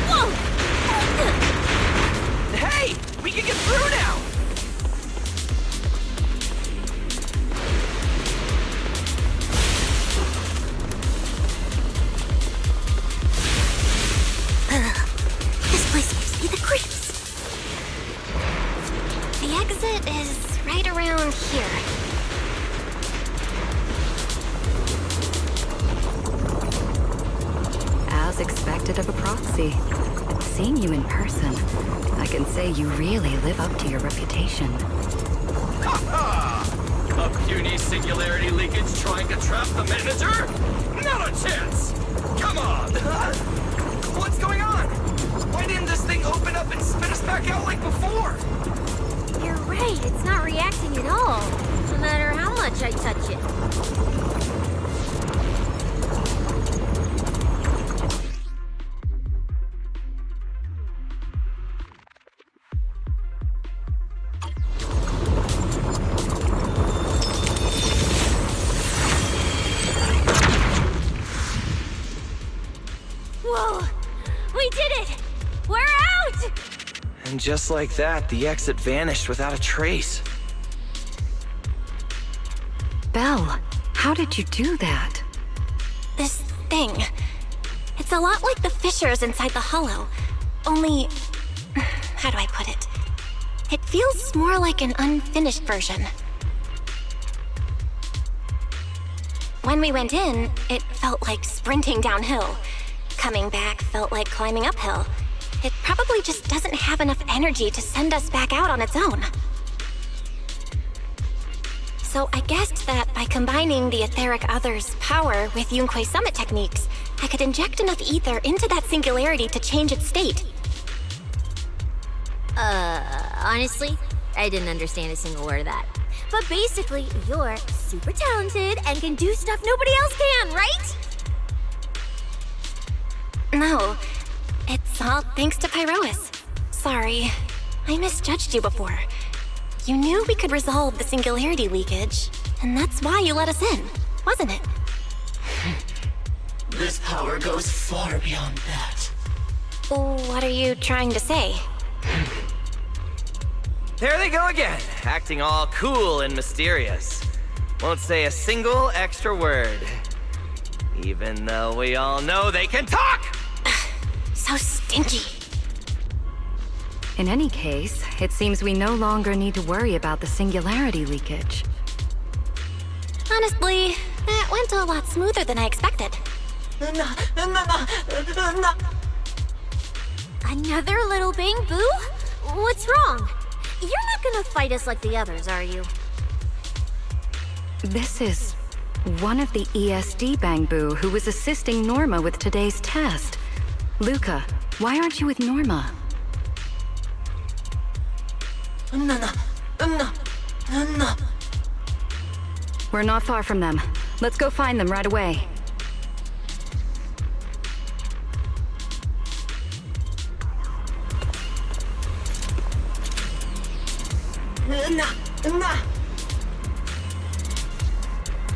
Whoa! Hey, we can get through now. bit of a proxy. Seeing you in person, I can say you really live up to your reputation. A puny singularity leakage trying to trap the manager? Not a chance! Come on! What's going on? Why didn't this thing open up and spit us back out like before? You're right, it's not reacting at all. No matter how much I touch it. Whoa! We did it! We're out! And just like that, the exit vanished without a trace. Belle, how did you do that? This thing. It's a lot like the fissures inside the hollow. Only... how do I put it? It feels more like an unfinished version. When we went in, it felt like sprinting downhill. Coming back felt like climbing uphill. It probably just doesn't have enough energy to send us back out on its own. So I guessed that by combining the etheric other's power with Yunque's summit techniques, I could inject enough ether into that singularity to change its state. Honestly, I didn't understand a single word of that. But basically, you're super talented and can do stuff nobody else can, right? No, it's all thanks to Pyrois. Sorry, I misjudged you before. You knew we could resolve the singularity leakage, and that's why you let us in, wasn't it? This power goes far beyond that. What are you trying to say? There they go again, acting all cool and mysterious. Won't say a single extra word. Even though we all know they can talk! So stinky. In any case, it seems we no longer need to worry about the singularity leakage. Honestly, that went a lot smoother than I expected. Another little bang boo? What's wrong? You're not gonna fight us like the others, are you? This is one of the ESD Bangbu who was assisting Norma with today's test. Luca, why aren't you with Norma? We're not far from them. Let's go find them right away.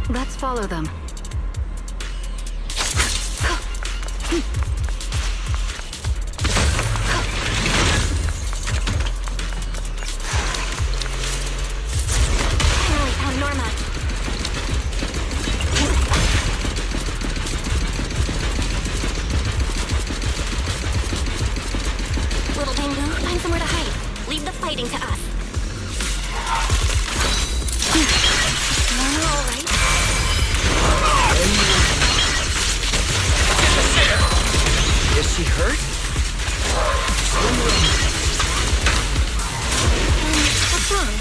Let's follow them. Finally found Norma. Little Bangbu, find somewhere to hide. Leave the fighting to us. Norma, all right? Is she hurt? What's wrong?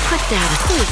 Put down a thief.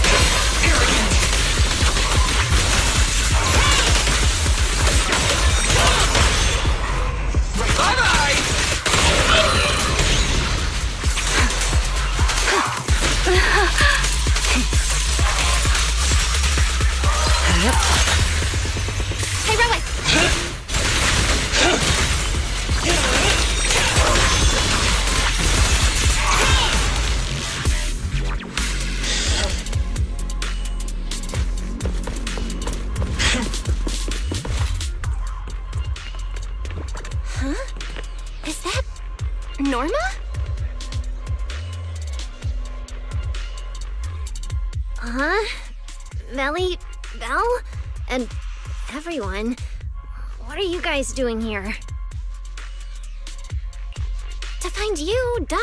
Huh? Is that Norma? Huh? Melly, Belle, and everyone. What are you guys doing here? To find you, duh.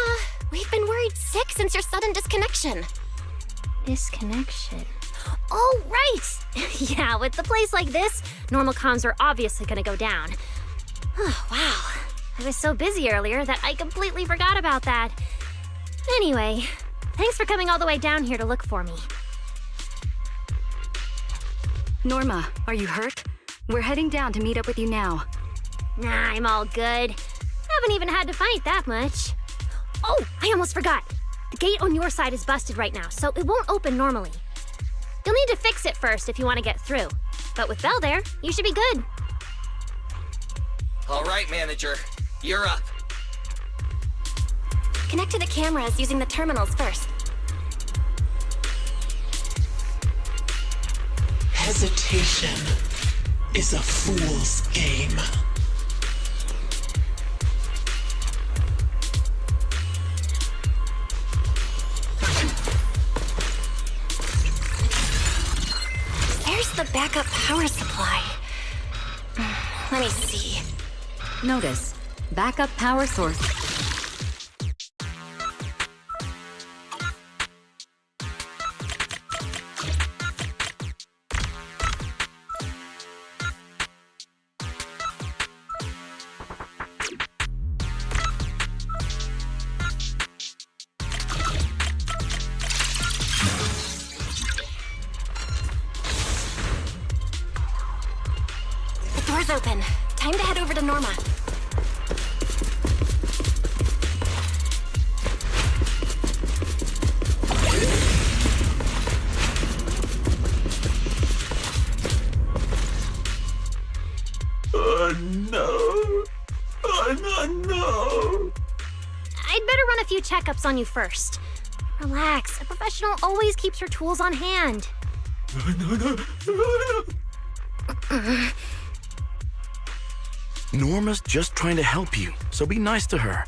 We've been worried sick since your sudden disconnection. Disconnection? Oh, right! Yeah, with a place like this, normal comms are obviously gonna go down. Oh, wow. I was so busy earlier that I completely forgot about that. Anyway, thanks for coming all the way down here to look for me. Norma, are you hurt? We're heading down to meet up with you now. Nah, I'm all good. Haven't even had to fight that much. Oh, I almost forgot. The gate on your side is busted right now, so it won't open normally. You'll need to fix it first if you want to get through. But with Belle there, you should be good. All right, manager. You're up. Connect to the cameras using the terminals first. Hesitation is a fool's game. There's the backup power supply. Let me see. Notice, backup power source. The door's open. Time to head over to Norma. No. No. I'd better run a few checkups on you first. Relax, a professional always keeps her tools on hand. Norma's just trying to help you, so be nice to her.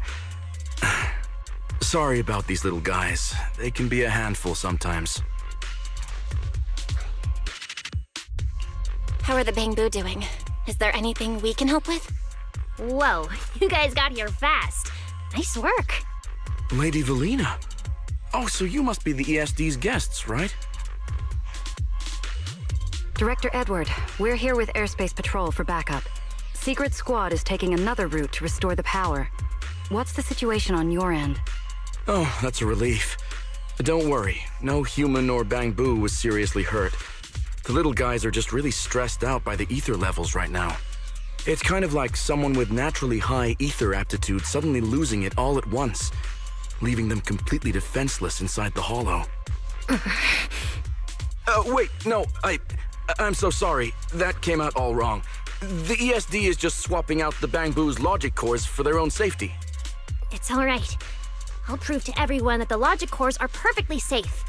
Sorry about these little guys. They can be a handful sometimes. How are the Bangbu doing? Is there anything we can help with? Whoa, you guys got here fast. Nice work. Lady Valina. Oh, so you must be the ESD's guests, right? Director Edward, we're here with Airspace Patrol for backup. Secret Squad is taking another route to restore the power. What's the situation on your end? Oh, that's a relief. Don't worry, no human or Bangbu was seriously hurt. The little guys are just really stressed out by the ether levels right now. It's kind of like someone with naturally high ether aptitude suddenly losing it all at once, leaving them completely defenseless inside the hollow. Wait, no, I'm so sorry. That came out all wrong. The ESD is just swapping out the Bangbu's logic cores for their own safety. It's all right. I'll prove to everyone that the logic cores are perfectly safe.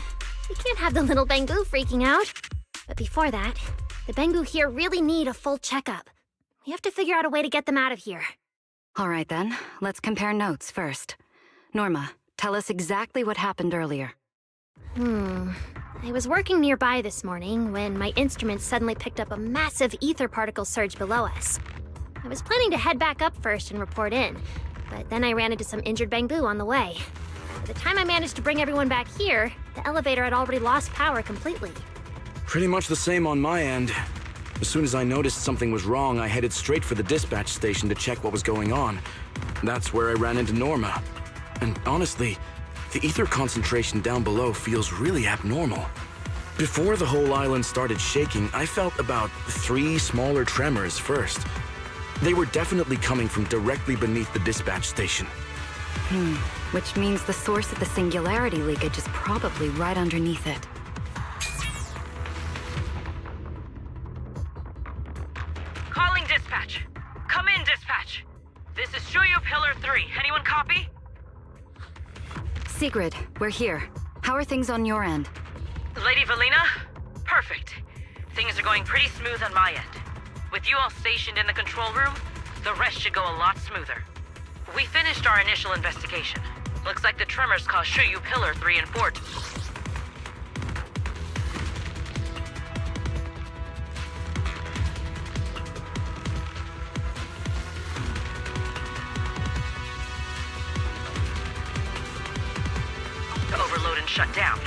We can't have the little Bangbu freaking out. But before that, the Bangbu here really need a full checkup. We have to figure out a way to get them out of here. All right then, let's compare notes first. Norma, tell us exactly what happened earlier. I was working nearby this morning when my instruments suddenly picked up a massive ether particle surge below us. I was planning to head back up first and report in, but then I ran into some injured Bangbu on the way. By the time I managed to bring everyone back here, the elevator had already lost power completely. Pretty much the same on my end. As soon as I noticed something was wrong, I headed straight for the dispatch station to check what was going on. That's where I ran into Norma. And honestly, the ether concentration down below feels really abnormal. Before the whole island started shaking, I felt about 3 smaller tremors first. They were definitely coming from directly beneath the dispatch station. Which means the source of the singularity leakage is probably right underneath it. Calling dispatch. Come in, dispatch. This is Shuyu Pillar 3. Anyone copy? Sigrid, we're here. How are things on your end? Lady Valina? Perfect. Things are going pretty smooth on my end. With you all stationed in the control room, the rest should go a lot smoother. We finished our initial investigation. Looks like the tremors caused Shuyu Pillar 3 and 4 to... overload and shut down.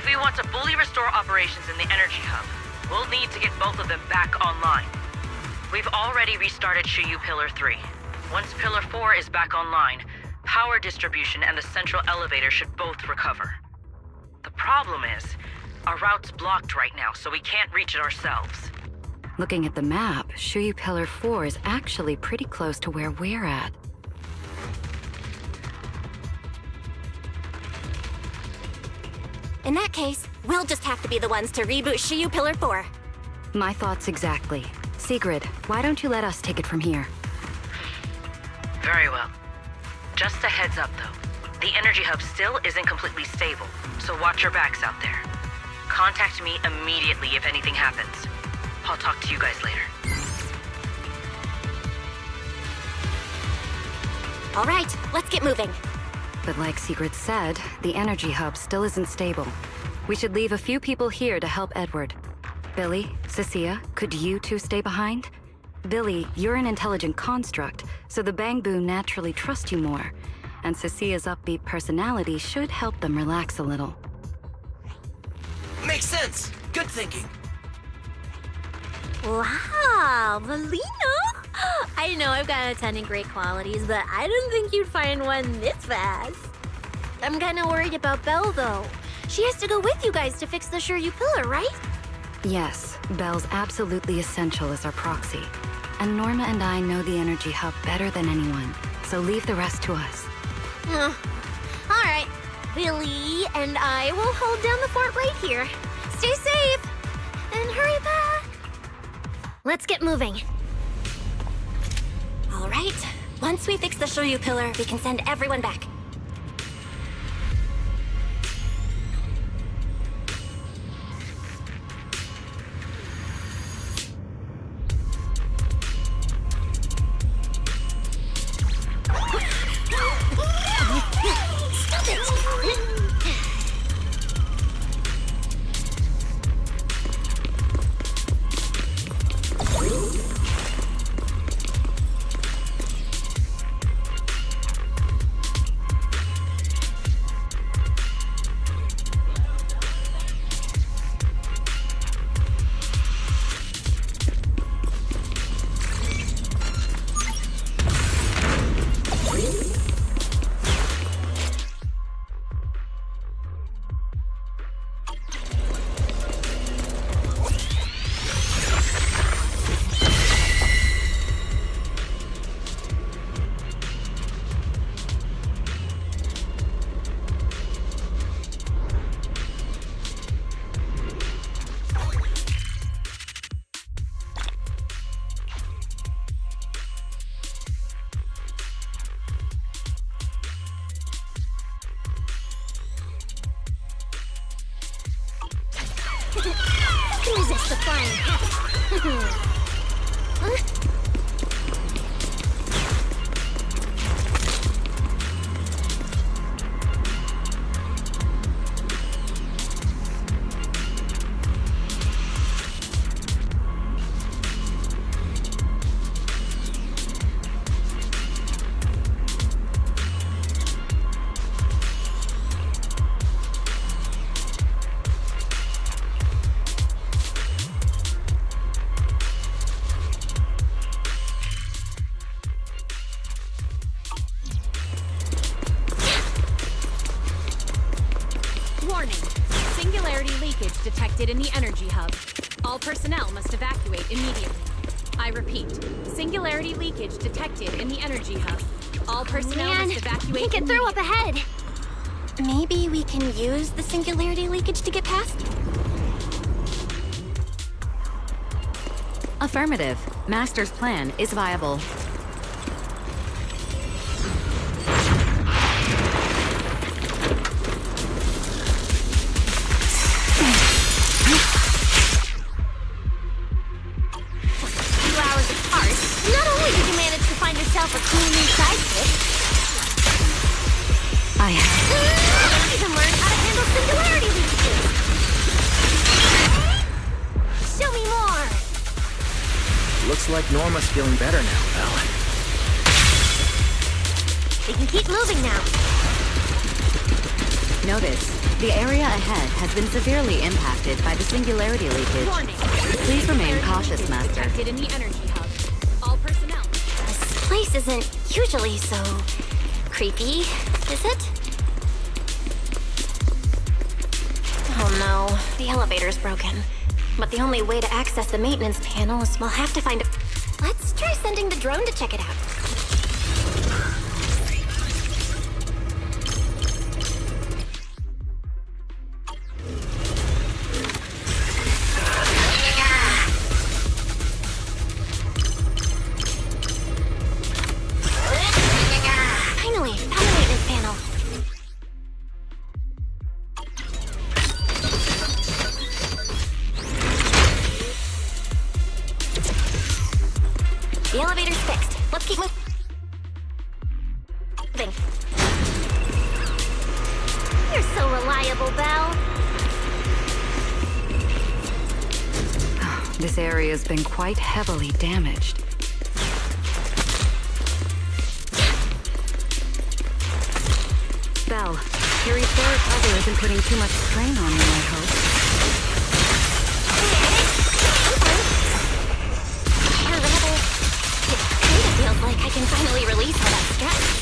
If we want to fully restore operations in the energy hub, we'll need to get both of them back online. We've already restarted Shiyu Pillar 3. Once Pillar 4 is back online, power distribution and the central elevator should both recover. The problem is, our route's blocked right now, so we can't reach it ourselves. Looking at the map, Shiyu Pillar 4 is actually pretty close to where we're at. In that case, we'll just have to be the ones to reboot Shiyu Pillar 4. My thoughts exactly. Sigrid, why don't you let us take it from here? Very well. Just a heads up, though. The energy hub still isn't completely stable, so watch your backs out there. Contact me immediately if anything happens. I'll talk to you guys later. All right, let's get moving. But like Sigrid said, the energy hub still isn't stable. We should leave a few people here to help Edward. Billy, Cecilia, could you two stay behind? Billy, you're an intelligent construct, so the Bangbu naturally trust you more. And Cecilia's upbeat personality should help them relax a little. Makes sense. Good thinking. Wow, Valino! I know I've got a ton of great qualities, but I didn't think you'd find one this fast. I'm kinda worried about Belle, though. She has to go with you guys to fix the Shiryu Pillar, right? Yes, Belle's absolutely essential as our proxy. And Norma and I know the energy hub better than anyone, so leave the rest to us. All right, Billy and I will hold down the fort right here. Stay safe, and hurry back. Let's get moving. All right, once we fix the Shiryu Pillar, we can send everyone back. Stop it! Who can resist the flying habit? Huh? Warning. Singularity leakage detected in the energy hub. All personnel must evacuate immediately. I repeat, singularity leakage detected in the energy hub. All personnel must evacuate can't get through up ahead. Maybe we can use the singularity leakage to get past? Affirmative. Master's plan is viable. A cool new sidekick. I have. Even learned how to handle singularity leakages. Show me more. Looks like Norma's feeling better now, Belle. We can keep moving now. Notice, the area ahead has been severely impacted by the singularity leakage. Warning. Please remain cautious, Master. Detected in the energy hub. All personnel. This place isn't usually so creepy, is it? Oh no, the elevator's broken. But the only way to access the maintenance panel is we'll have to find a... Let's try sending the drone to check it out. Finally, found the maintenance panel. The elevator's fixed. Let's keep moving. You're so reliable, Belle. This area's been quite heavily damaged. Belle, your etheric cover isn't putting too much strain on you, I hope. It feels like I can finally release all that stress.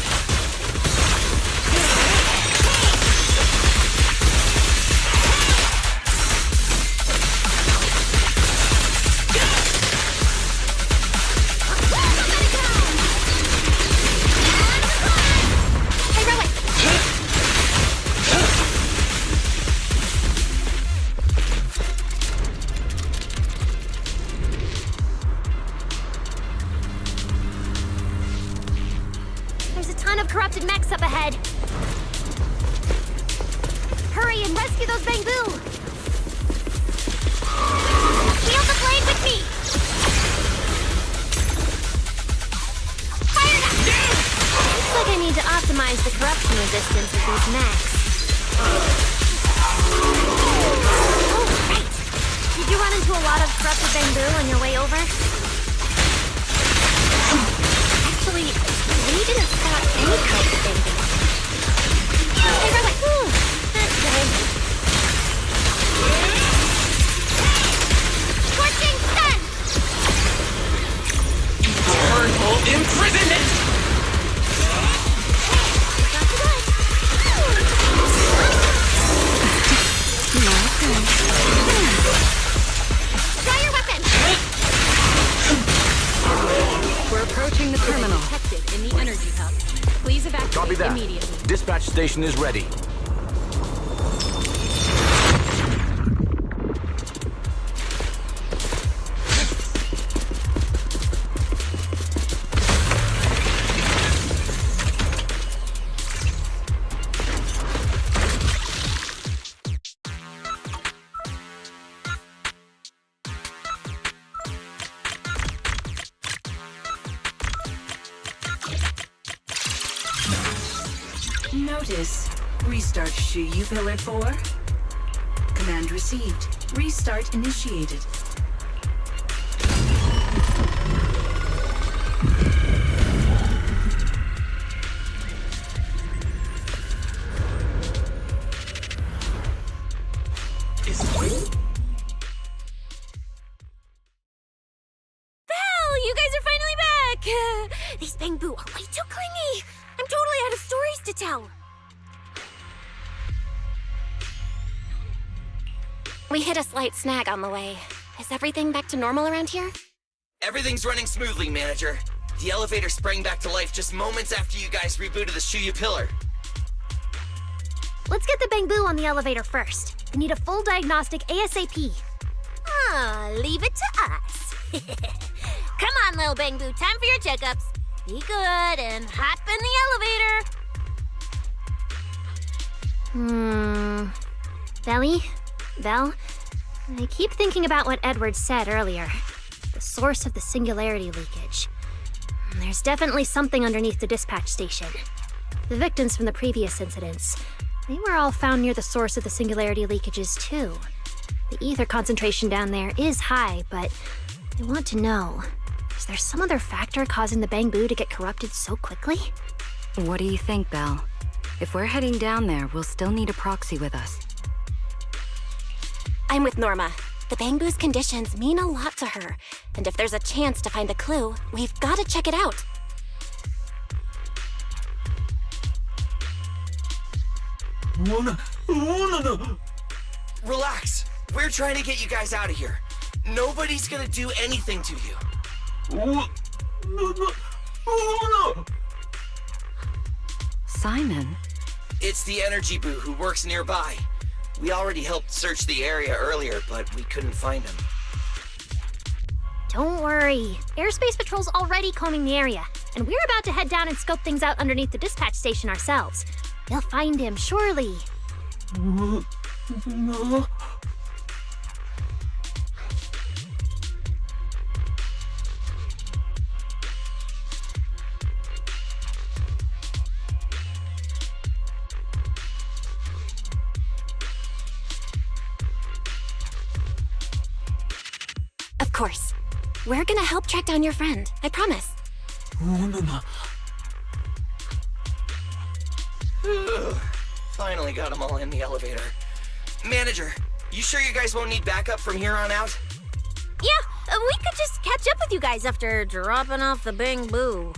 There's a ton of corrupted mechs up ahead. Hurry and rescue those Bangbu! Feel the blade with me! Fire them! Looks like I need to optimize the corruption resistance of these mechs. Oh, right! Did you run into a lot of corrupted Bangbu on your way over? Actually, we didn't spot any corrupted Bangbu. Hey, Robot! That's good. Scorching sun! Eternal imprisonment! Not too bad. Try your weapon! We're approaching the terminal. Detected in the energy hub. Please evacuate Copy that. immediately. Dispatch station is ready. Notice. Restart Shuyu Pillar 4. Command received. Restart initiated. Belle, you guys are finally back! These Bangbu are way too clingy! I'm totally out of stories to tell! We hit a slight snag on the way. Is everything back to normal around here? Everything's running smoothly, Manager. The elevator sprang back to life just moments after you guys rebooted the Shuyu pillar. Let's get the Bangbu on the elevator first. We need a full diagnostic ASAP. Ah, leave it to us. Come on, little Bangbu, time for your checkups. Be good and hop in the elevator. Belly? Belle? I keep thinking about what Edward said earlier. The source of the singularity leakage. There's definitely something underneath the dispatch station. The victims from the previous incidents, they were all found near the source of the singularity leakages too. The ether concentration down there is high, but I want to know, is there some other factor causing the Bangbu to get corrupted so quickly? What do you think, Belle? If we're heading down there, we'll still need a proxy with us. I'm with Norma. The Bangbu's conditions mean a lot to her, and if there's a chance to find the clue, we've got to check it out. Relax. We're trying to get you guys out of here. Nobody's gonna do anything to you. Simon? It's the energy boo who works nearby. We already helped search the area earlier, but we couldn't find him. Don't worry. Airspace Patrol's already combing the area, and we're about to head down and scope things out underneath the dispatch station ourselves. We'll find him, surely. Of course. We're gonna help track down your friend, I promise. Finally got them all in the elevator. Manager, you sure you guys won't need backup from here on out? Yeah, we could just catch up with you guys after dropping off the Bangbu.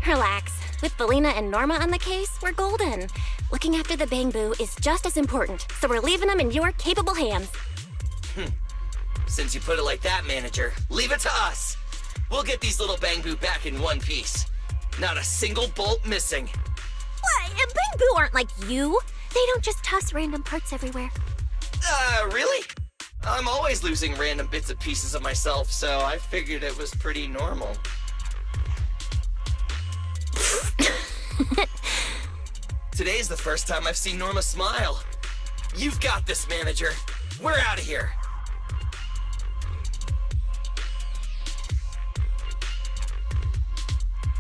Relax. With Belina and Norma on the case, we're golden. Looking after the Bangbu is just as important, so we're leaving them in your capable hands. Since you put it like that, manager, leave it to us. We'll get these little Bangbu back in one piece. Not a single bolt missing. What? Bangbu aren't like you. They don't just toss random parts everywhere. Really? I'm always losing random bits and pieces of myself, so I figured it was pretty normal. Today's the first time I've seen Norma smile. You've got this, manager. We're out of here.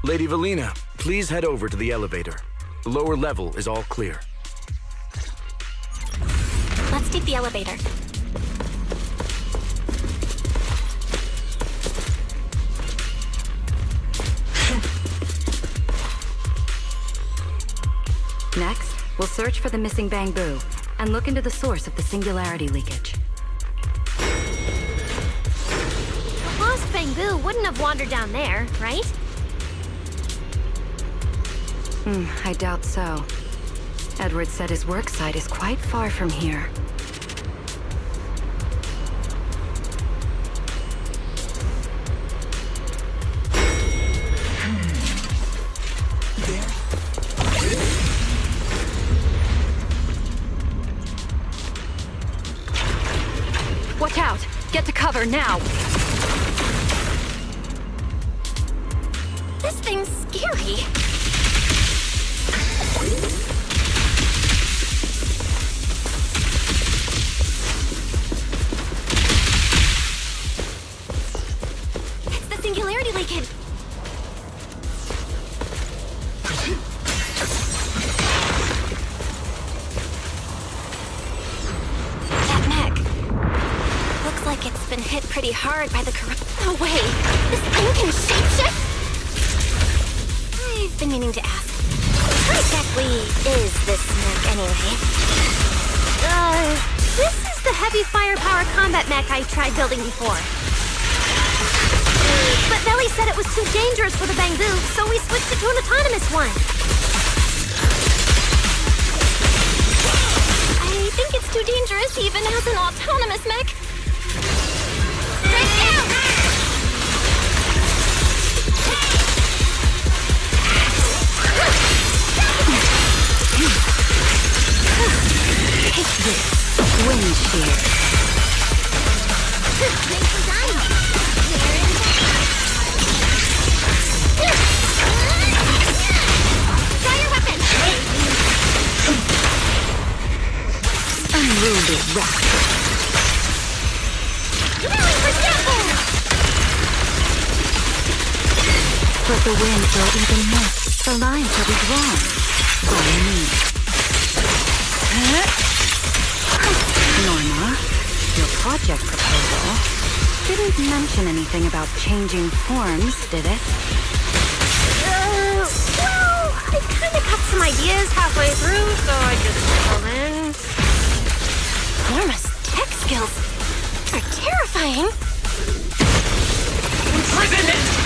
Lady Valina, please head over to the elevator. The lower level is all clear. Let's take the elevator. Next, we'll search for the missing Bangbu and look into the source of the singularity leakage. The lost Bangbu wouldn't have wandered down there, right? I doubt so. Edward said his work site is quite far from here. Watch out! Get to cover now! This thing's scary. It's the singularity leakage. That mech. Looks like it's been hit pretty hard by the corrupt. No way! This thing can shapeshift? I've been meaning to ask. What exactly is this mech anyway? This is the heavy firepower combat mech I tried building before. But Nelly said it was too dangerous for the Bangbu, so we switched it to an autonomous one. I think it's too dangerous even as an autonomous mech. Right now! Take this, wind shear. Try your weapon! Unruly rat. Let the wind blow even more. The line shall be drawn by me. Norma, your project proposal didn't mention anything about changing forms, did it? Well, I kind of got some ideas halfway through, so I just put them in. Norma's tech skills are terrifying. Imprisonment!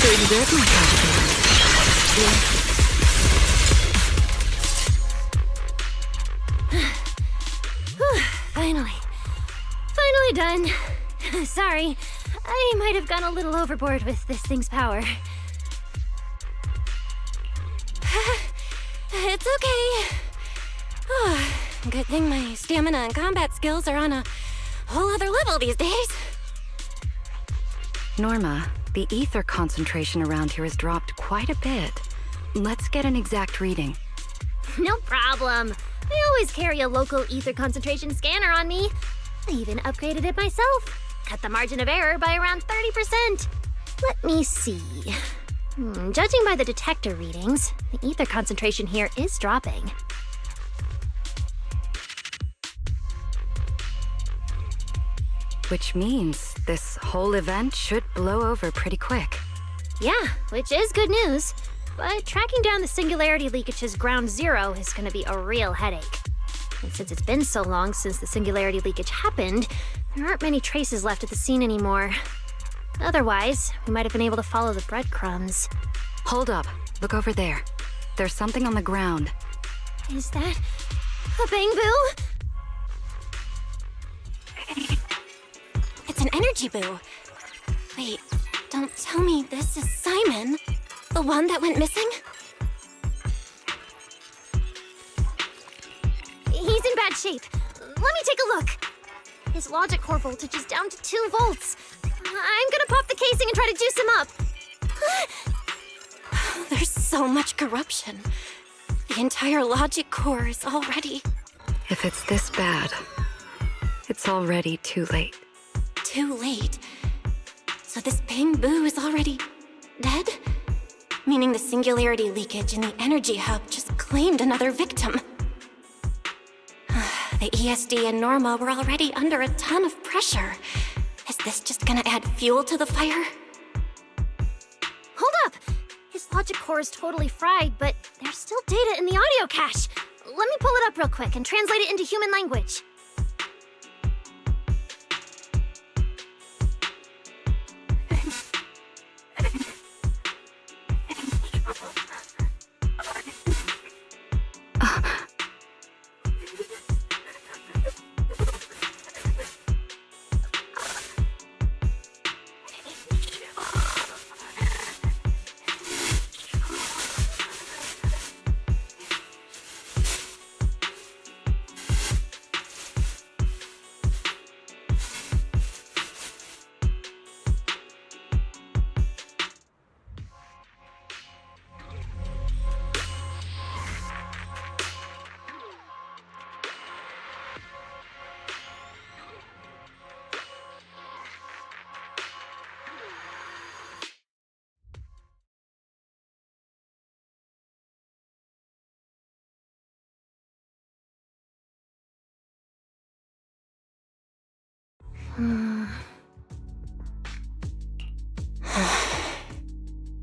Exert myself Finally done. Sorry, I might have gone a little overboard with this thing's power. It's okay. Good thing my stamina and combat skills are on a whole other level these days. Norma, the ether concentration around here has dropped quite a bit. Let's get an exact reading. No problem. I always carry a local ether concentration scanner on me. I even upgraded it myself. Cut the margin of error by around 30%. Let me see. Judging by the detector readings, the ether concentration here is dropping. Which means this whole event should blow over pretty quick. Yeah, which is good news. But tracking down the singularity leakage's ground zero is going to be a real headache. And since it's been so long since the singularity leakage happened, there aren't many traces left at the scene anymore. Otherwise, we might have been able to follow the breadcrumbs. Hold up. Look over there. There's something on the ground. Is that a bamboo? It's an energy boo. Wait, don't tell me this is Simon, the one that went missing? He's in bad shape. Let me take a look. His logic core voltage is down to 2 volts. I'm gonna pop the casing and try to juice him up. There's so much corruption. The entire logic core is already... If it's this bad, it's already too late. Too late? So this bamboo is already dead? Meaning the singularity leakage in the energy hub just claimed another victim. The ESD and Norma were already under a ton of pressure. Is this just gonna add fuel to the fire? Hold up! His logic core is totally fried, but there's still data in the audio cache. Let me pull it up real quick and translate it into human language.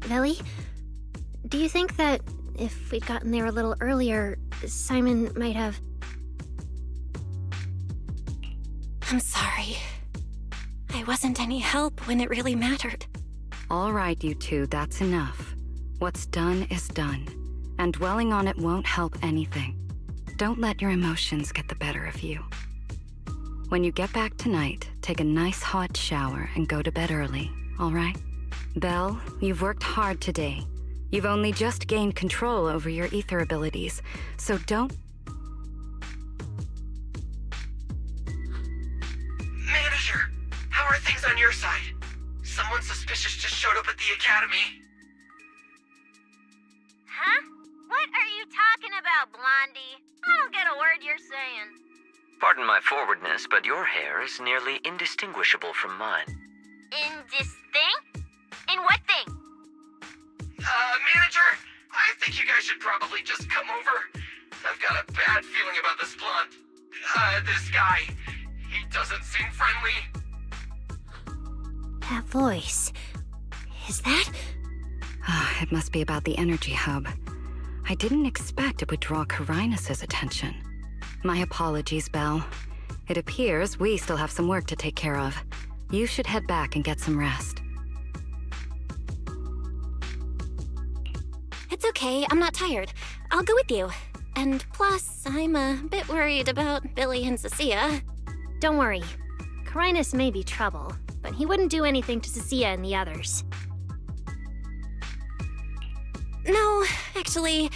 Lily, do you think that if we'd gotten there a little earlier, Simon might have... I'm sorry. I wasn't any help when it really mattered. All right, you two, that's enough. What's done is done. and dwelling on it won't help anything. Don't let your emotions get the better of you. When you get back tonight, take a nice hot shower and go to bed early, all right? Belle, you've worked hard today. You've only just gained control over your ether abilities, so don't... Manager, how are things on your side? Someone suspicious just showed up at the academy. Huh? What are you talking about, Blondie? I don't get a word you're saying. Pardon my forwardness, but your hair is nearly indistinguishable from mine. In this thing? In what thing? Manager, I think you guys should probably just come over. I've got a bad feeling about this blonde. This guy. He doesn't seem friendly. That voice. Is that? It must be about the energy hub. I didn't expect it would draw Carinus' attention. My apologies, Belle. It appears we still have some work to take care of. You should head back and get some rest. It's okay, I'm not tired. I'll go with you. And plus, I'm a bit worried about Billy and Cecilia. Don't worry. Carinus may be trouble, but he wouldn't do anything to Cecilia and the others. No, actually,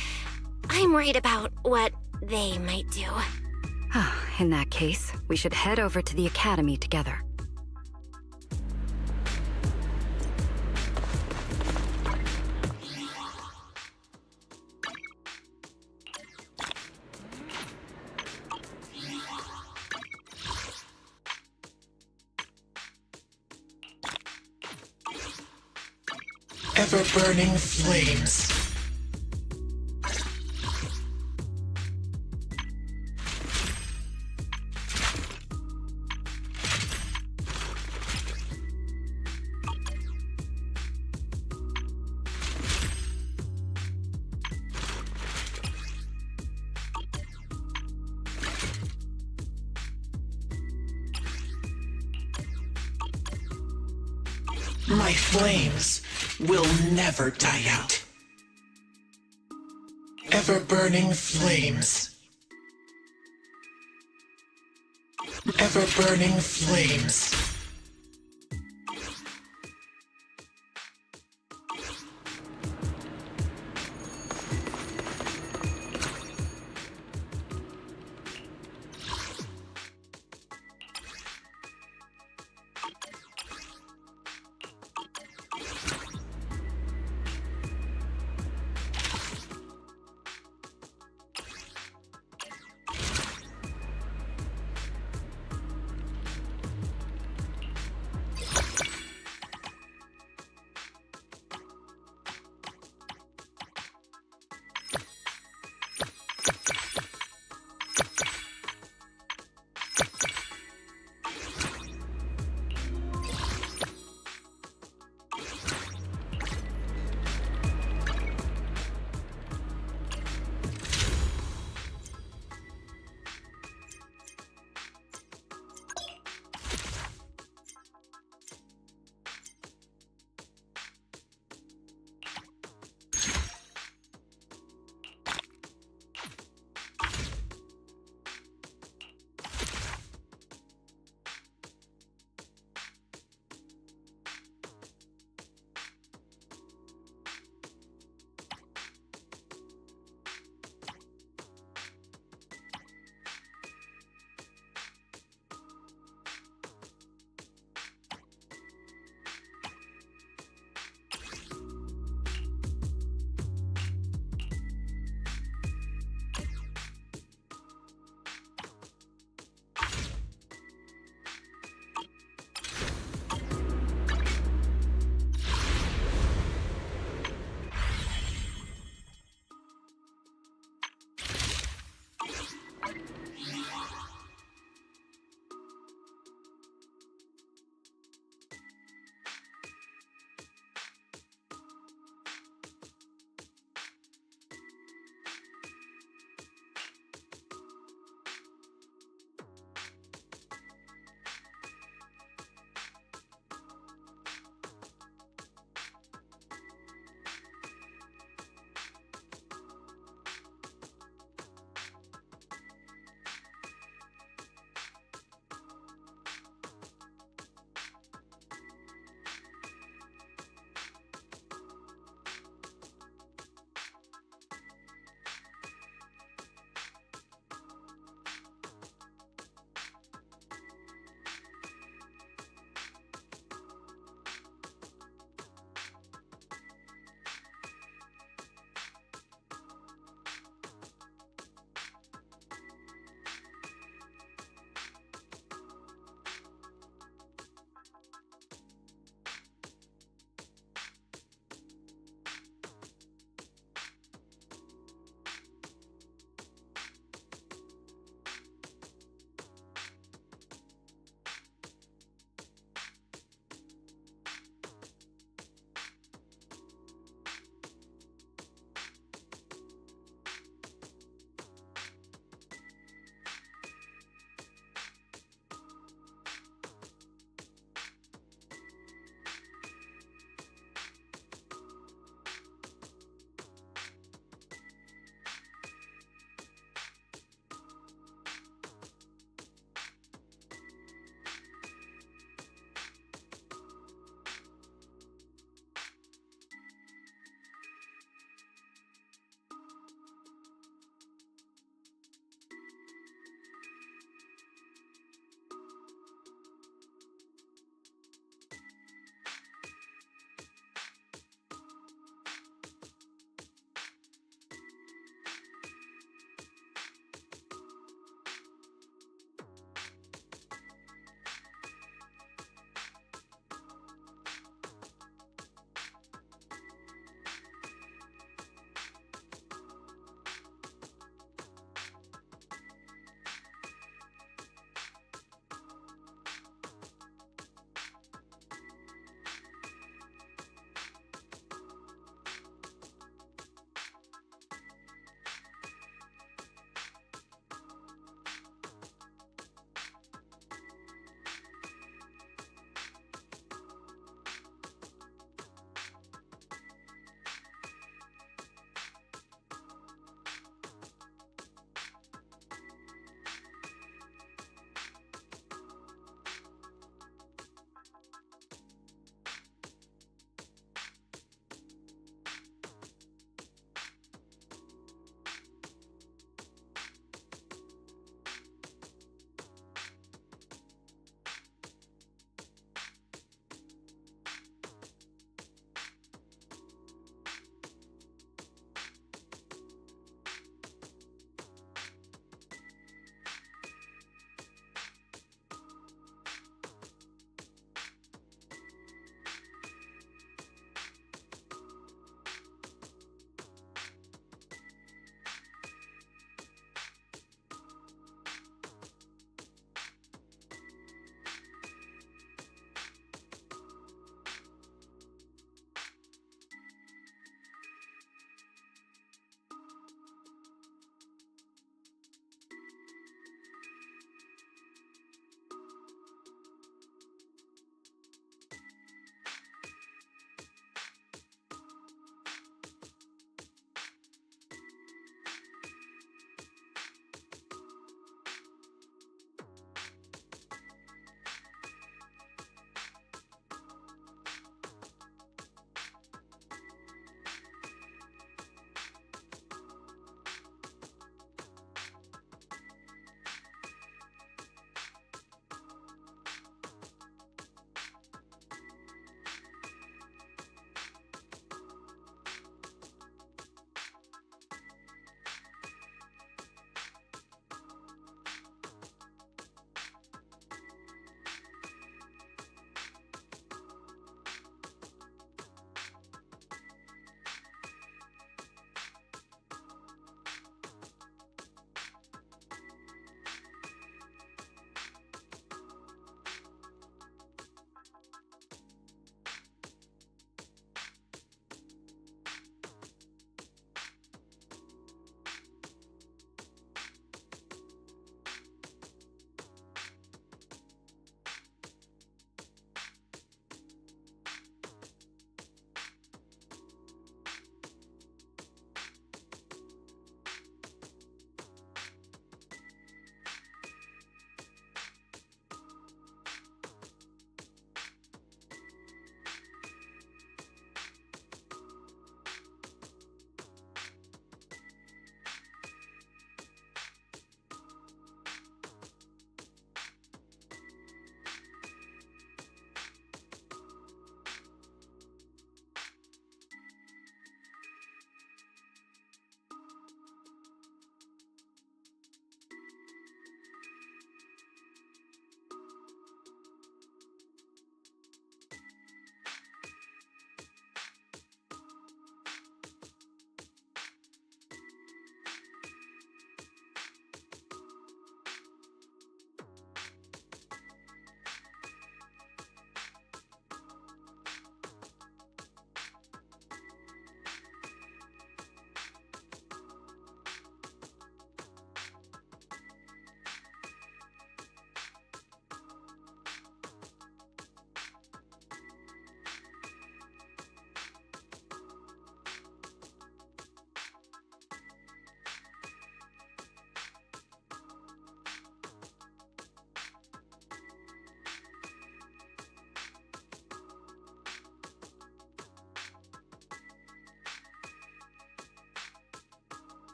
I'm worried about what they might do. In that case, we should head over to the academy together. Ever-burning flames. My flames will never die out. Ever-burning flames. Ever-burning flames.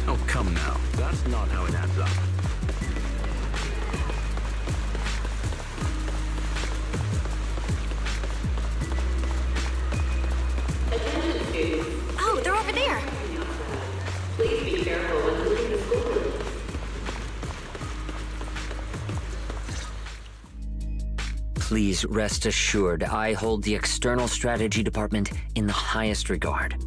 Oh, come now. That's not how it adds up. Oh, they're over there. Please be careful when leaving the schoolroom. Please rest assured, I hold the External Strategy Department in the highest regard.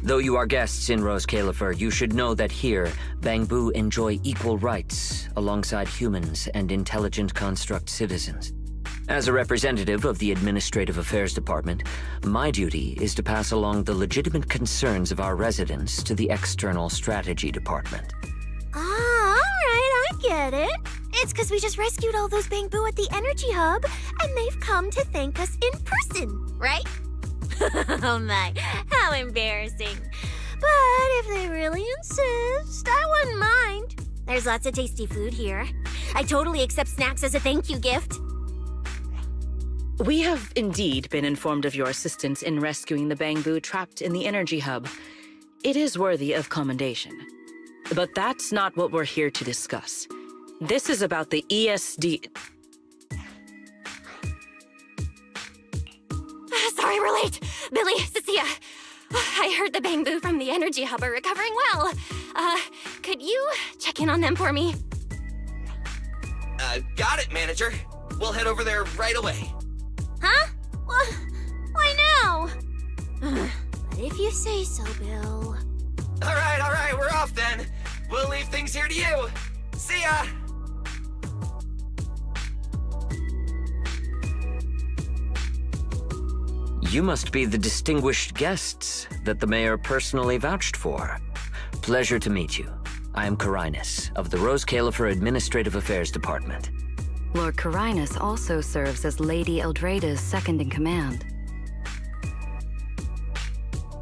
Though you are guests in Rose Califer, you should know that here, Bangbu enjoy equal rights alongside humans and intelligent construct citizens. As a representative of the Administrative Affairs Department, my duty is to pass along the legitimate concerns of our residents to the External Strategy Department. Ah, all right, I get it. It's because we just rescued all those Bangbu at the Energy Hub, and they've come to thank us in person, right? Oh my, how embarrassing. But if they really insist, I wouldn't mind. There's lots of tasty food here. I totally accept snacks as a thank you gift. We have indeed been informed of your assistance in rescuing the Bangbu trapped in the Energy Hub. It is worthy of commendation. But that's not what we're here to discuss. This is about the ESD... Sorry we're late. Billy, Cecilia. I heard the Bangbu from the Energy Hub are recovering well. Could you check in on them for me? Got it, Manager. We'll head over there right away. Huh? Why now? But if you say so, Bill. All right, we're off then. We'll leave things here to you. See ya! You must be the distinguished guests that the mayor personally vouched for. Pleasure to meet you. I am Carinus, of the Rose Califer Administrative Affairs Department. Lord Carinus also serves as Lady Eldrada's second-in-command.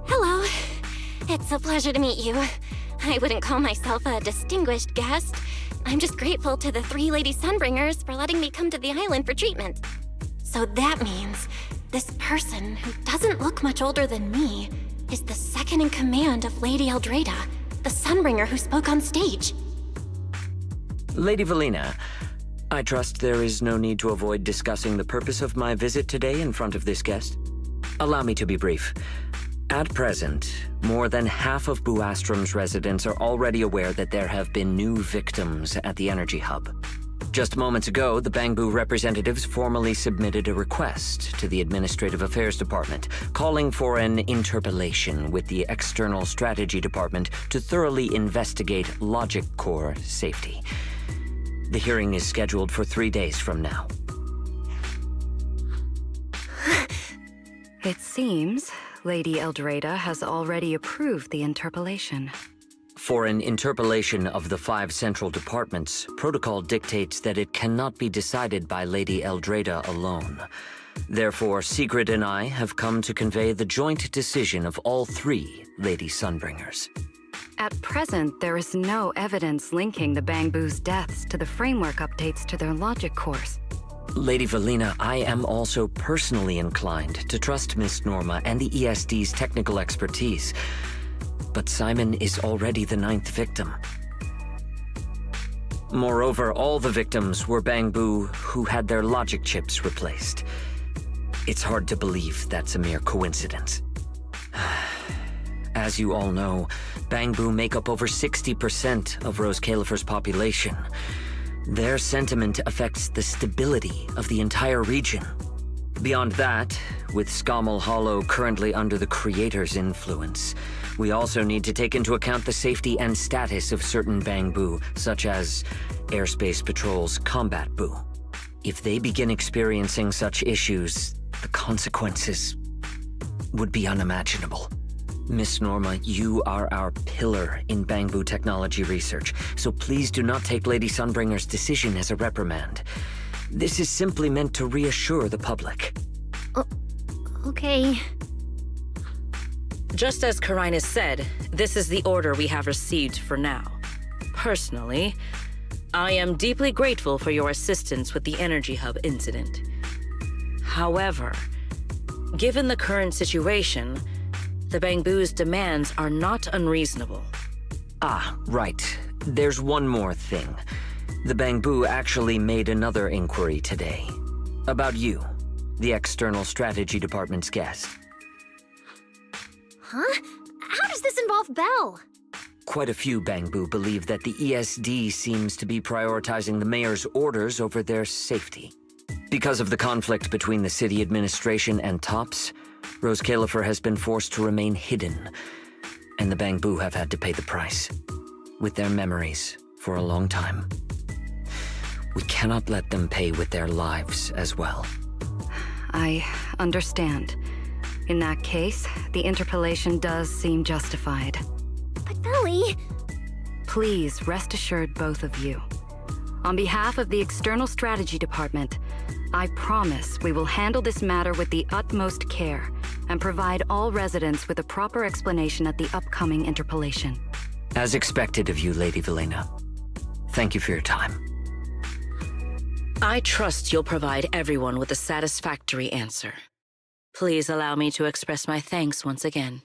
Hello. It's a pleasure to meet you. I wouldn't call myself a distinguished guest. I'm just grateful to the 3 Lady Sunbringers for letting me come to the island for treatment. So that means this person, who doesn't look much older than me, is the second-in-command of Lady Eldrada, the Sunbringer who spoke on stage. Lady Valina, I trust there is no need to avoid discussing the purpose of my visit today in front of this guest. Allow me to be brief. At present, more than half of Buastrom's residents are already aware that there have been new victims at the Energy Hub. Just moments ago, the Bangbu representatives formally submitted a request to the Administrative Affairs Department, calling for an interpellation with the External Strategy Department to thoroughly investigate Logic Core safety. The hearing is scheduled for 3 days from now. It seems Lady Eldrada has already approved the interpellation. For an interpellation of the 5 central departments, protocol dictates that it cannot be decided by Lady Eldrada alone. Therefore, Secret and I have come to convey the joint decision of all 3 Lady Sunbringers. At present, there is no evidence linking the Bangbu's deaths to the framework updates to their logic cores. Lady Valina, I am also personally inclined to trust Miss Norma and the ESD's technical expertise. But Simon is already the 9th victim. Moreover, all the victims were Bangbu who had their logic chips replaced. It's hard to believe that's a mere coincidence. As you all know, Bangbu make up over 60% of Rose Califer's population. Their sentiment affects the stability of the entire region. Beyond that, with Scommel Hollow currently under the Creator's influence, we also need to take into account the safety and status of certain Bangbu, such as Airspace Patrol's Combat Bu. If they begin experiencing such issues, the consequences would be unimaginable. Miss Norma, you are our pillar in Bangbu technology research, so please do not take Lady Sunbringer's decision as a reprimand. This is simply meant to reassure the public. Okay. Just as Carinus said, this is the order we have received for now. Personally, I am deeply grateful for your assistance with the Energy Hub incident. However, given the current situation, the Bangbu's demands are not unreasonable. Ah, right. There's one more thing. The Bangbu actually made another inquiry today. About you, the External Strategy Department's guest. Huh? How does this involve Belle? Quite a few Bangbu believe that the ESD seems to be prioritizing the mayor's orders over their safety. Because of the conflict between the city administration and TOPS, Rose Califer has been forced to remain hidden, and the Bangbu have had to pay the price, with their memories, for a long time. We cannot let them pay with their lives as well. I understand. In that case, the interpellation does seem justified. But Belly... Please rest assured, both of you. On behalf of the External Strategy Department, I promise we will handle this matter with the utmost care and provide all residents with a proper explanation at the upcoming interpellation. As expected of you, Lady Velena. Thank you for your time. I trust you'll provide everyone with a satisfactory answer. Please allow me to express my thanks once again.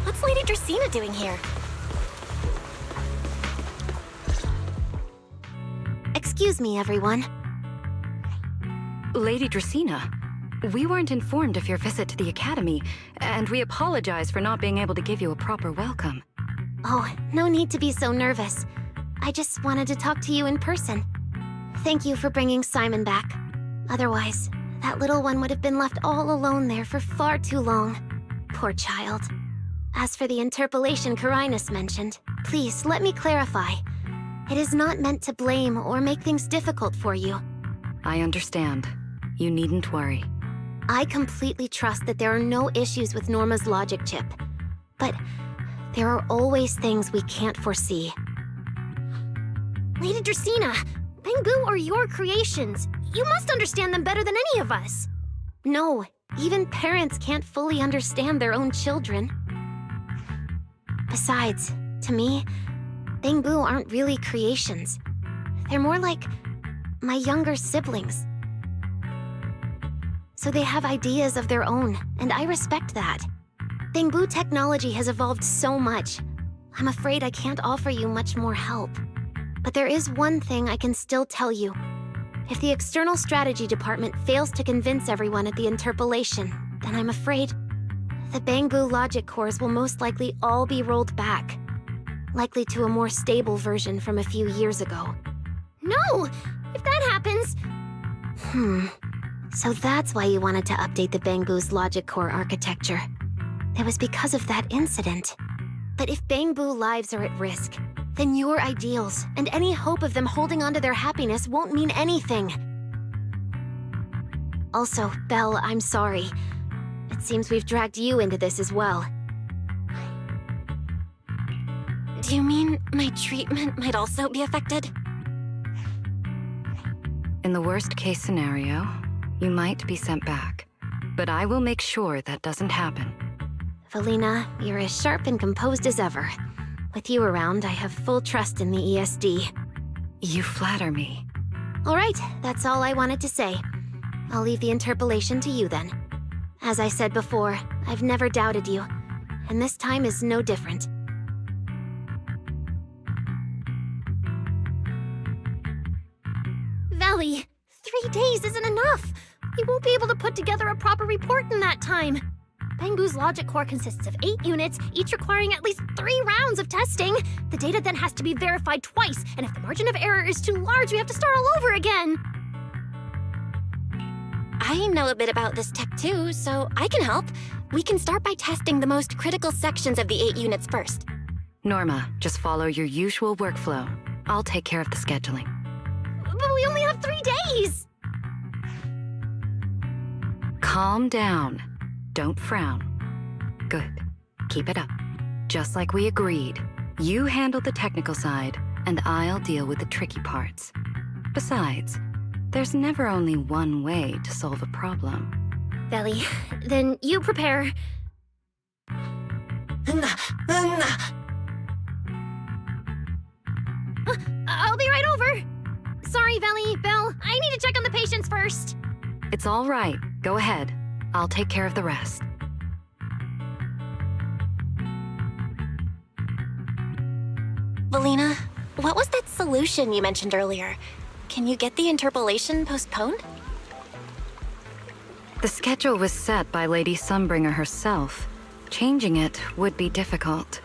What's Lady Dracena doing here? Excuse me, everyone. Lady Dracena, we weren't informed of your visit to the Academy, and we apologize for not being able to give you a proper welcome. Oh, no need to be so nervous. I just wanted to talk to you in person. Thank you for bringing Simon back. Otherwise, that little one would have been left all alone there for far too long. Poor child. As for the interpellation Carinus mentioned, please let me clarify. It is not meant to blame or make things difficult for you. I understand. You needn't worry. I completely trust that there are no issues with Norma's logic chip. But there are always things we can't foresee. Lady Dracena, Bangbu are your creations. You must understand them better than any of us. No, even parents can't fully understand their own children. Besides, to me, Bangbu aren't really creations. They're more like my younger siblings. So they have ideas of their own, and I respect that. Bangbu technology has evolved so much. I'm afraid I can't offer you much more help. But there is one thing I can still tell you. If the External Strategy Department fails to convince everyone at the interpellation, then I'm afraid the Bangbu logic cores will most likely all be rolled back. Likely to a more stable version from a few years ago. No! If that happens... So that's why you wanted to update the Bangbu's logic core architecture. It was because of that incident. But if Bangbu lives are at risk, then your ideals and any hope of them holding onto their happiness won't mean anything. Also, Belle, I'm sorry. It seems we've dragged you into this as well. Do you mean my treatment might also be affected? In the worst-case scenario, you might be sent back. But I will make sure that doesn't happen. Velena, you're as sharp and composed as ever. With you around, I have full trust in the ESD. You flatter me. All right, that's all I wanted to say. I'll leave the interpellation to you then. As I said before, I've never doubted you, and this time is no different. Valley, 3 days isn't enough. We won't be able to put together a proper report in that time. Bangbu's logic core consists of 8 units, each requiring at least 3 rounds of testing. The data then has to be verified twice, and if the margin of error is too large, we have to start all over again. I know a bit about this tech too, so I can help. We can start by testing the most critical sections of the 8 units first. Norma, just follow your usual workflow. I'll take care of the scheduling. But we only have 3 days! Calm down. Don't frown. Good. Keep it up. Just like we agreed. You handle the technical side, and I'll deal with the tricky parts. Besides, there's never only one way to solve a problem. Belly, then you prepare. I'll be right over. Sorry, Belly, Belle, I need to check on the patients first. It's all right. Go ahead. I'll take care of the rest. Valina, what was that solution you mentioned earlier? Can you get the interpolation postponed? The schedule was set by Lady Sunbringer herself. Changing it would be difficult.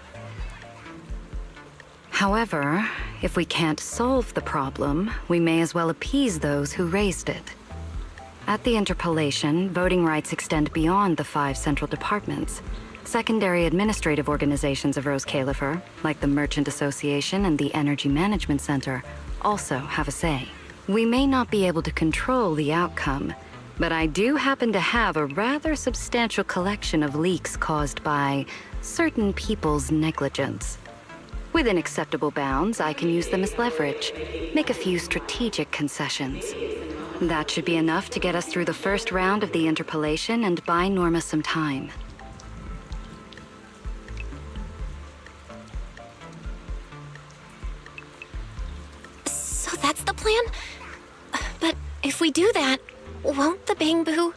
However, if we can't solve the problem, we may as well appease those who raised it. At the interpolation, voting rights extend beyond the 5 central departments. Secondary administrative organizations of Rose Califer, like the Merchant Association and the Energy Management Center, also have a say. We may not be able to control the outcome, but I do happen to have a rather substantial collection of leaks caused by certain people's negligence. Within acceptable bounds, I can use them as leverage, make a few strategic concessions. That should be enough to get us through the first round of the interpolation and buy Norma some time. So that's the plan? But if we do that, won't the Bangbu...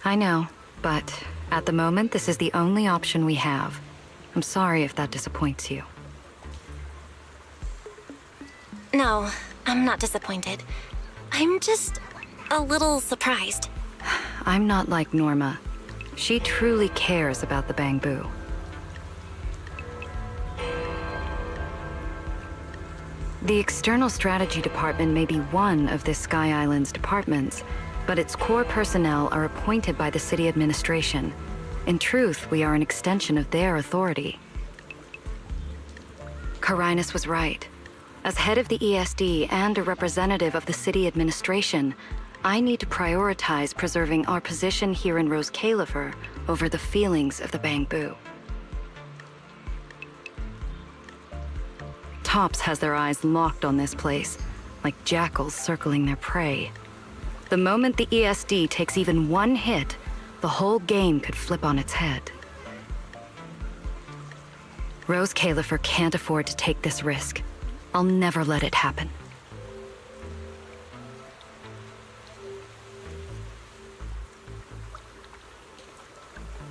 I know, but at the moment, this is the only option we have. I'm sorry if that disappoints you. No, I'm not disappointed. I'm just a little surprised. I'm not like Norma. She truly cares about the Bangbu. The External Strategy Department may be one of this Sky Island's departments, but its core personnel are appointed by the city administration. In truth, we are an extension of their authority. Carinus was right. As head of the ESD and a representative of the city administration, I need to prioritize preserving our position here in Rose Califer over the feelings of the Bangbu. Tops has their eyes locked on this place, like jackals circling their prey. The moment the ESD takes even one hit, the whole game could flip on its head. Rose Califer can't afford to take this risk. I'll never let it happen.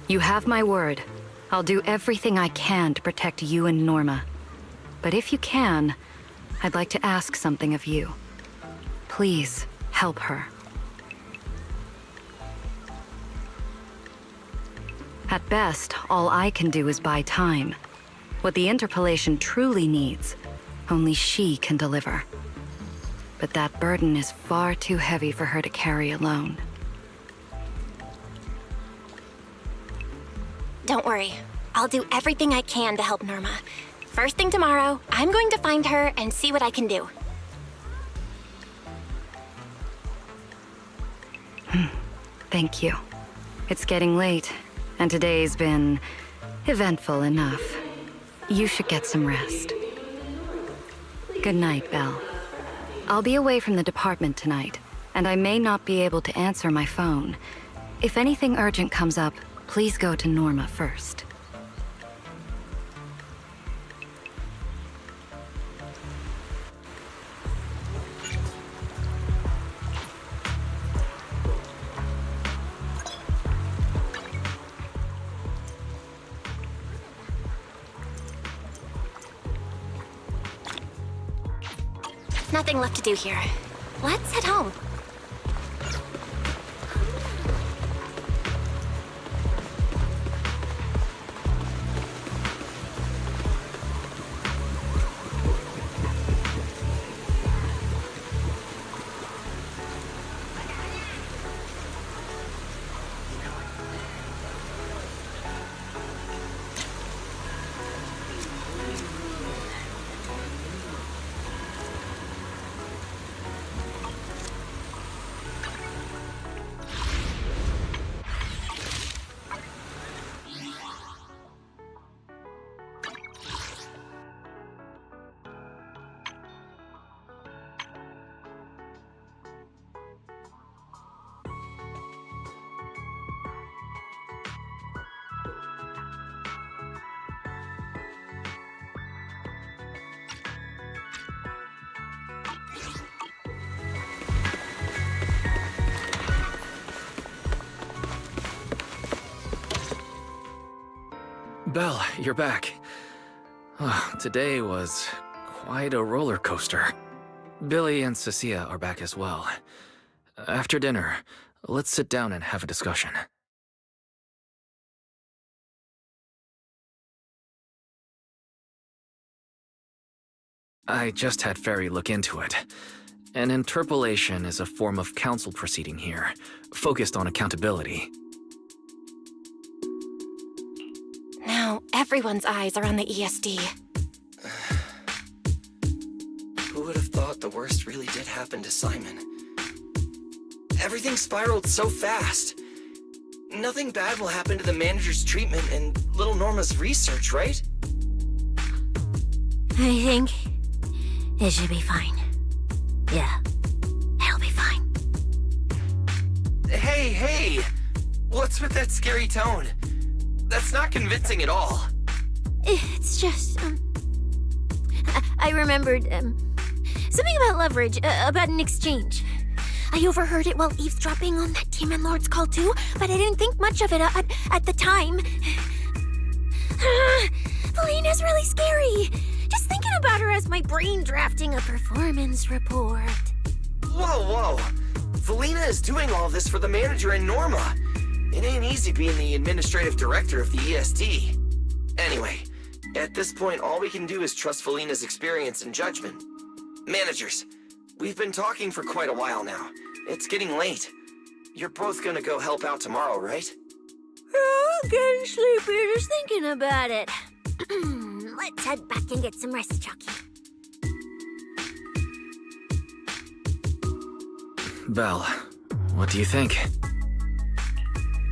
You have my word. I'll do everything I can to protect you and Norma. But if you can, I'd like to ask something of you. Please, help her. At best, all I can do is buy time. What the interpolation truly needs, only she can deliver. But that burden is far too heavy for her to carry alone. Don't worry. I'll do everything I can to help Norma. First thing tomorrow, I'm going to find her and see what I can do. Thank you. It's getting late, and today's been eventful enough. You should get some rest. Good night, Belle. I'll be away from the department tonight, and I may not be able to answer my phone. If anything urgent comes up, please go to Norma first. Nothing left to do here. Let's head home. Belle, you're back. Today was quite a roller coaster. Billy and Cecilia are back as well. After dinner, let's sit down and have a discussion. I just had Ferry look into it. An interpolation is a form of counsel proceeding here, focused on accountability. Now everyone's eyes are on the ESD. Who would have thought the worst really did happen to Simon? Everything spiraled so fast. Nothing bad will happen to the manager's treatment and little Norma's research, right? I think it should be fine. Yeah, it'll be fine. Hey! What's with that scary tone? That's not convincing at all. It's just, I remembered, something about leverage, about an exchange. I overheard it while eavesdropping on that Demon Lord's call too, but I didn't think much of it at the time. Felina's really scary. Just thinking about her as my brain drafting a performance report. Whoa! Felina is doing all this for the manager and Norma. It ain't easy being the administrative director of the ESD. Anyway, at this point, all we can do is trust Felina's experience and judgment. Managers, we've been talking for quite a while now. It's getting late. You're both gonna go help out tomorrow, right? Oh, getting sleepy just thinking about it. Let's head back and get some rest, Chucky. Belle, what do you think?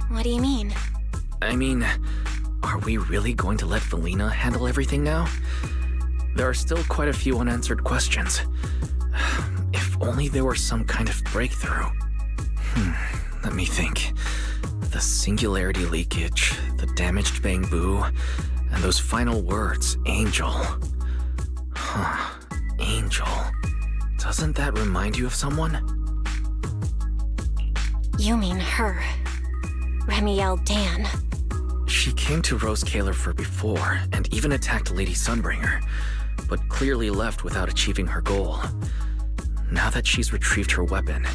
What do you mean? I mean, are we really going to let Felina handle everything now? There are still quite a few unanswered questions. If only there were some kind of breakthrough. Let me think. The singularity leakage, the damaged bamboo, and those final words, Angel. Angel. Doesn't that remind you of someone? You mean her. Remiel Dan. She came to Rose Kalerfer before, and even attacked Lady Sunbringer, but clearly left without achieving her goal. Now that she's retrieved her weapon,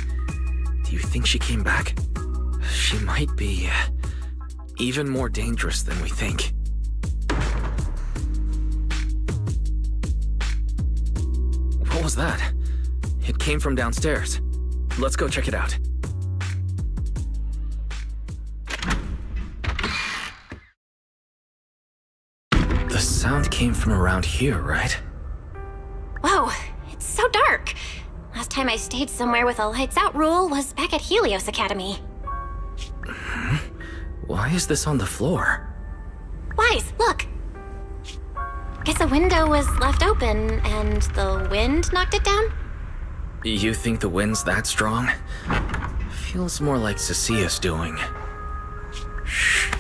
do you think she came back? She might be even more dangerous than we think. What was that? It came from downstairs. Let's go check it out. The sound came from around here, right? Whoa, it's so dark. Last time I stayed somewhere with a lights out rule was back at Helios Academy. Why is this on the floor? Wise, look. Guess a window was left open and the wind knocked it down? You think the wind's that strong? Feels more like Cecilia's doing. Shh.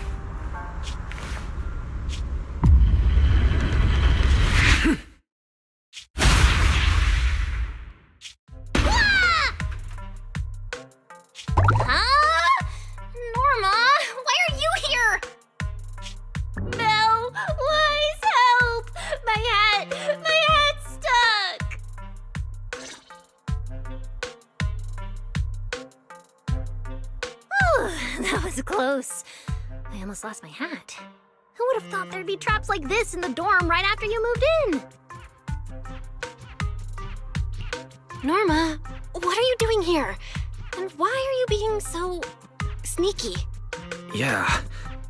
Close. I almost lost my hat. Who would have thought there'd be traps like this in the dorm right after you moved in? Norma, what are you doing here? And why are you being so sneaky? Yeah,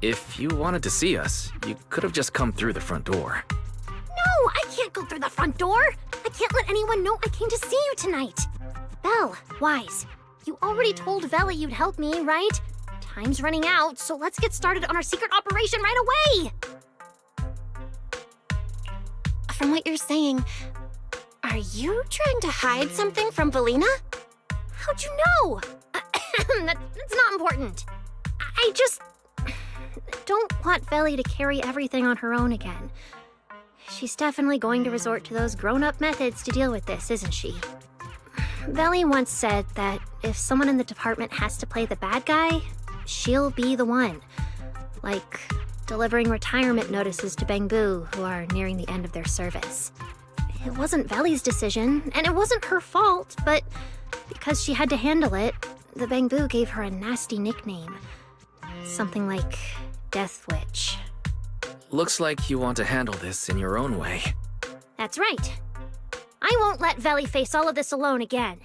if you wanted to see us, you could have just come through the front door. No, I can't go through the front door. I can't let anyone know I came to see you tonight. Belle, Wise, you already told Vela you'd help me, right? Time's running out, so let's get started on our secret operation right away! From what you're saying, are you trying to hide something from Felina? How'd you know? That's not important. I just don't want Veli to carry everything on her own again. She's definitely going to resort to those grown-up methods to deal with this, isn't she? Veli once said that if someone in the department has to play the bad guy, she'll be the one. Like delivering retirement notices to Bangbu who are nearing the end of their service. It wasn't Veli's decision, and it wasn't her fault, but because she had to handle it, the Bangbu gave her a nasty nickname. Something like Death Witch. Looks like you want to handle this in your own way. That's right. I won't let Veli face all of this alone again.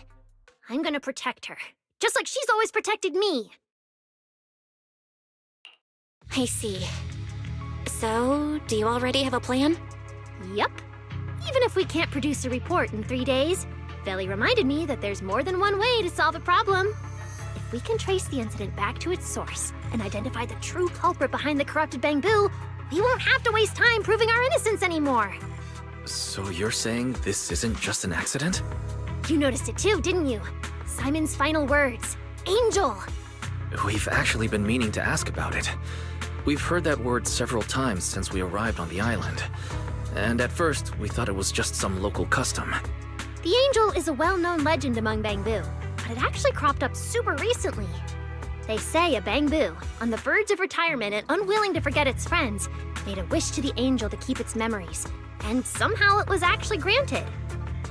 I'm gonna protect her, just like she's always protected me. I see. So, do you already have a plan? Yup. Even if we can't produce a report in 3 days, Veli reminded me that there's more than one way to solve a problem. If we can trace the incident back to its source and identify the true culprit behind the corrupted Bangbu, we won't have to waste time proving our innocence anymore. So you're saying this isn't just an accident? You noticed it too, didn't you? Simon's final words. Angel! We've actually been meaning to ask about it. We've heard that word several times since we arrived on the island. And at first, we thought it was just some local custom. The angel is a well-known legend among Bangbu, but it actually cropped up super recently. They say a Bangbu, on the verge of retirement and unwilling to forget its friends, made a wish to the angel to keep its memories, and somehow it was actually granted.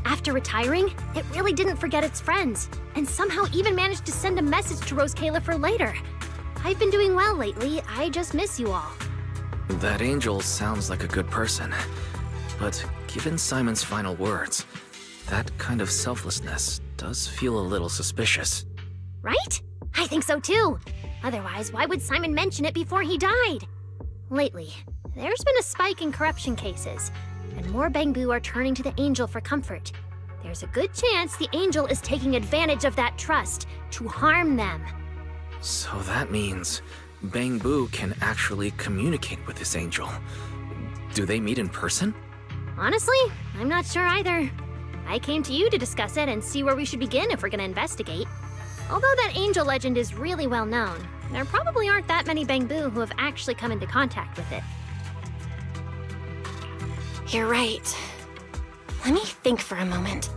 After retiring, it really didn't forget its friends, and somehow even managed to send a message to Rose Califer later. I've been doing well lately, I just miss you all. That angel sounds like a good person. But given Simon's final words, that kind of selflessness does feel a little suspicious. Right? I think so too. Otherwise, why would Simon mention it before he died? Lately, there's been a spike in corruption cases, and more Bangbu are turning to the angel for comfort. There's a good chance the angel is taking advantage of that trust to harm them. So that means Bangbu can actually communicate with this angel. Do they meet in person? Honestly, I'm not sure either. I came to you to discuss it and see where we should begin if we're gonna investigate. Although that angel legend is really well known, there probably aren't that many Bangbu who have actually come into contact with it. You're right. Let me think for a moment.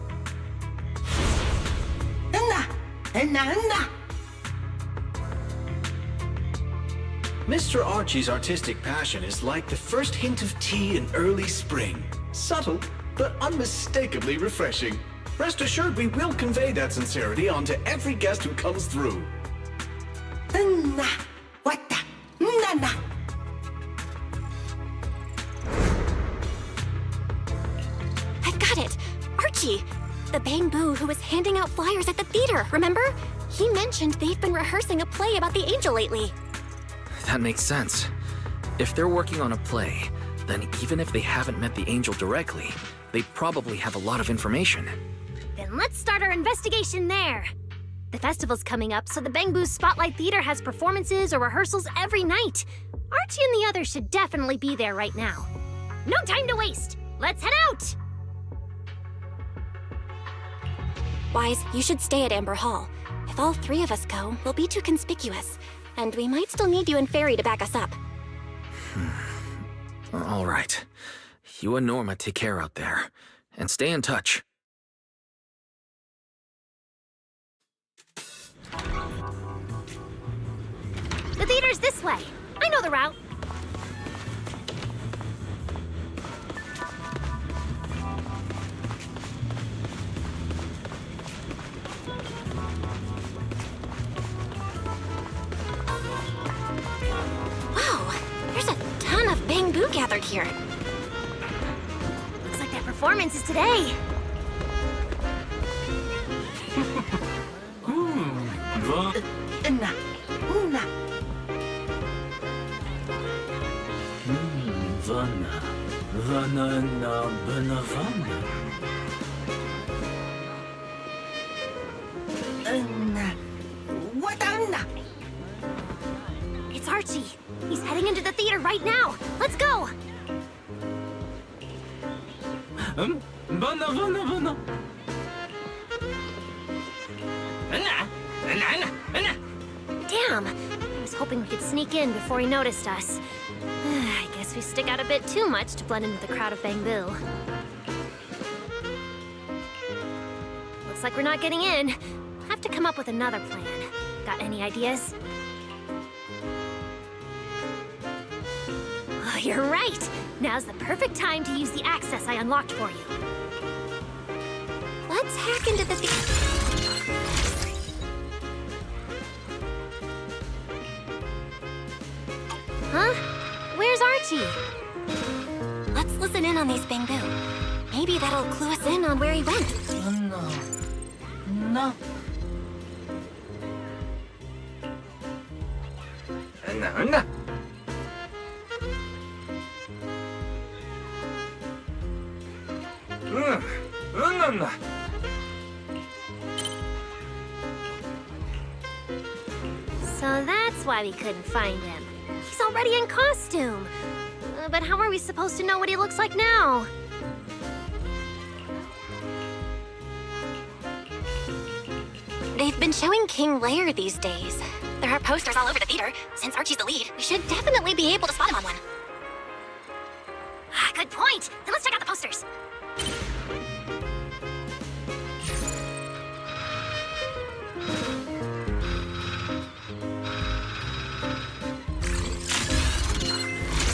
Mr. Archie's artistic passion is like the first hint of tea in early spring. Subtle, but unmistakably refreshing. Rest assured we will convey that sincerity onto every guest who comes through. I've got it! Archie! The Bangbu who was handing out flyers at the theater, remember? He mentioned they've been rehearsing a play about the angel lately. That makes sense. If they're working on a play, then even if they haven't met the angel directly, they probably have a lot of information. Then let's start our investigation there. The festival's coming up, so the Bangbu Spotlight Theater has performances or rehearsals every night. Archie and the others should definitely be there right now. No time to waste! Let's head out! Wise, you should stay at Amber Hall. If all three of us go, we'll be too conspicuous. And we might still need you and Fairy to back us up. All right. You and Norma take care out there. And stay in touch. The theater's this way. I know the route. Wow, there's a ton of Bangbu gathered here. Looks like that performance is today. It's Archie. He's heading into the theater right now. Let's go. Damn. I was hoping we could sneak in before he noticed us. I guess we stick out a bit too much to blend in with the crowd of Bangbu. Looks like we're not getting in. Have to come up with another plan. Got any ideas? you're right. Now's the perfect time to use the access I unlocked for you. Let's hack into the... Huh? Where's Archie? Let's listen in on these Bamboo. Maybe that'll clue us in on where he went. No. No. No. So that's why we couldn't find him. He's already in costume. But how are we supposed to know what he looks like now? They've been showing King Lear these days. There are posters all over the theater. Since Archie's the lead, we should definitely be able to spot him on one. Good point. Then let's check out the posters.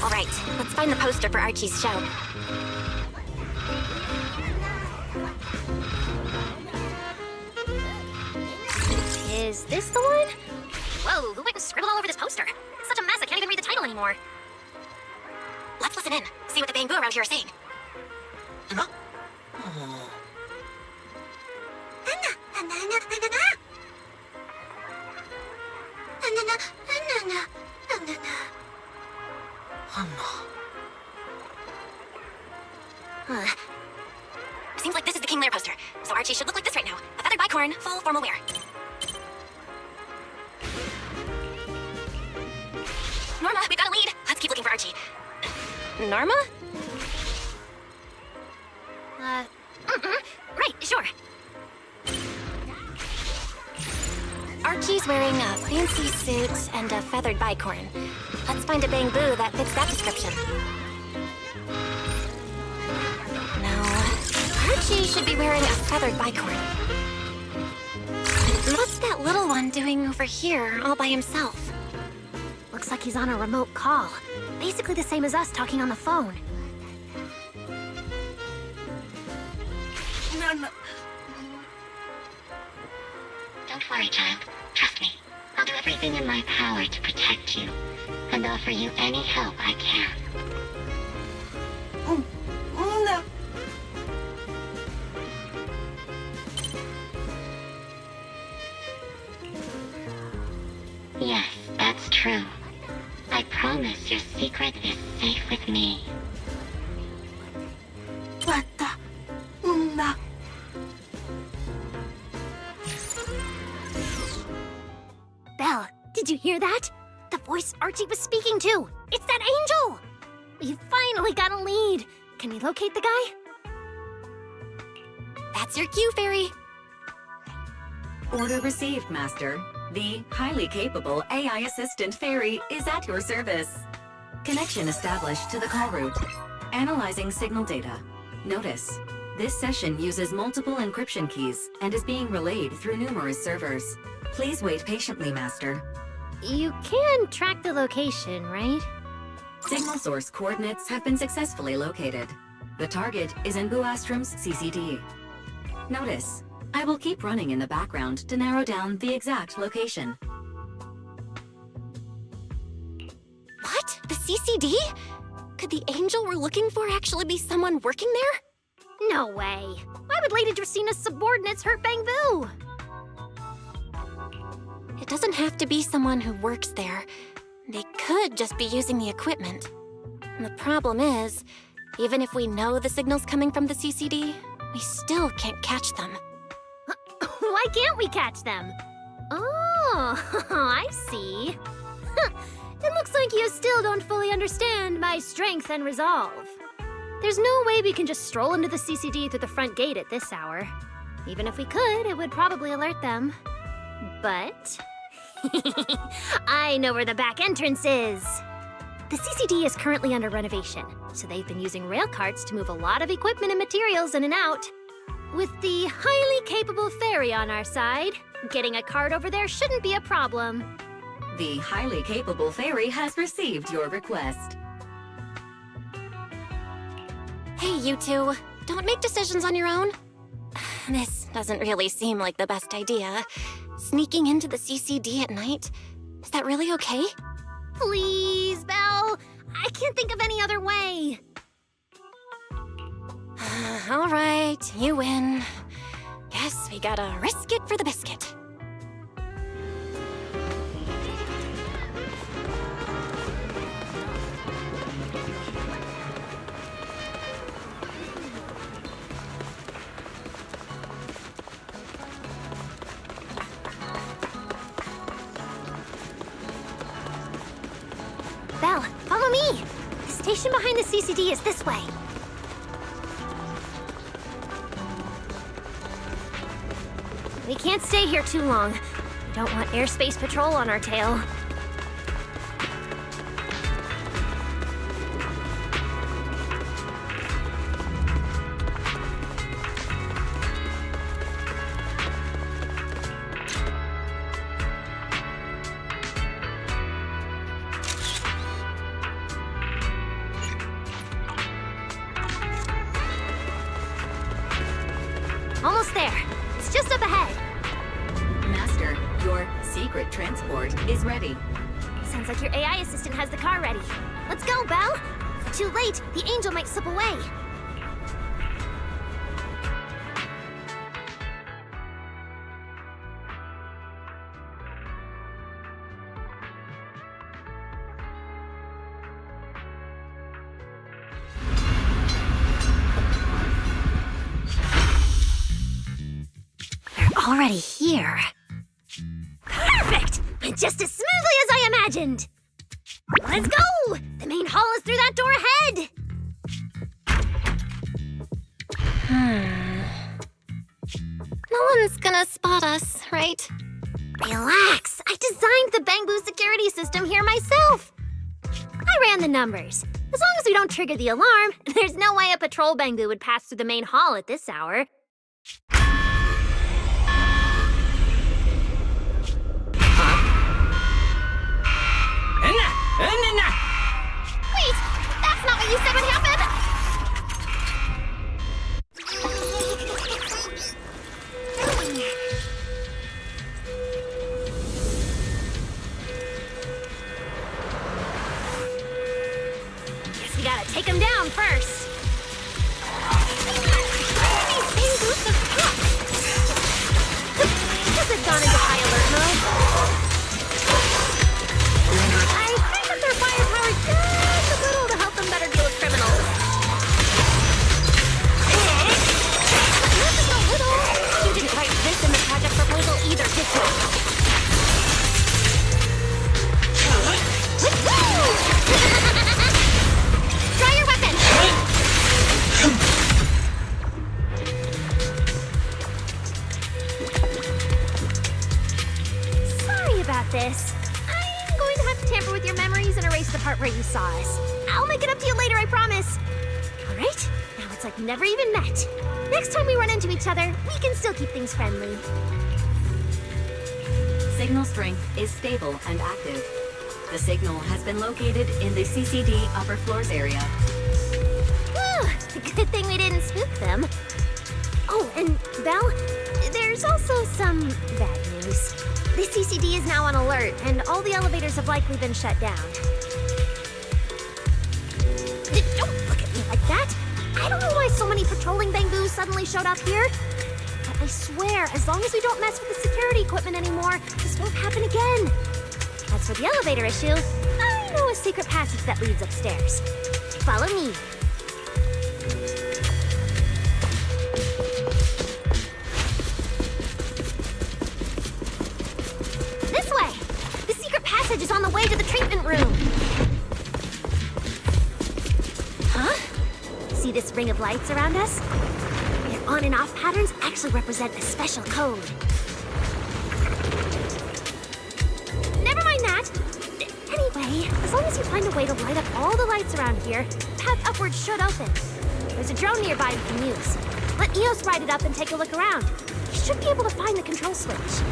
All right, let's find the poster for Archie's show. Is this the one? Whoa, who went and scribbled all over this poster? It's such a mess, I can't even read the title anymore. Let's listen in, see what the Bamboo around here are saying. Seems like this is the King Lear poster, so Archie should look like this right now. A feathered bicorn, full formal wear. Norma, we've got a lead. Let's keep looking for Archie. Norma? Right, sure. Archie's wearing a fancy suit and a feathered bicorn. Let's find a Bamboo that fits that description. No, Archie should be wearing a feathered bicorn. What's that little one doing over here all by himself? Looks like he's on a remote call. Basically the same as us talking on the phone. No. Don't worry, child. Trust me. I'll do everything in my power to protect you, and offer you any help I can. No. Yes, that's true. I promise your secret is safe with me. Belle, did you hear that? The voice Archie was speaking to. It's that angel! We finally got a lead. Can we locate the guy? That's your cue, Fairy. Order received, Master. The highly capable AI assistant Fairy is at your service. Connection established to the call route. Analyzing signal data. Notice, this session uses multiple encryption keys and is being relayed through numerous servers. Please wait patiently, Master. You can track the location, right? Signal source coordinates have been successfully located. The target is in Buastrom's CCD. Notice, I will keep running in the background to narrow down the exact location. What? The CCD? Could the angel we're looking for actually be someone working there? No way. Why would Lady Dracena's subordinates hurt Bamboo? It doesn't have to be someone who works there. They could just be using the equipment. And the problem is, even if we know the signal's coming from the CCD, we still can't catch them. Why can't we catch them? Oh, I see. It looks like you still don't fully understand my strength and resolve. There's no way we can just stroll into the CCD through the front gate at this hour. Even if we could, it would probably alert them. But I know where the back entrance is. The CCD is currently under renovation, so they've been using rail carts to move a lot of equipment and materials in and out. With the highly capable Fairy on our side, getting a cart over there shouldn't be a problem. The highly capable Fairy has received your request. Hey, you two. Don't make decisions on your own. This doesn't really seem like the best idea. Sneaking into the CCD at night? Is that really okay? Please, Belle. I can't think of any other way. All right, you win. Guess we gotta risk it for the biscuit. Belle, follow me. The station behind the CCD is this way. We can't stay here too long. We don't want airspace patrol on our tail. Almost there. It's just up ahead. Master, your secret transport is ready. Sounds like your AI assistant has the car ready. Let's go, Belle. If we're too late, the angel might slip away. They're already here. Perfect! Went just as smoothly as I imagined. Let's go! The main hall is through that door ahead. No one's gonna spot us, right? Relax. I designed the Bangbu security system here myself. I ran the numbers. As long as we don't trigger the alarm, there's no way a patrol Bangbu would pass through the main hall at this hour. Wait, that's not what you said would happen! Guess we gotta take him down first. These Bangbus are tough. Guess they've gone into high alert mode. I think that their firepower is just a little to help them better deal with criminals. Not just a little. You didn't write this in the project proposal either, did you? Try your weapon! Sorry about this. I'm going to have to tamper with your memories and erase the part where you saw us. I'll make it up to you later, I promise. All right? Now it's like we never even met. Next time we run into each other, we can still keep things friendly. Signal strength is stable and active. The signal has been located in the CCD upper floors area. Whew, good thing we didn't spook them. Oh, and Belle, there's also some bad news. The CCD is now on alert, and all the elevators have likely been shut down. Don't look at me like that! I don't know why so many patrolling Bangbus suddenly showed up here. But I swear, as long as we don't mess with the security equipment anymore, this won't happen again. As for the elevator issue, I know a secret passage that leads upstairs. Follow me. This way! The secret passage is on the way to the treatment room. Huh? See this ring of lights around us? Their on and off patterns actually represent a special code. Never mind that. Anyway, as long as you find a way to light up all the lights around here, the path upwards should open. There's a drone nearby you can use. Let Eos ride it up and take a look around. You should be able to find the control switch.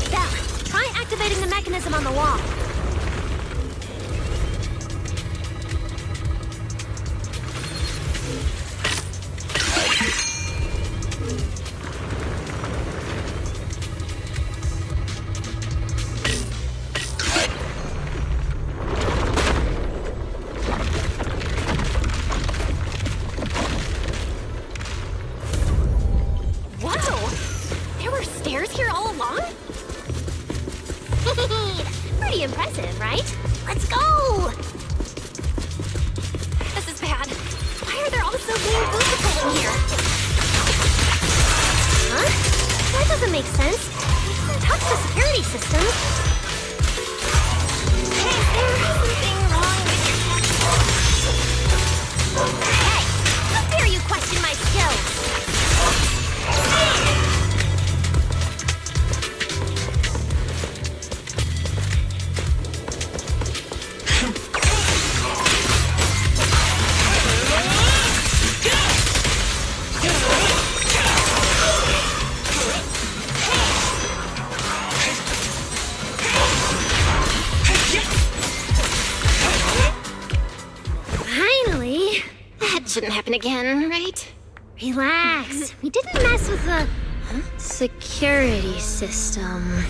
Belle, try activating the mechanism on the wall. makes sense. It doesn't touch the security system. Is there something wrong with your Hey! How dare you question my skills? Finally! That shouldn't happen again, right? Relax. We didn't mess with the security system.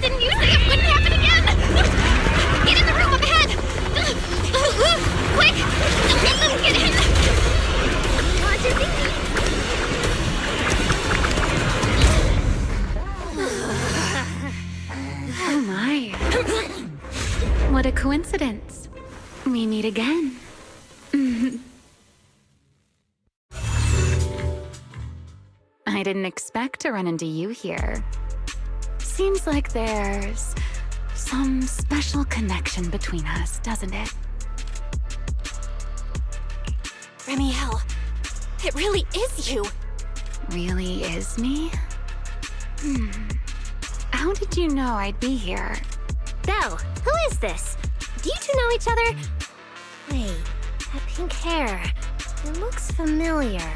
Didn't you say it wouldn't happen again? Get in the room up ahead! Quick! Don't let them get in! Watch your thinking. Oh my. What a coincidence. We meet again. I didn't expect to run into you here. Seems like there's some special connection between us, doesn't it? Remiel, it really is you. Really is me? How did you know I'd be here? Belle, who is this? Do you two know each other? Wait, that pink hair. It looks familiar.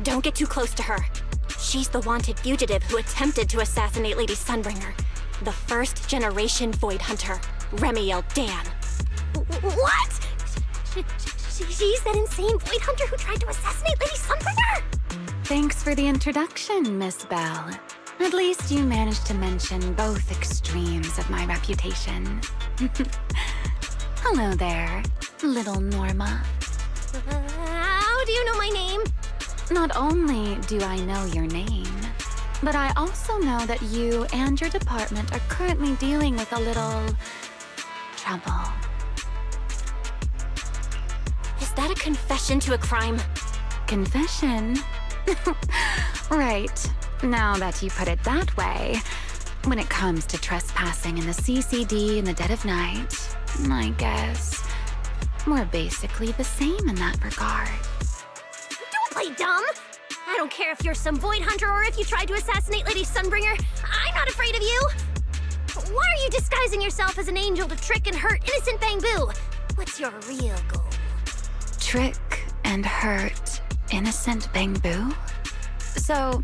Don't get too close to her. She's the wanted fugitive who attempted to assassinate Lady Sunbringer. The first generation Void Hunter, Remiel Dan. What? She's that insane Void Hunter who tried to assassinate Lady Sunbringer? Thanks for the introduction, Miss Belle. At least you managed to mention both extremes of my reputation. Hello there, little Norma. How do you know my name? Not only do I know your name, but I also know that you and your department are currently dealing with a little trouble. Is that a confession to a crime? Confession? Right. Now that you put it that way, when it comes to trespassing in the CCD in the dead of night, I guess we're basically the same in that regard. Don't play dumb! I don't care if you're some Void Hunter or if you tried to assassinate Lady Sunbringer. I'm not afraid of you! Why are you disguising yourself as an angel to trick and hurt innocent Bangbu? What's your real goal? Trick and hurt innocent Bangbu? So,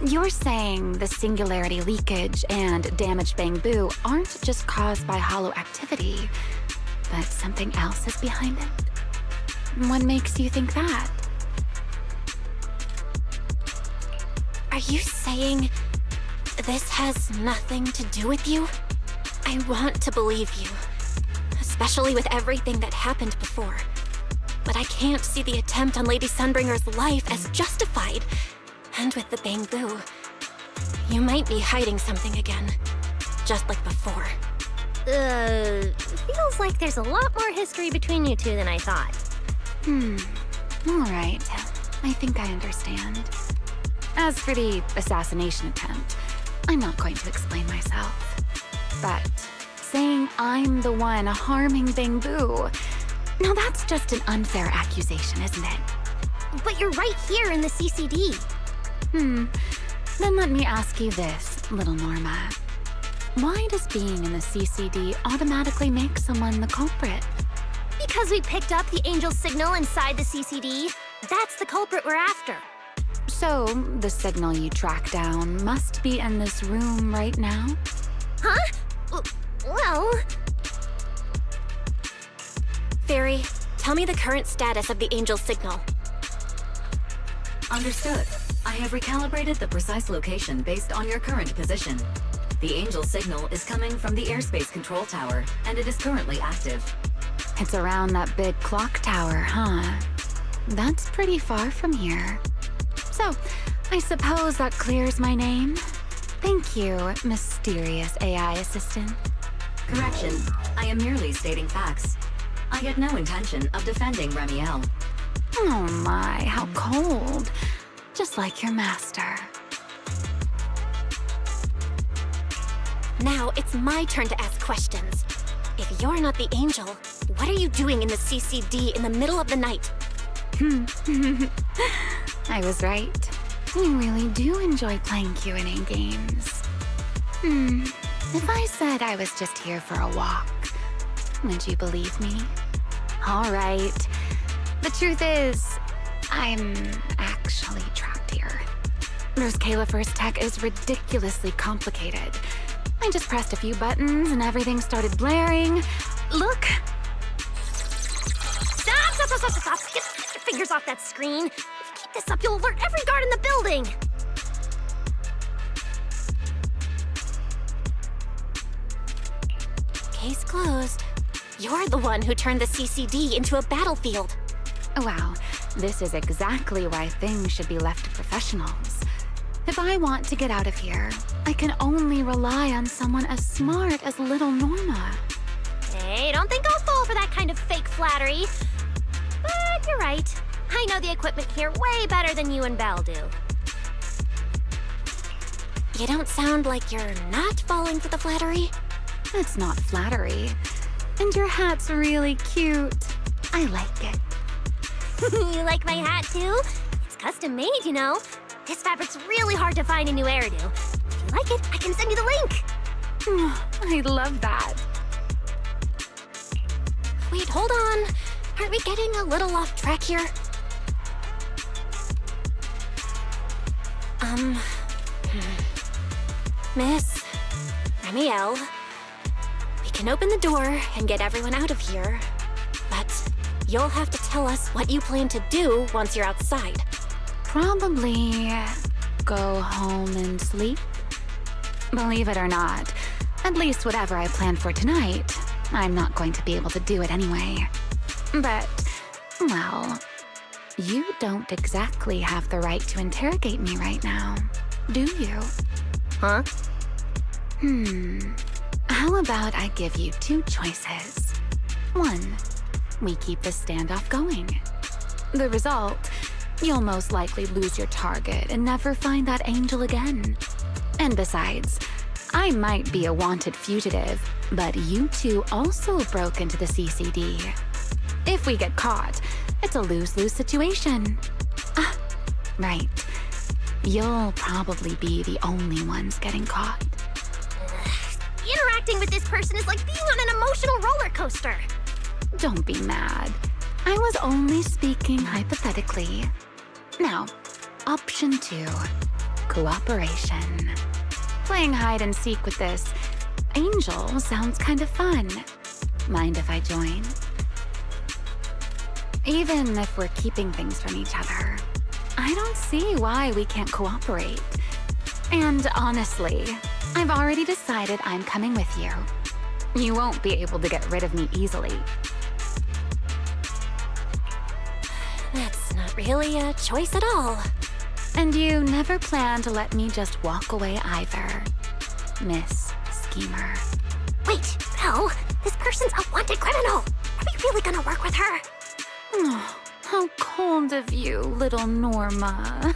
you're saying the singularity leakage and damaged Bangbu aren't just caused by hollow activity, but something else is behind it? What makes you think that? Are you saying this has nothing to do with you? I want to believe you, especially with everything that happened before. But I can't see the attempt on Lady Sunbringer's life as justified. And with the Bangbu, you might be hiding something again, just like before. Feels like there's a lot more history between you two than I thought. All right. I think I understand. As for the assassination attempt, I'm not going to explain myself. But saying I'm the one harming Bangbu, now that's just an unfair accusation, isn't it? But you're right here in the CCD. Then let me ask you this, little Norma. Why does being in the CCD automatically make someone the culprit? Because we picked up the angel signal inside the CCD. That's the culprit we're after. So, the signal you track down must be in this room right now? Huh? Well... Fairy, tell me the current status of the angel signal. Understood. I have recalibrated the precise location based on your current position. The angel signal is coming from the airspace control tower, and it is currently active. It's around that big clock tower, huh? That's pretty far from here. So, I suppose that clears my name. Thank you, mysterious AI assistant. Correction. I am merely stating facts. I had no intention of defending Remiel. Oh my, how cold. Just like your master. Now it's my turn to ask questions. If you're not the angel, what are you doing in the CCD in the middle of the night? I was right. You really do enjoy playing Q&A games. If I said I was just here for a walk, would you believe me? All right. The truth is, I'm actually trapped here. Rose Califer's tech is ridiculously complicated. I just pressed a few buttons and everything started blaring. Look! Stop! Get your fingers off that screen. If you keep this up, you'll alert every guard in the building. Case closed. You're the one who turned the CCD into a battlefield. Wow, this is exactly why things should be left to professionals. If I want to get out of here, I can only rely on someone as smart as little Norma. Hey, don't think I'll fall for that kind of fake flattery. But you're right. I know the equipment here way better than you and Belle do. You don't sound like you're not falling for the flattery. It's not flattery. And your hat's really cute. I like it. You like my hat, too? It's custom made, you know. This fabric's really hard to find in New Eridu. If you like it, I can send you the link. I love that. Wait, hold on. Aren't we getting a little off track here? Miss Remiel, we can open the door and get everyone out of here, but you'll have to tell us what you plan to do once you're outside. Probably go home and sleep. Believe it or not, at least whatever I planned for tonight, I'm not going to be able to do it anyway. But, well, you don't exactly have the right to interrogate me right now, do you? Huh? How about I give you two choices? One, we keep this standoff going. The result, you'll most likely lose your target and never find that angel again. And besides, I might be a wanted fugitive, but you two also broke into the CCD. If we get caught, it's a lose-lose situation. Ah, right. You'll probably be the only ones getting caught. Interacting with this person is like being on an emotional roller coaster. Don't be mad. I was only speaking hypothetically. Now, option 2, cooperation. Playing hide and seek with this angel sounds kind of fun. Mind if I join? Even if we're keeping things from each other, I don't see why we can't cooperate. And honestly, I've already decided I'm coming with you. You won't be able to get rid of me easily. That's not really a choice at all. And you never plan to let me just walk away either, Miss Schemer. Wait, Belle, this person's a wanted criminal. Are we really gonna work with her? Oh, how cold of you, little Norma.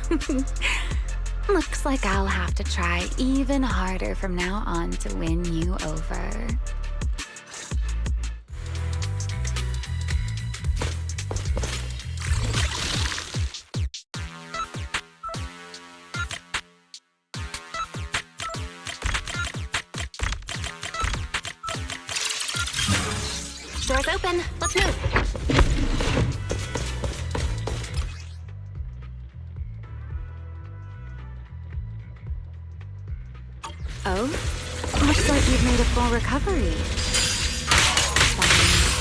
Looks like I'll have to try even harder from now on to win you over. Door's open. Let's move. Oh? Looks like you've made a full recovery.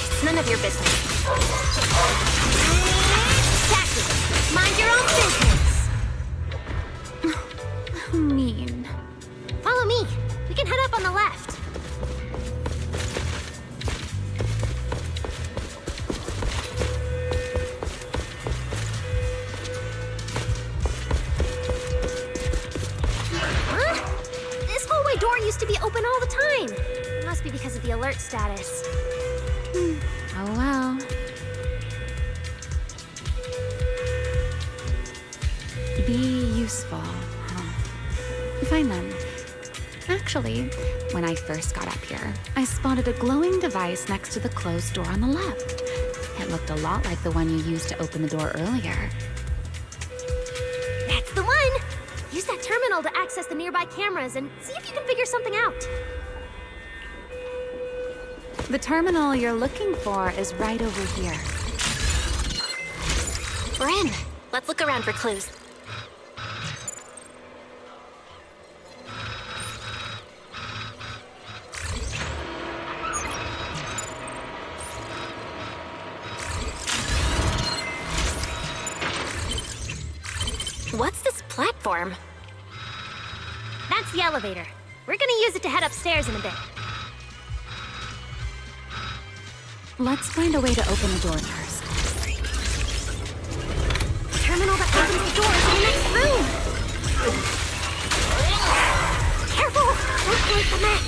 It's none of your business. Taxi, mind your own business. Mean. Follow me. We can head up on the left. the alert status. Oh well. Be useful, huh? Fine then. Actually, when I first got up here, I spotted a glowing device next to the closed door on the left. It looked a lot like the one you used to open the door earlier. That's the one! Use that terminal to access the nearby cameras and see if you can figure something out. The terminal you're looking for is right over here. We're in. Let's look around for clues. What's this platform? That's the elevator. We're gonna use it to head upstairs in a bit. Let's find a way to open the door first. The terminal that opens the door is in the next room! Careful! Don't break the max!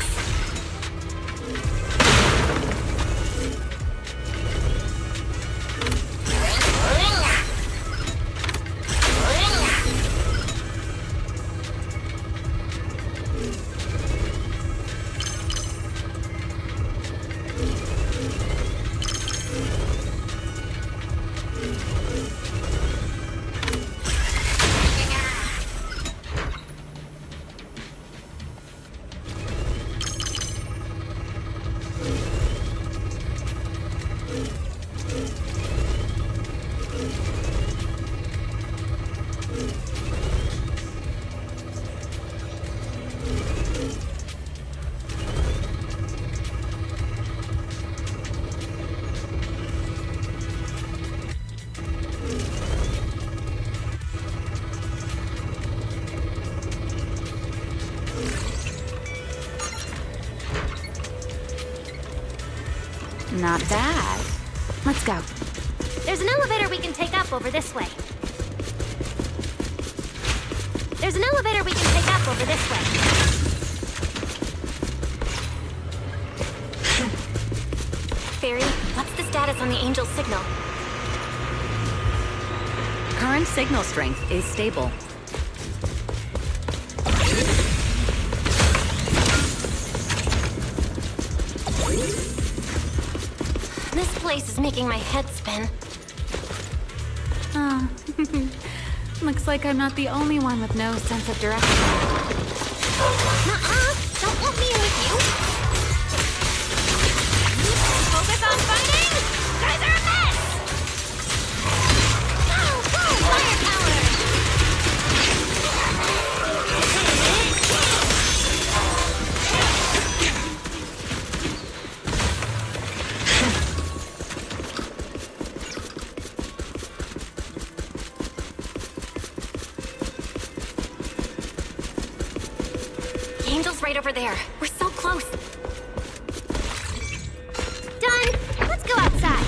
Not bad. Let's go. There's an elevator we can take up over this way. There's an elevator we can take up over this way. Fairy, what's the status on the Angel's signal? Current signal strength is stable. This place is making my head spin. Oh. Looks like I'm not the only one with no sense of direction. Nuh-uh! Don't want me in with you! Focus on fighting! You guys are a mess! Go! Go! Firepower! The Angel's right over there. We're so close. Done! Let's go outside!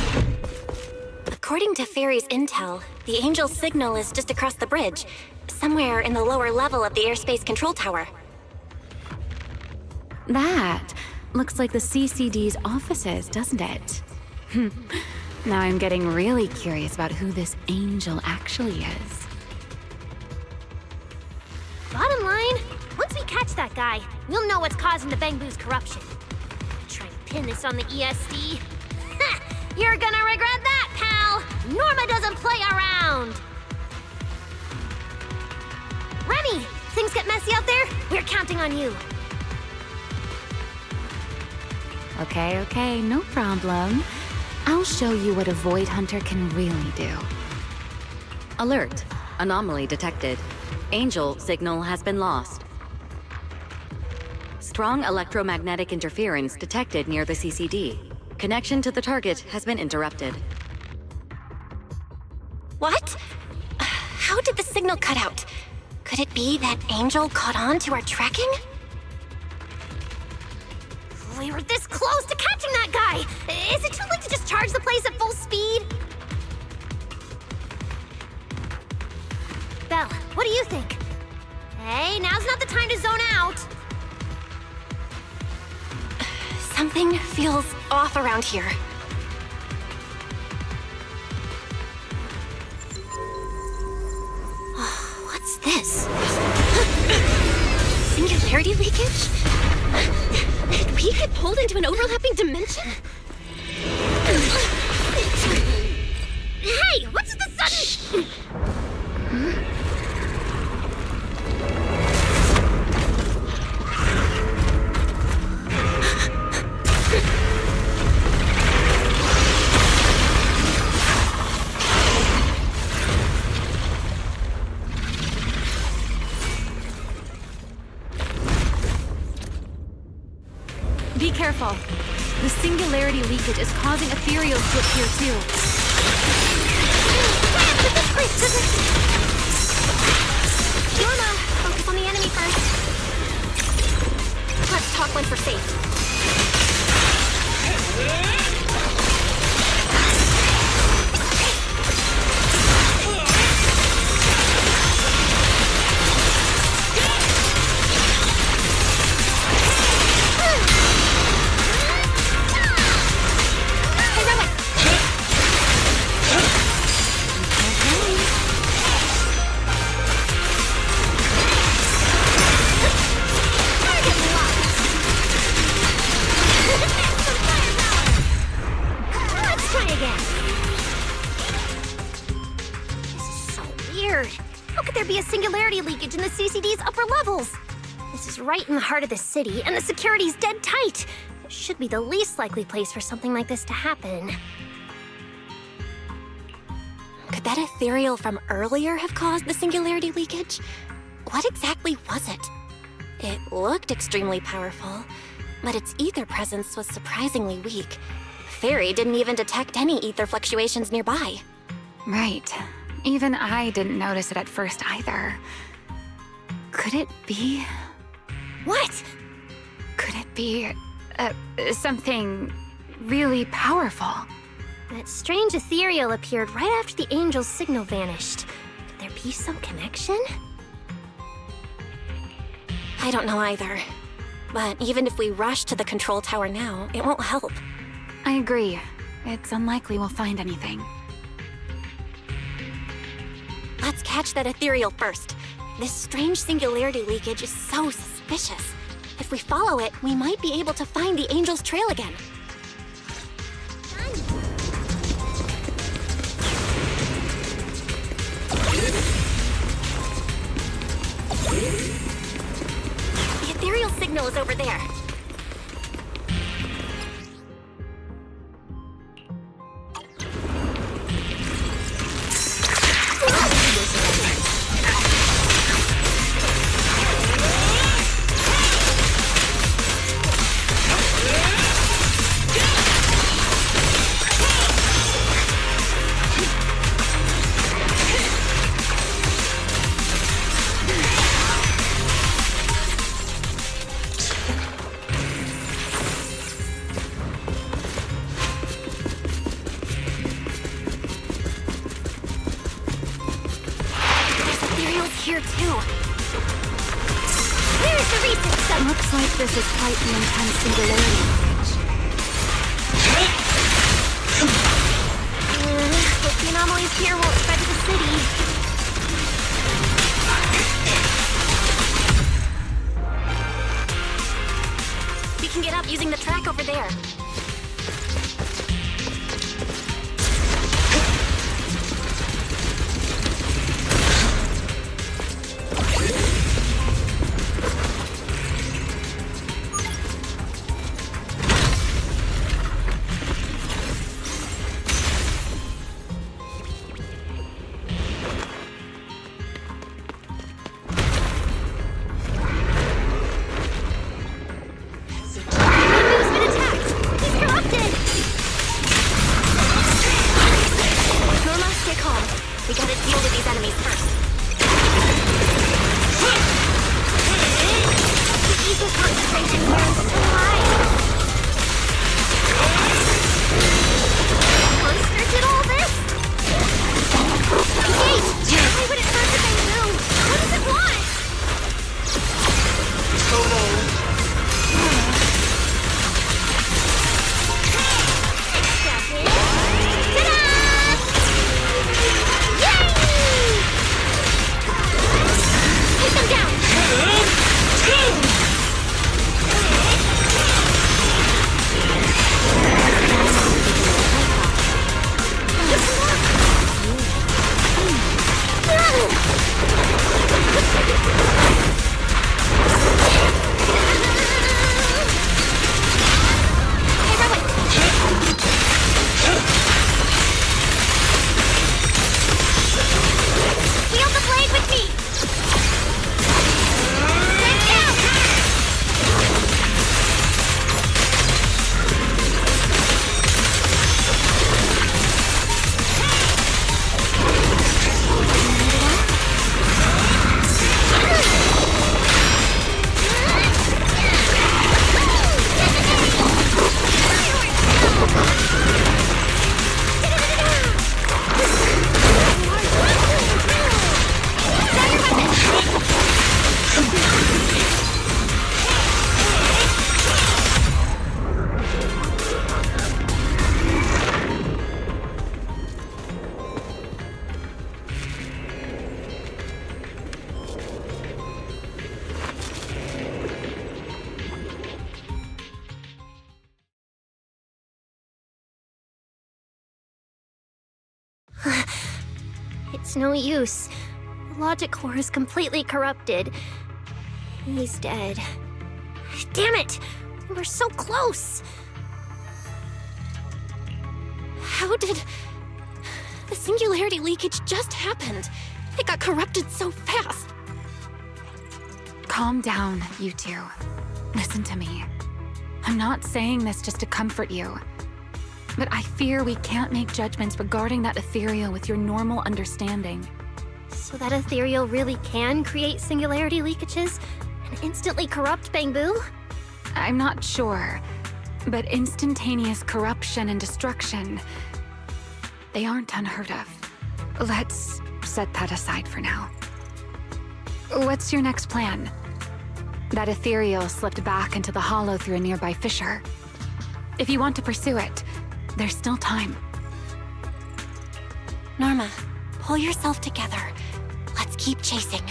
According to Fairy's intel, the Angel's signal is just across the bridge, somewhere in the lower level of the airspace control tower. That looks like the CCD's offices, doesn't it? Now I'm getting really curious about who this Angel actually is. Bottom line, once we catch that guy, we'll know what's causing the Bangboo's corruption. Try to pin this on the ESD. Ha! You're gonna regret that, pal! Norma doesn't play around! Remy, things get messy out there? We're counting on you. Okay, no problem. I'll show you what a Void Hunter can really do. Alert. Anomaly detected. Angel signal has been lost. Strong electromagnetic interference detected near the CCD. Connection to the target has been interrupted. What? How did the signal cut out? Could it be that Angel caught on to our tracking? We were this close to catching that guy! Is it too late to just charge the place at full speed? Belle, what do you think? Hey, now's not the time to zone out! Something feels off around here. What's this? Singularity leakage? Did we get pulled into an overlapping dimension? Hey, what's the sudden... Be careful. The singularity leakage is causing ethereals to appear too. Norma, focus on the enemy first. Let's talk once we're safe. How could there be a singularity leakage in the CCD's upper levels? This is right in the heart of the city, and the security's dead tight. It should be the least likely place for something like this to happen. Could that ethereal from earlier have caused the singularity leakage? What exactly was it? It looked extremely powerful, but its ether presence was surprisingly weak. Fairy didn't even detect any ether fluctuations nearby. Right. Even I didn't notice it at first either. Could it be... What? Could it be... something really powerful? That strange ethereal appeared right after the angel's signal vanished. Could there be some connection? I don't know either. But even if we rush to the control tower now, it won't help. I agree. It's unlikely we'll find anything. Let's catch that ethereal first. This strange singularity leakage is so suspicious. If we follow it, we might be able to find the angel's trail again. The ethereal signal is over there. Here too. Where's the reset zone? Looks like this is quite the intense singularity leakage. Hope the anomalies here won't spread to the city. We can get up using the track over there. It's no use. The logic core is completely corrupted. He's dead. Damn it! We were so close! How did... The singularity leakage just happened. It got corrupted so fast. Calm down, you two. Listen to me. I'm not saying this just to comfort you. But I fear we can't make judgments regarding that ethereal with your normal understanding. So that ethereal really can create singularity leakages and instantly corrupt Bangboo? I'm not sure, but instantaneous corruption and destruction, they aren't unheard of. Let's set that aside for now. What's your next plan? That ethereal slipped back into the hollow through a nearby fissure. If you want to pursue it, there's still time. Norma, pull yourself together. Let's keep chasing.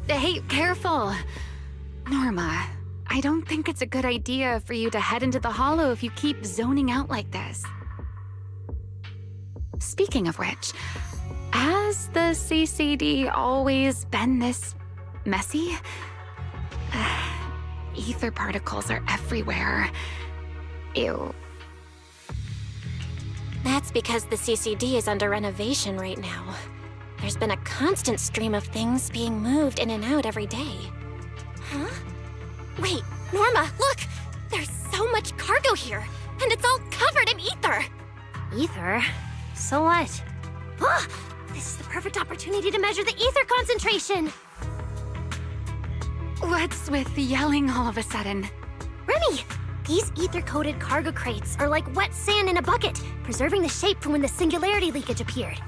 Hey, careful. Norma, I don't think it's a good idea for you to head into the hollow if you keep zoning out like this. Speaking of which, has the CCD always been this messy? Ether particles are everywhere. Ew. That's because the CCD is under renovation right now. There's been a constant stream of things being moved in and out every day. Huh? Wait, Norma, look! There's so much cargo here, and it's all covered in ether! Ether? So what? Ah! This is the perfect opportunity to measure the ether concentration! What's with yelling all of a sudden? Remy! These ether-coated cargo crates are like wet sand in a bucket, preserving the shape from when the singularity leakage appeared.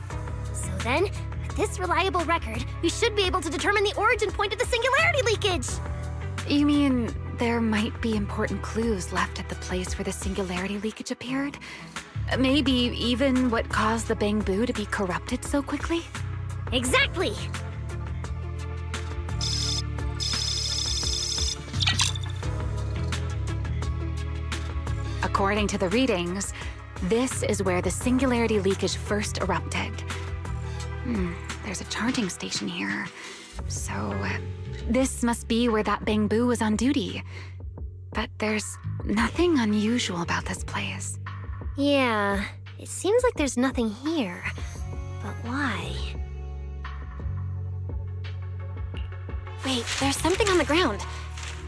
So then, with this reliable record, we should be able to determine the origin point of the singularity leakage! You mean there might be important clues left at the place where the singularity leakage appeared? Maybe even what caused the Bangboo to be corrupted so quickly? Exactly! According to the readings, this is where the singularity leakage first erupted. There's a charging station here. So, this must be where that Bangboo was on duty. But there's nothing unusual about this place. Yeah, it seems like there's nothing here. But why? Wait, there's something on the ground.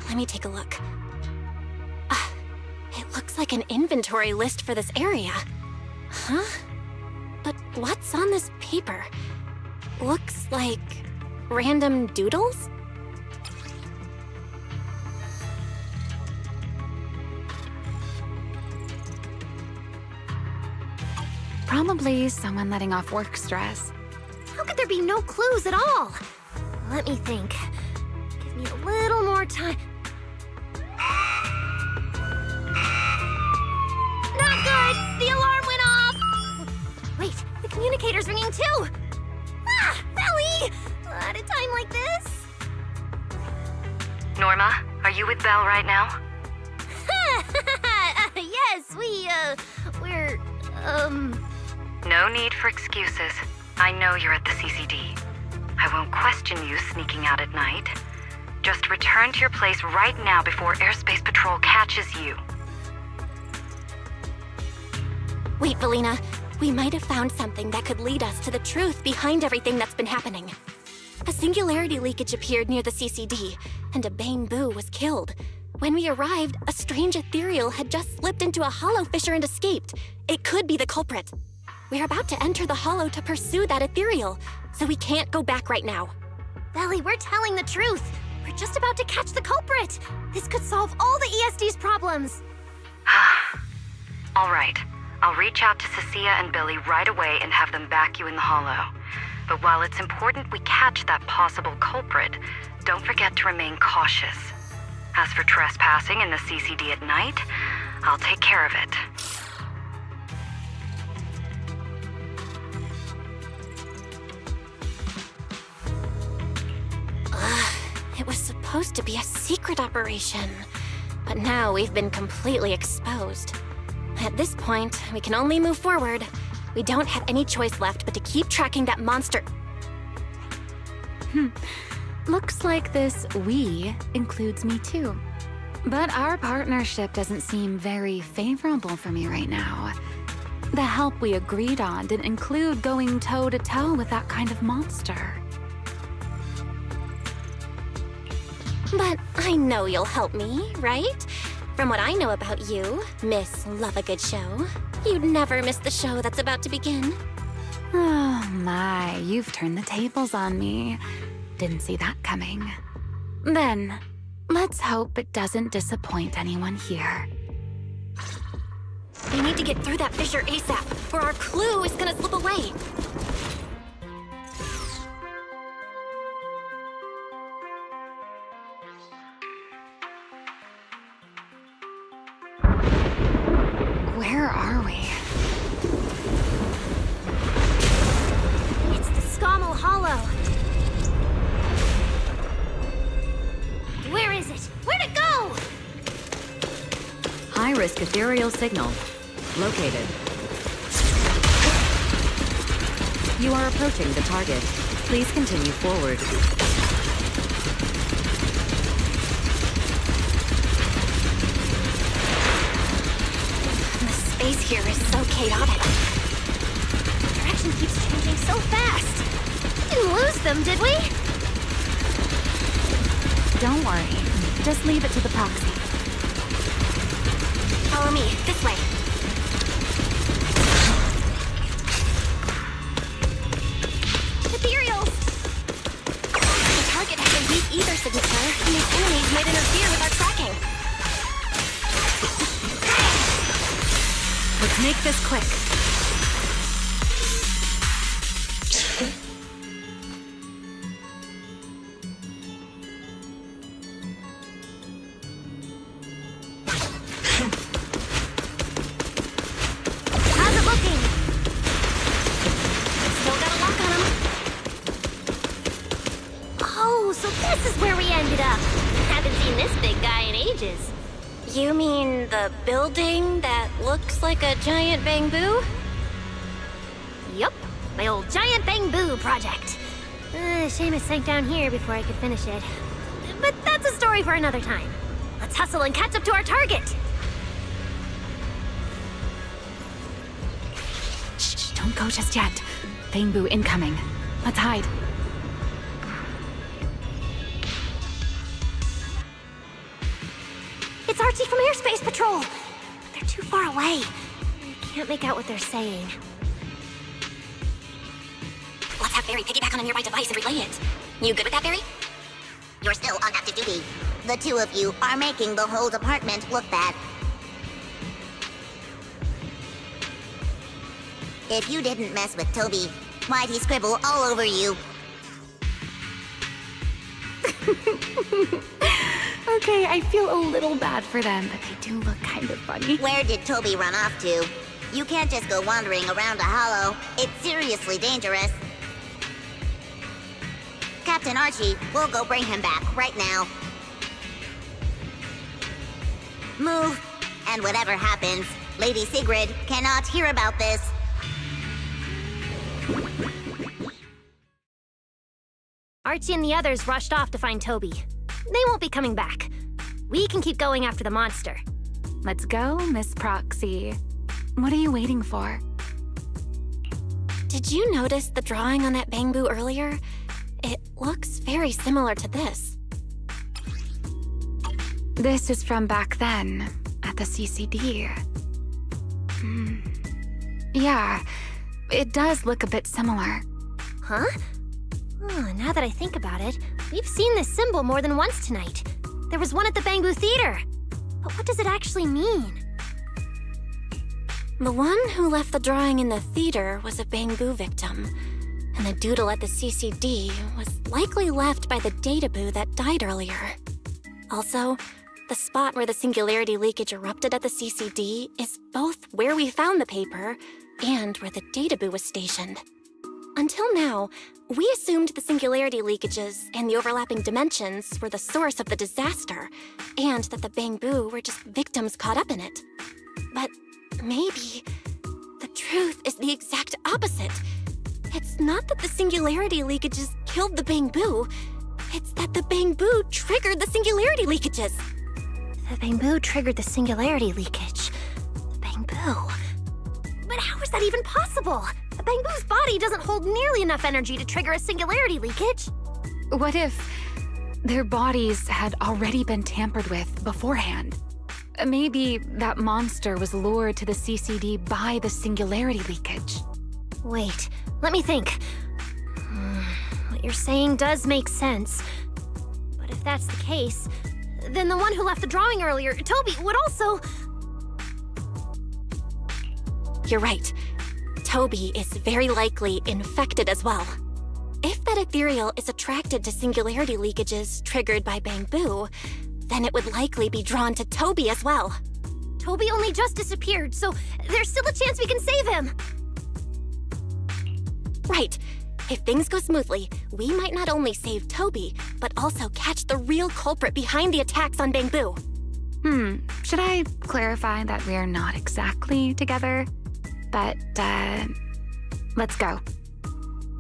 Let me take a look. It looks like an inventory list for this area. Huh? But what's on this paper? Looks like random doodles? Probably someone letting off work stress. How could there be no clues at all? Let me think. Give me a little more time. Not good! The alarm went off! Wait, the communicator's ringing too! Ah! Belly! At a time like this? Norma, are you with Belle right now? Yes, we're, No need for excuses. I know you're at the CCD. I won't question you sneaking out at night. Just return to your place right now before Airspace Patrol catches you. Wait, Valina. We might have found something that could lead us to the truth behind everything that's been happening. A singularity leakage appeared near the CCD, and a Bangboo was killed. When we arrived, a strange ethereal had just slipped into a hollow fissure and escaped. It could be the culprit. We're about to enter the hollow to pursue that ethereal, so we can't go back right now. Belly, we're telling the truth. We're just about to catch the culprit. This could solve all the ESD's problems. All right. I'll reach out to Cecilia and Billy right away and have them back you in the hollow. But while it's important we catch that possible culprit, don't forget to remain cautious. As for trespassing in the CCD at night, I'll take care of it. It was supposed to be a secret operation. But now we've been completely exposed. At this point, we can only move forward. We don't have any choice left but to keep tracking that monster. Looks like this "we" includes me too. But our partnership doesn't seem very favorable for me right now. The help we agreed on didn't include going toe-to-toe with that kind of monster. But I know you'll help me, right? From what I know about you, Miss Love a Good Show, you'd never miss the show that's about to begin. Oh my, you've turned the tables on me. Didn't see that coming. Then, let's hope it doesn't disappoint anyone here. We need to get through that fissure ASAP, or our clue is gonna slip away. Where are we? It's the Scommel Hollow. Where is it? Where'd it go? High-risk ethereal signal. Located. You are approaching the target. Please continue forward. The space here is so chaotic. The direction keeps changing so fast. Didn't lose them, did we? Don't worry. Just leave it to the proxy. Follow me, this way. Ethereals! The target has a weak ether signature, and these enemies might interfere with our tracking. Let's make this quick. How's it looking? Still got a lock on him. Oh, so this is where we ended up. Haven't seen this big guy in ages. You mean the building that looks like a giant bamboo? Yup, my old giant bamboo project. Shame it sank down here before I could finish it. But that's a story for another time. Let's hustle and catch up to our target. Shh, don't go just yet. Bamboo incoming. Let's hide. It's Archie from Airspace Patrol. They're too far away. I can't make out what they're saying. Let's have Barry piggyback on a nearby device and relay it. You good with that, Barry? You're still on active duty. The two of you are making the whole department look bad. If you didn't mess with Toby, why'd he scribble all over you? Okay, I feel a little bad for them, but they do look kind of funny. Where did Toby run off to? You can't just go wandering around a hollow. It's seriously dangerous. Captain Archie, we'll go bring him back right now. Move, and whatever happens, Lady Sigrid cannot hear about this. Archie and the others rushed off to find Toby. They won't be coming back. We can keep going after the monster. Let's go, Miss Proxy. What are you waiting for? Did you notice the drawing on that bamboo earlier? It looks very similar to this. This is from back then, at the CCD. Yeah, it does look a bit similar. Huh? Oh, now that I think about it, we've seen this symbol more than once tonight. There was one at the Bamboo Theater. But what does it actually mean? The one who left the drawing in the theater was a bamboo victim, and the doodle at the CCD was likely left by the databoo that died earlier. Also, the spot where the singularity leakage erupted at the CCD is both where we found the paper and where the databoo was stationed. Until now, we assumed the singularity leakages and the overlapping dimensions were the source of the disaster, and that the bamboo were just victims caught up in it. But maybe the truth is the exact opposite. It's not that the singularity leakages killed the Bangbu. It's that the Bangbu triggered the singularity leakages. The Bangbu triggered the singularity leakage. The Bangbu. But how is that even possible? A Bangbu's body doesn't hold nearly enough energy to trigger a singularity leakage. What if their bodies had already been tampered with beforehand? Maybe that monster was lured to the CCD by the singularity leakage. Wait, let me think. What you're saying does make sense. But if that's the case, then the one who left the drawing earlier, Toby, would also... You're right. Toby is very likely infected as well. If that ethereal is attracted to singularity leakages triggered by Bangbu, then it would likely be drawn to Toby as well. Toby only just disappeared, so there's still a chance we can save him. Right. If things go smoothly, we might not only save Toby, but also catch the real culprit behind the attacks on Bangbu. Should I clarify that we're not exactly together? But, let's go.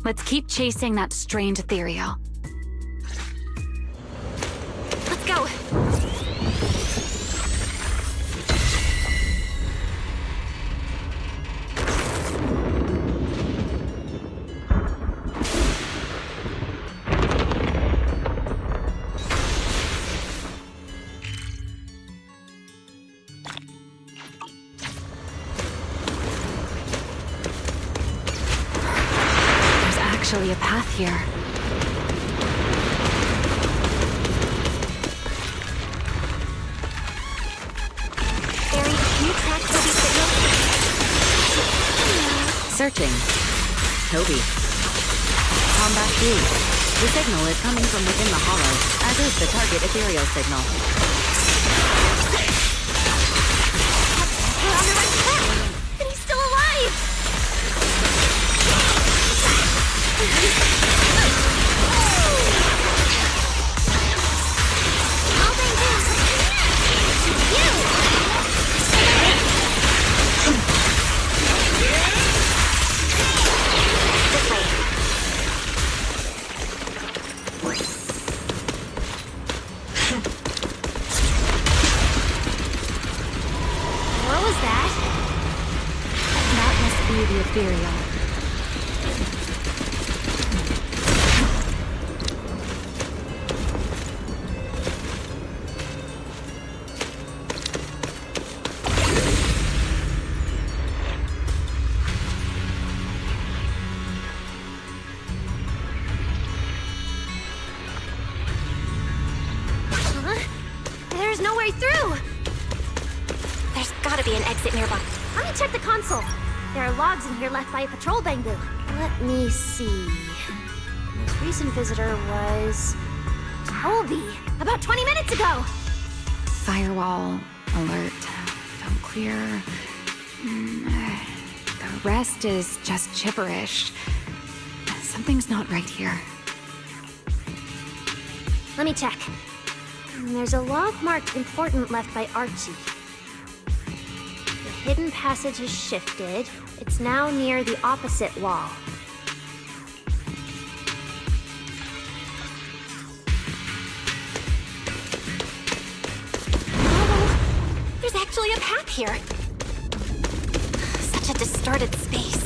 Let's keep chasing that strange ethereal. Let's go. Actually a path here. Barry, can you track Toby's signal? Searching. Toby. Combat B. The signal is coming from within the hollow, as is the target ethereal signal. We're on the right track! And he's still alive! What was that? That must be the ethereal. There's no way through! There's gotta be an exit nearby. Let me check the console. There are logs in here left by a patrol Bangbu. Let me see. The most recent visitor was... Toby! About 20 minutes ago! Firewall, alert, don't clear. The rest is just gibberish. Something's not right here. Let me check. There's a log marked important left by Archie. The hidden passage has shifted. It's now near the opposite wall. Oh, there's actually a path here. Such a distorted space.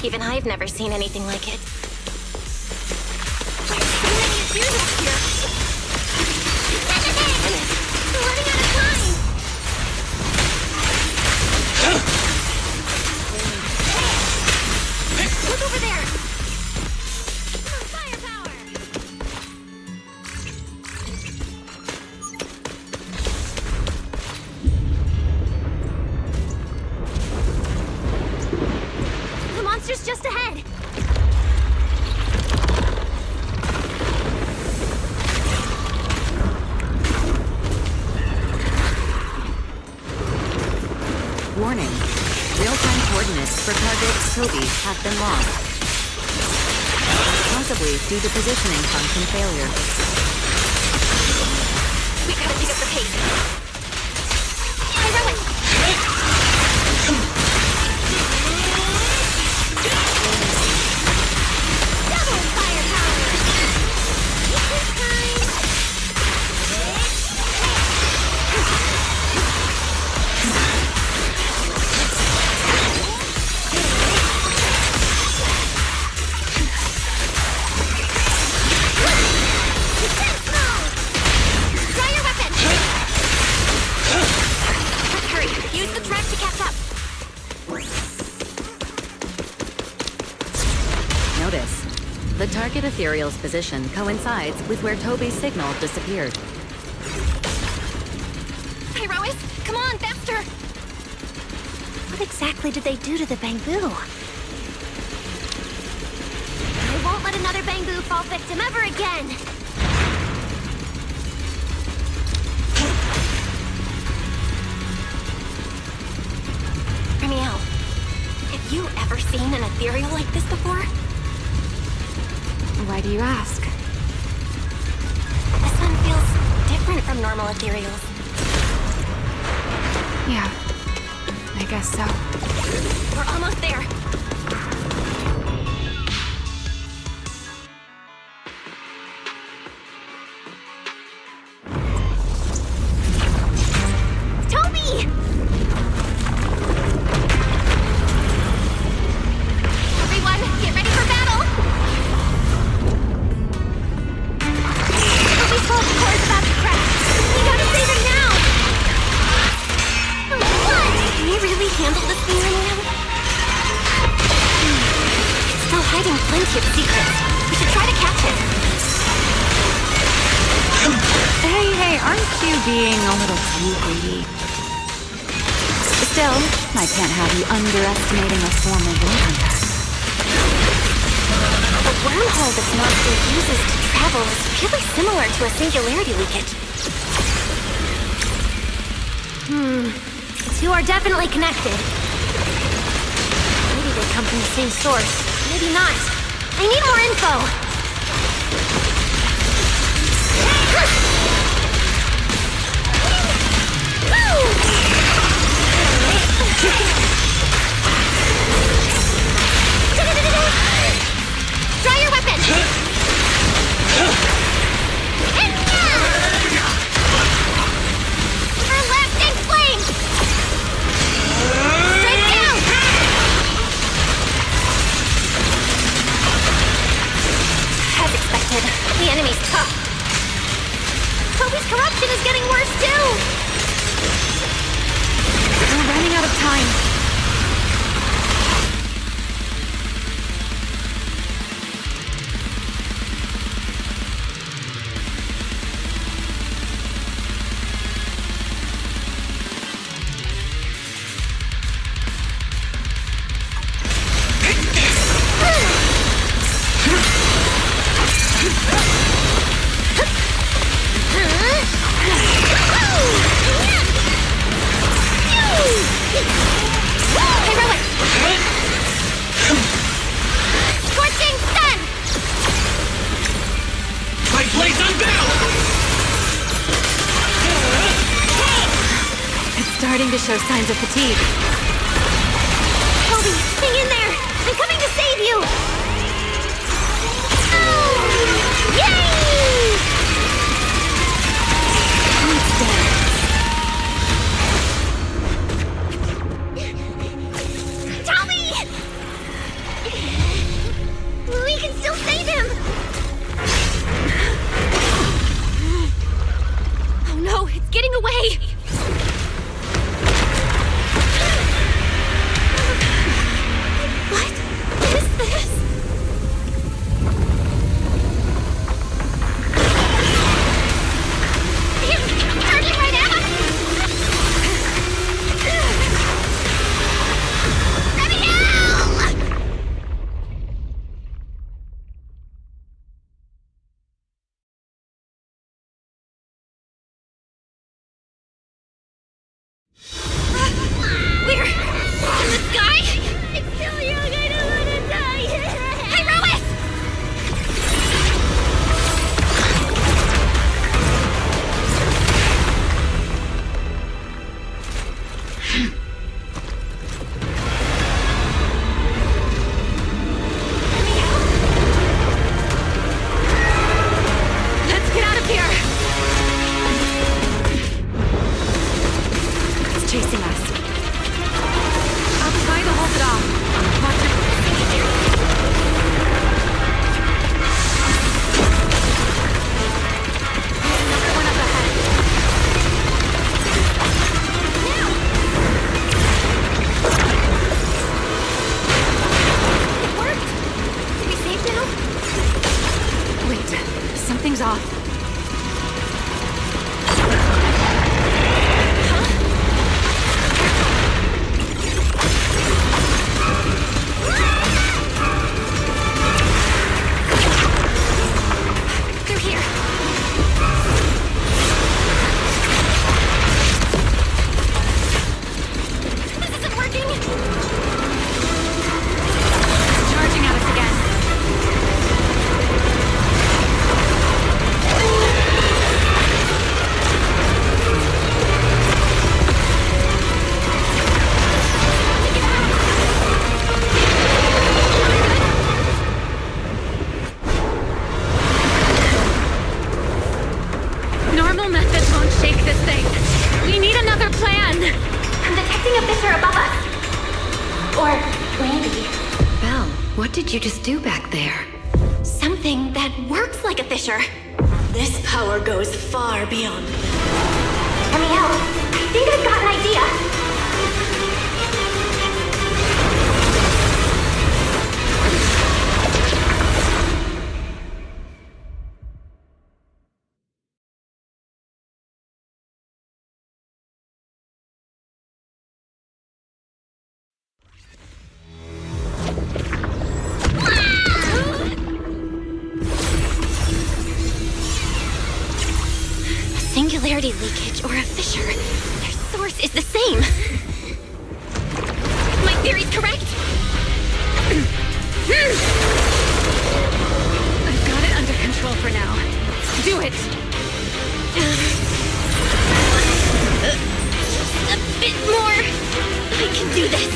Even I've never seen anything like it. Too many ethereals here. We're running out of time! Look over there! Firepower! The monster's just ahead! Warning. Real-time coordinates for target Toby have been lost. Possibly due to positioning function failure. We gotta pick up the pace. Heroic! notice. The target ethereal's position coincides with where Toby's signal disappeared. Hey, Rois, come on, faster! What exactly did they do to the bamboo? I won't let another bamboo fall victim ever again! Ramiel, have you ever seen an ethereal like this before? Why do you ask? This one feels different from normal ethereals. Yeah, I guess so. We're almost there. Toby! Everyone, get ready for battle! Toby's whole core's about to crash! We gotta save him now! What? Can we really handle this thing right now? It's still hiding plenty of secrets. We should try to catch it. Hey, aren't you being a little too greedy? Still, I can't have you underestimating a form of impact. The wormhole this monster uses to travel is really similar to a singularity leakage. The two are definitely connected. Maybe they come from the same source. Maybe not. I need more info! Draw your weapon! Her lasting flame! Straight down! As expected, the enemy's tough. Toby's corruption is getting worse too! We're running out of time. Starting to show signs of fatigue. Toby, hang in there! I'm coming to save you! Oh! Yay! Toby! We can still save him! Oh no, it's getting away! Randy. Belle, what did you just do back there? Something that works like a fissure. This power goes far beyond. Hear me out. I think I've got an idea. Singularity leakage or a fissure. Their source is the same. My theory's correct. I've got it under control for now. Do it! A bit more. I can do this.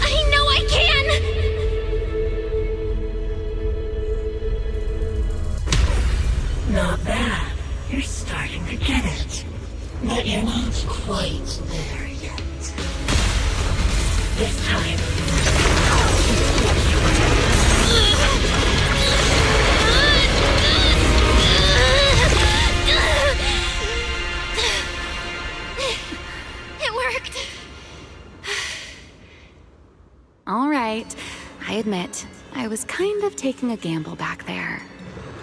I know I can! Not bad. You're starting to get it. But you're not quite there yet. This time... It worked. All right. I admit, I was kind of taking a gamble back there.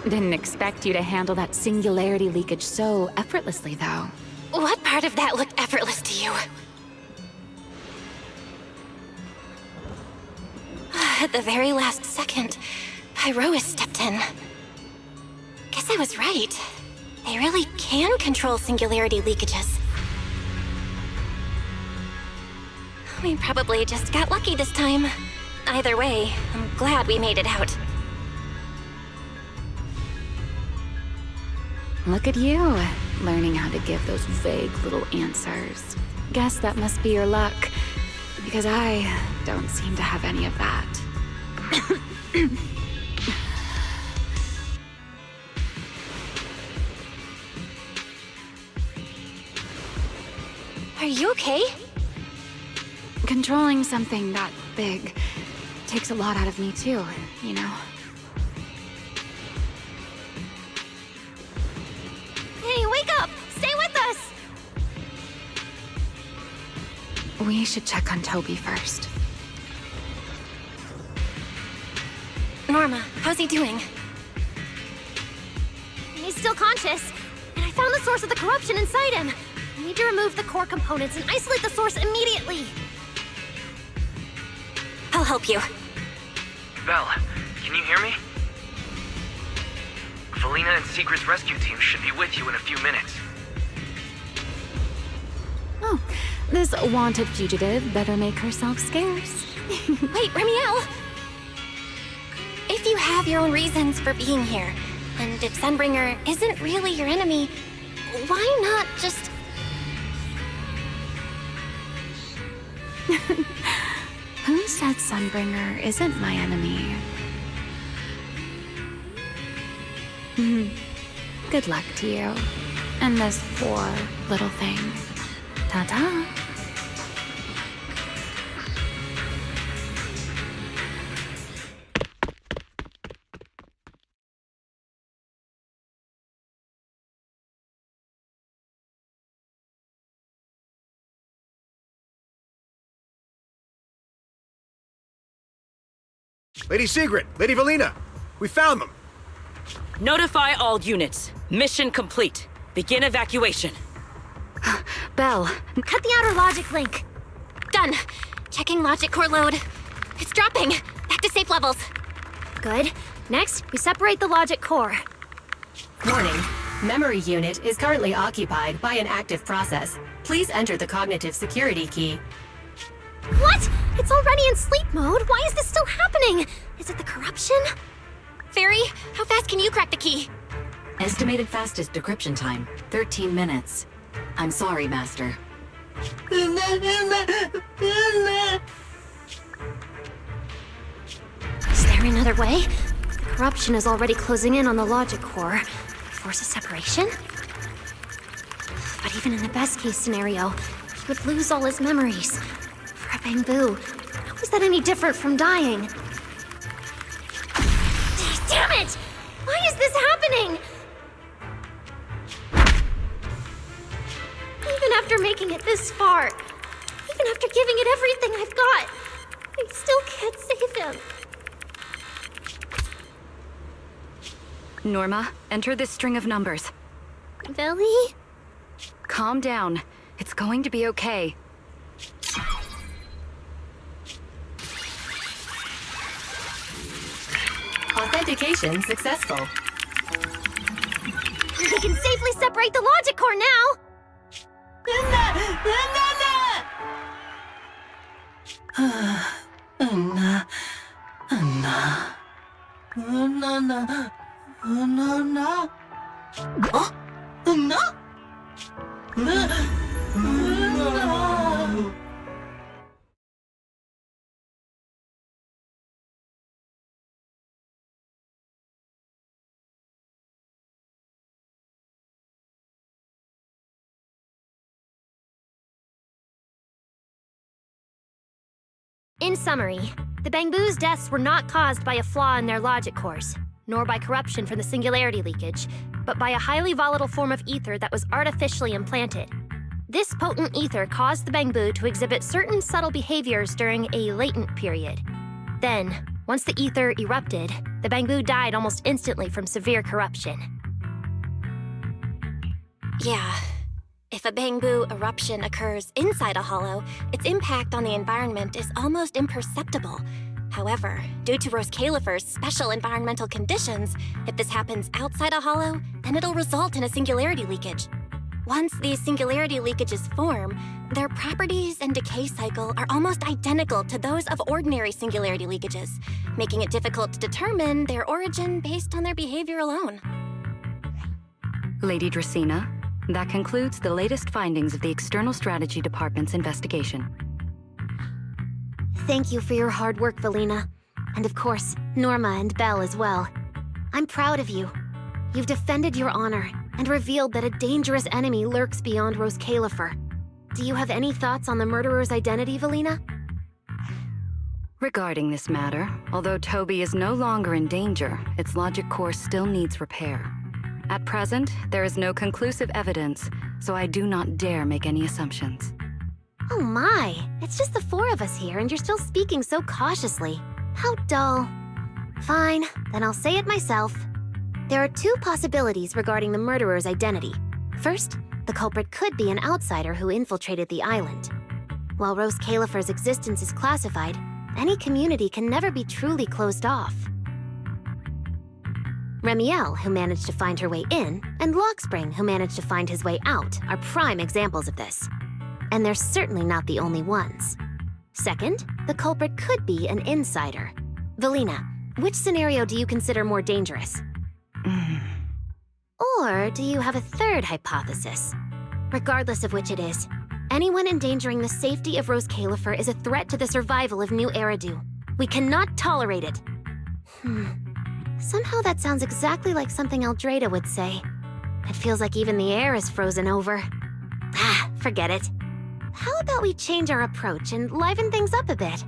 Didn't expect you to handle that singularity leakage so effortlessly, though. What part of that looked effortless to you? At the very last second, Pyrois stepped in. Guess I was right. They really can control singularity leakages. We probably just got lucky this time. Either way, I'm glad we made it out. Look at you, learning how to give those vague little answers. Guess that must be your luck, because I don't seem to have any of that. Are you okay? Controlling something that big takes a lot out of me too, you know? Hey, wake up! Stay with us! We should check on Toby first. Norma, how's he doing? He's still conscious, and I found the source of the corruption inside him. We need to remove the core components and isolate the source immediately. I'll help you. Belle, can you hear me? Valina and Secret's rescue team should be with you in a few minutes. Oh, this wanted fugitive better make herself scarce. Wait, Remiel! If you have your own reasons for being here, and if Sunbringer isn't really your enemy, why not just... Who said Sunbringer isn't my enemy? Good luck to you. And this poor little thing. Ta-ta. Lady Secret! Lady Valina! We found them! Notify all units. Mission complete. Begin evacuation. Belle. Cut the outer logic link. Done. Checking logic core load. It's dropping. Back to safe levels. Good. Next, we separate the logic core. Warning. Memory unit is currently occupied by an active process. Please enter the cognitive security key. What? It's already in sleep mode. Why is this still happening? Is it the corruption? Fairy, how fast can you crack the key? Estimated fastest decryption time, 13 minutes. I'm sorry, Master. Is there another way? The corruption is already closing in on the logic core. Force a separation? But even in the best case scenario, would lose all his memories. For a Bangbu, how is that any different from dying? Damn it! Why is this happening? Even after making it this far, even after giving it everything I've got, I still can't save him. Norma, enter this string of numbers. Billy? Calm down. It's going to be okay. Authentication successful. We can safely separate the logic core now! In summary, the Bangbu's deaths were not caused by a flaw in their logic cores, nor by corruption from the singularity leakage, but by a highly volatile form of ether that was artificially implanted. This potent ether caused the Bangbu to exhibit certain subtle behaviors during a latent period. Then, once the ether erupted, the Bangbu died almost instantly from severe corruption. Yeah. If a Bangbu eruption occurs inside a hollow, its impact on the environment is almost imperceptible. However, due to Rose Califer's special environmental conditions, if this happens outside a hollow, then it'll result in a singularity leakage. Once these singularity leakages form, their properties and decay cycle are almost identical to those of ordinary singularity leakages, making it difficult to determine their origin based on their behavior alone. Lady Dracena, that concludes the latest findings of the External Strategy Department's investigation. Thank you for your hard work, Valina. And of course, Norma and Belle as well. I'm proud of you. You've defended your honor and revealed that a dangerous enemy lurks beyond Rose Califer. Do you have any thoughts on the murderer's identity, Valina? Regarding this matter, although Toby is no longer in danger, its logic core still needs repair. At present, there is no conclusive evidence, so I do not dare make any assumptions. Oh my, it's just the four of us here and you're still speaking so cautiously. How dull. Fine, then I'll say it myself. There are two possibilities regarding the murderer's identity. First, the culprit could be an outsider who infiltrated the island. While Rose Califer's existence is classified, any community can never be truly closed off. Remiel, who managed to find her way in, and Lockspring, who managed to find his way out, are prime examples of this. And they're certainly not the only ones. Second, the culprit could be an insider. Valina, which scenario do you consider more dangerous? Or do you have a third hypothesis? Regardless of which it is, anyone endangering the safety of Rose Califer is a threat to the survival of New Eridu. We cannot tolerate it. Somehow that sounds exactly like something Eldrada would say. It feels like even the air is frozen over. Forget it. How about we change our approach and liven things up a bit?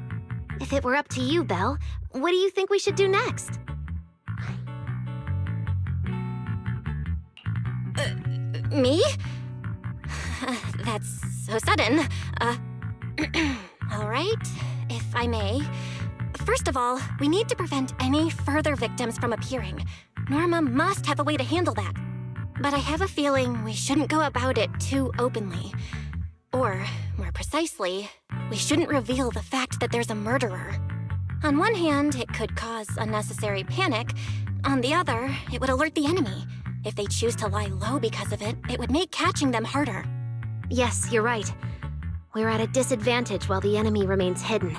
If it were up to you, Belle, what do you think we should do next? Me? That's so sudden. All right, if I may. First of all, we need to prevent any further victims from appearing. Norma must have a way to handle that. But I have a feeling we shouldn't go about it too openly. Or, more precisely, we shouldn't reveal the fact that there's a murderer. On one hand, it could cause unnecessary panic. On the other, it would alert the enemy. If they choose to lie low because of it, it would make catching them harder. Yes, you're right. We're at a disadvantage while the enemy remains hidden.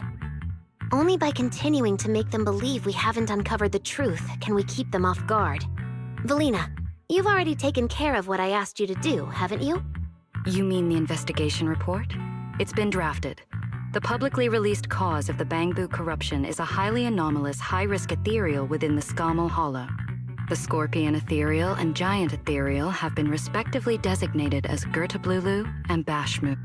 Only by continuing to make them believe we haven't uncovered the truth can we keep them off guard. Valina, you've already taken care of what I asked you to do, haven't you? You mean the investigation report? It's been drafted. The publicly released cause of the Bangbu corruption is a highly anomalous, high-risk ethereal within the Skamal Hollow. The Scorpion Ethereal and Giant Ethereal have been respectively designated as Gertablulu and Bashmu.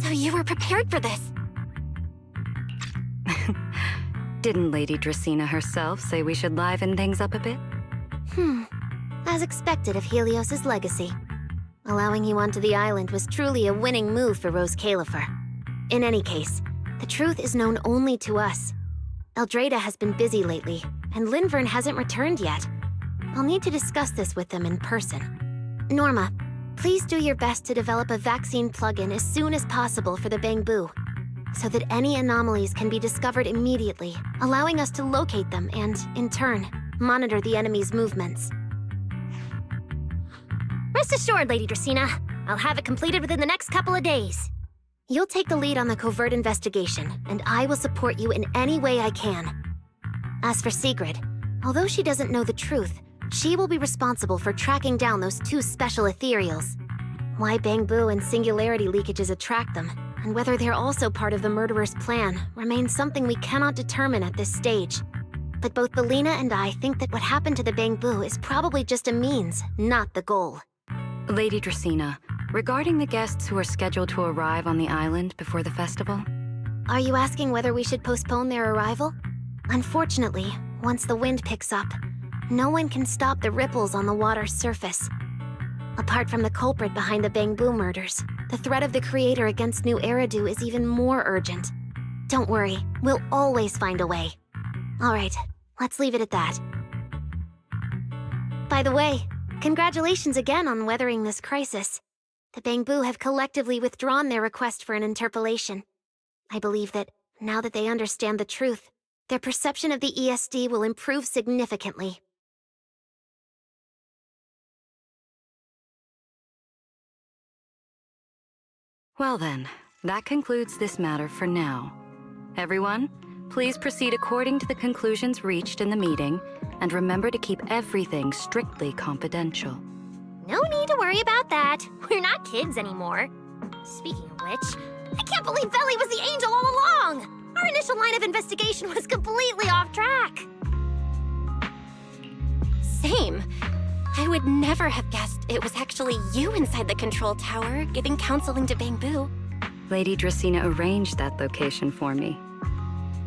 So you were prepared for this? Didn't Lady Dracaena herself say we should liven things up a bit? As expected of Helios's legacy. Allowing you onto the island was truly a winning move for Rose Califer. In any case, the truth is known only to us. Eldrada has been busy lately, and Linvern hasn't returned yet. I'll need to discuss this with them in person. Norma, please do your best to develop a vaccine plugin as soon as possible for the Bangbu, so that any anomalies can be discovered immediately, allowing us to locate them and, in turn, monitor the enemy's movements. Rest assured, Lady Dracaena. I'll have it completed within the next couple of days. You'll take the lead on the covert investigation, and I will support you in any way I can. As for Sigrid, although she doesn't know the truth, she will be responsible for tracking down those two special ethereals. Why Bangbu and singularity leakages attract them, and whether they're also part of the murderer's plan, remains something we cannot determine at this stage. But both Belina and I think that what happened to the Bangbu is probably just a means, not the goal. Lady Dracaena, regarding the guests who are scheduled to arrive on the island before the festival? Are you asking whether we should postpone their arrival? Unfortunately, once the wind picks up, no one can stop the ripples on the water's surface. Apart from the culprit behind the Bangbu murders, the threat of the Creator against New Eridu is even more urgent. Don't worry, we'll always find a way. Alright, let's leave it at that. By the way, congratulations again on weathering this crisis. The Bangbu have collectively withdrawn their request for an interpolation. I believe that, now that they understand the truth, their perception of the ESD will improve significantly. Well then, that concludes this matter for now. Everyone, please proceed according to the conclusions reached in the meeting, and remember to keep everything strictly confidential. No need to worry about that. We're not kids anymore. Speaking of which, I can't believe Veli was the angel all along! Our initial line of investigation was completely off track. Same. I would never have guessed it was actually you inside the control tower, giving counseling to Bangbu. Lady Dracaena arranged that location for me.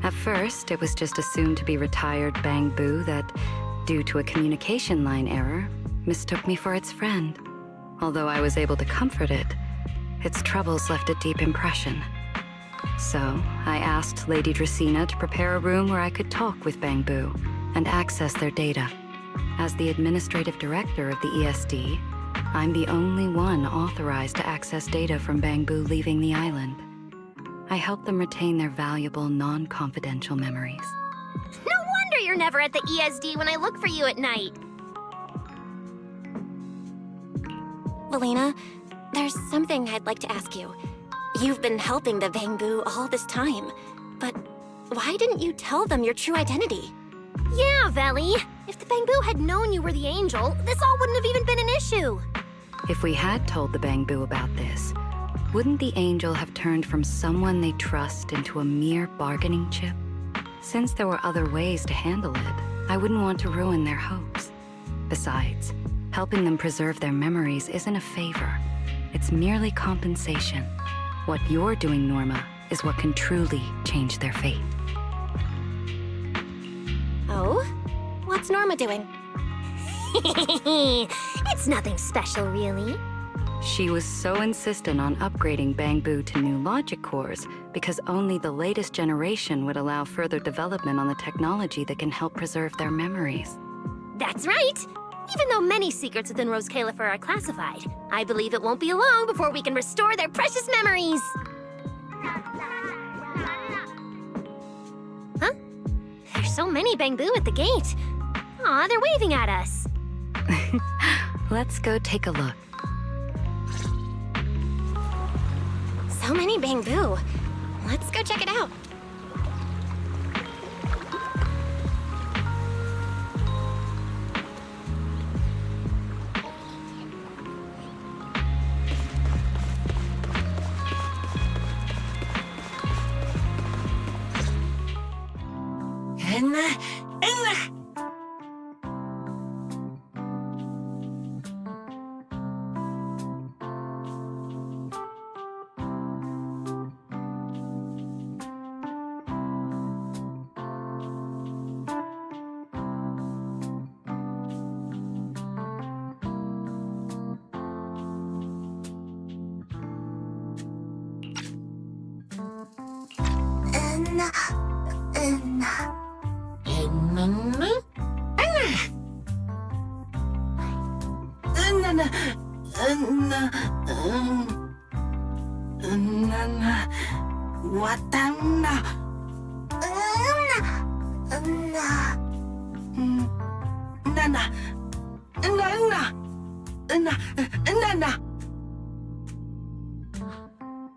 At first, it was just assumed to be retired Bangbu that, due to a communication line error, mistook me for its friend. Although I was able to comfort it, its troubles left a deep impression. So, I asked Lady Dracaena to prepare a room where I could talk with Bangbu and access their data. As the administrative director of the ESD, I'm the only one authorized to access data from Bangbu leaving the island. I help them retain their valuable, non-confidential memories. No wonder you're never at the ESD when I look for you at night. Belina, there's something I'd like to ask you. You've been helping the Bangbu all this time, but why didn't you tell them your true identity? Yeah, Veli. If the Bangbu had known you were the angel, this all wouldn't have even been an issue. If we had told the Bangbu about this, wouldn't the angel have turned from someone they trust into a mere bargaining chip? Since there were other ways to handle it, I wouldn't want to ruin their hopes. Besides, helping them preserve their memories isn't a favor. It's merely compensation. What you're doing, Norma, is what can truly change their fate. Oh? What's Norma doing? It's nothing special, really. She was so insistent on upgrading Bangbu to new logic cores because only the latest generation would allow further development on the technology that can help preserve their memories. That's right. Even though many secrets within Rose Califer are classified, I believe it won't be long before we can restore their precious memories. Huh? There's so many Bangbu at the gate. Aw, they're waving at us. Let's go take a look. So many Bangbu. Let's go check it out.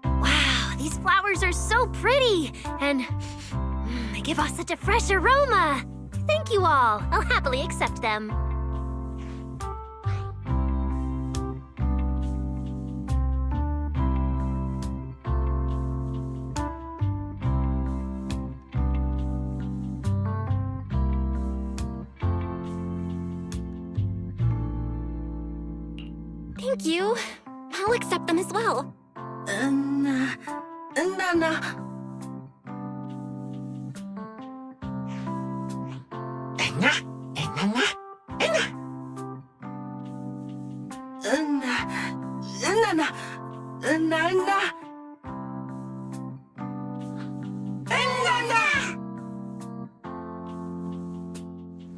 Wow, these flowers are so pretty, and they give off such a fresh aroma. Thank you all. I'll happily accept them. Thank you. I'll accept them as well.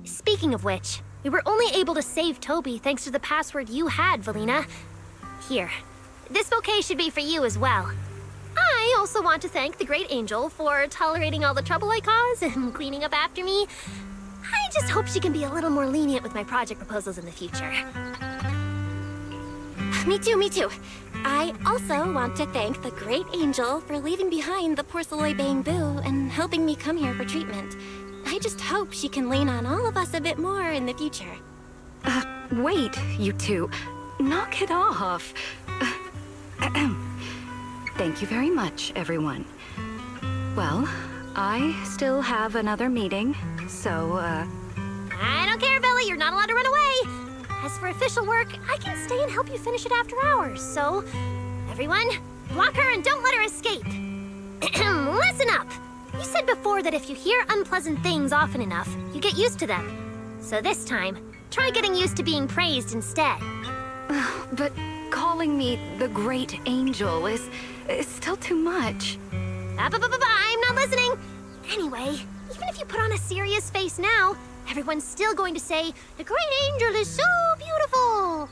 Speaking of which, we were only able to save Toby thanks to the password you had, Valina. Here. This bouquet should be for you as well. I also want to thank the Great Angel for tolerating all the trouble I cause and cleaning up after me. I just hope she can be a little more lenient with my project proposals in the future. Me too, me too. I also want to thank the Great Angel for leaving behind the porcelain bamboo and helping me come here for treatment. I just hope she can lean on all of us a bit more in the future. Wait, you two. Knock it off. Thank you very much, everyone. Well, I still have another meeting, so, I don't care, Billy. You're not allowed to run away. As for official work, I can stay and help you finish it after hours, so... Everyone, block her and don't let her escape. Listen up! You said before that if you hear unpleasant things often enough, you get used to them. So this time, try getting used to being praised instead. But calling me the Great Angel is still too much. I'm not listening. Anyway, even if you put on a serious face now, everyone's still going to say, the Great Angel is so beautiful.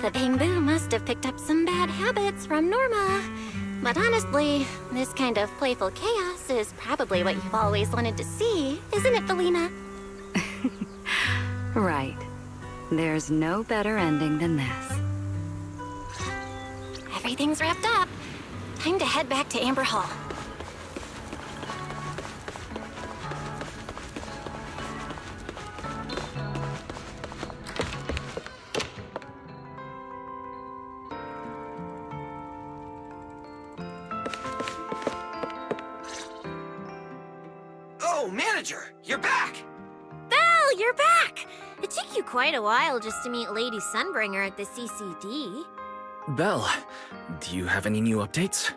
The bamboo must have picked up some bad habits from Norma. But honestly, this kind of playful chaos is probably what you've always wanted to see, isn't it, Valina? Right. There's no better ending than this. Everything's wrapped up. Time to head back to Amber Hall. Oh, manager, you're back! Belle, you're back! It took you quite a while just to meet Lady Sunbringer at the CCD. Belle, do you have any new updates?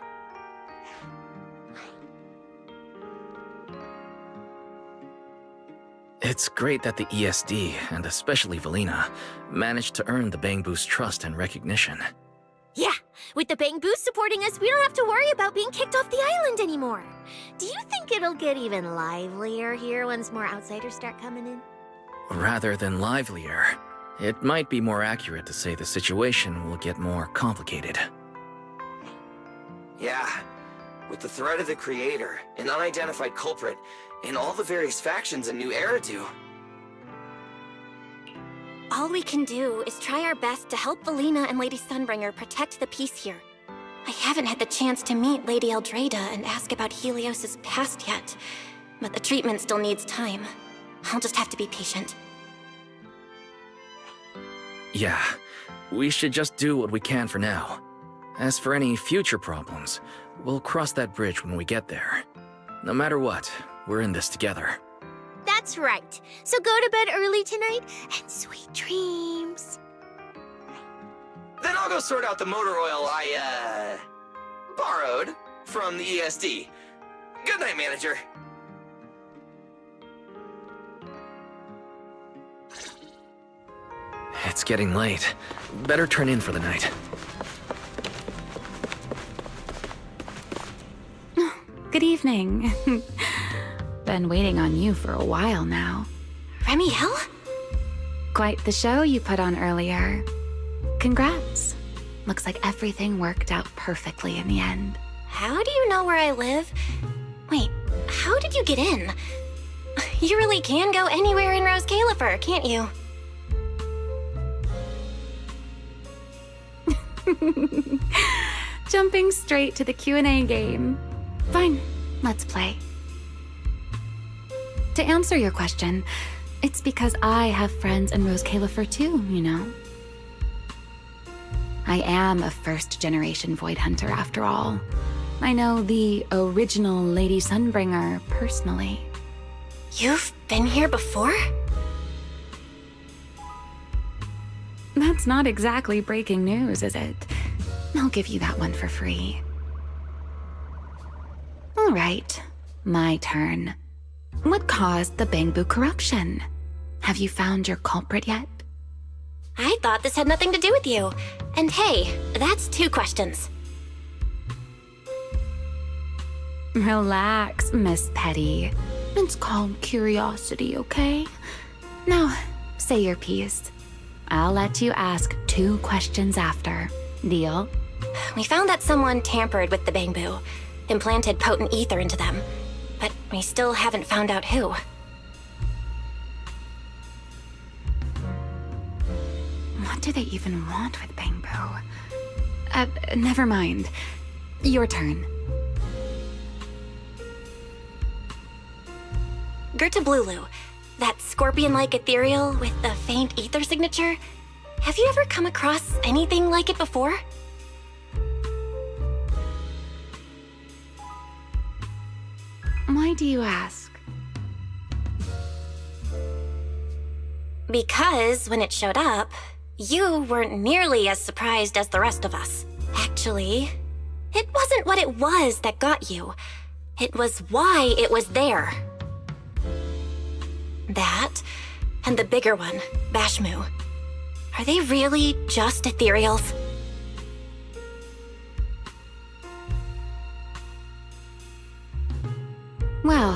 It's great that the ESD, and especially Valina, managed to earn the Bangboos' trust and recognition. Yeah, with the Bangboos supporting us, we don't have to worry about being kicked off the island anymore. Do you think it'll get even livelier here once more outsiders start coming in? Rather than livelier, it might be more accurate to say the situation will get more complicated. Yeah, with the threat of the Creator, an unidentified culprit, and all the various factions in New Eridu. All we can do is try our best to help Valina and Lady Sunbringer protect the peace here. I haven't had the chance to meet Lady Eldrada and ask about Helios's past yet, but the treatment still needs time. I'll just have to be patient. Yeah, we should just do what we can for now. As for any future problems, we'll cross that bridge when we get there. No matter what, we're in this together. That's right. So go to bed early tonight, and sweet dreams. Then I'll go sort out the motor oil I, borrowed from the ESD. Good night, manager. It's getting late. Better turn in for the night. Good evening. Been waiting on you for a while now. Remiel? Quite the show you put on earlier. Congrats. Looks like everything worked out perfectly in the end. How do you know where I live? Wait, how did you get in? You really can go anywhere in Rose Califer, can't you? Jumping straight to the Q&A game. Fine, let's play. To answer your question, it's because I have friends in Rose Califer too, you know. I am a first-generation Void Hunter after all. I know the original Lady Sunbringer personally. You've been here before? That's not exactly breaking news, is it? I'll give you that one for free. All right, my turn. What caused the Bangbu corruption? Have you found your culprit yet? I thought this had nothing to do with you. And hey, that's 2 questions. Relax, Miss Petty. It's called curiosity, okay? Now, say your piece. I'll let you ask 2 questions after. Deal? We found that someone tampered with the Bangbu, implanted potent ether into them, but we still haven't found out who. What do they even want with Bangbu? Never mind. Your turn. Gertablulu, that scorpion-like ethereal with the faint ether signature. Have you ever come across anything like it before? Why do you ask? Because when it showed up, you weren't nearly as surprised as the rest of us. Actually, it wasn't what it was that got you. It was why it was there. That, and the bigger one, Bashmu. Are they really just ethereals? Well,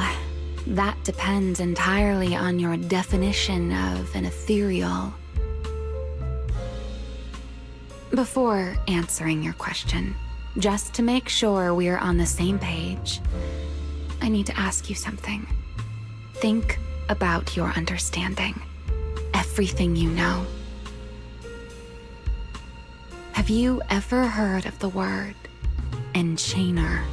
that depends entirely on your definition of an ethereal. Before answering your question, just to make sure we're on the same page, I need to ask you something. Think about your understanding. Everything you know. Have you ever heard of the word enchainer?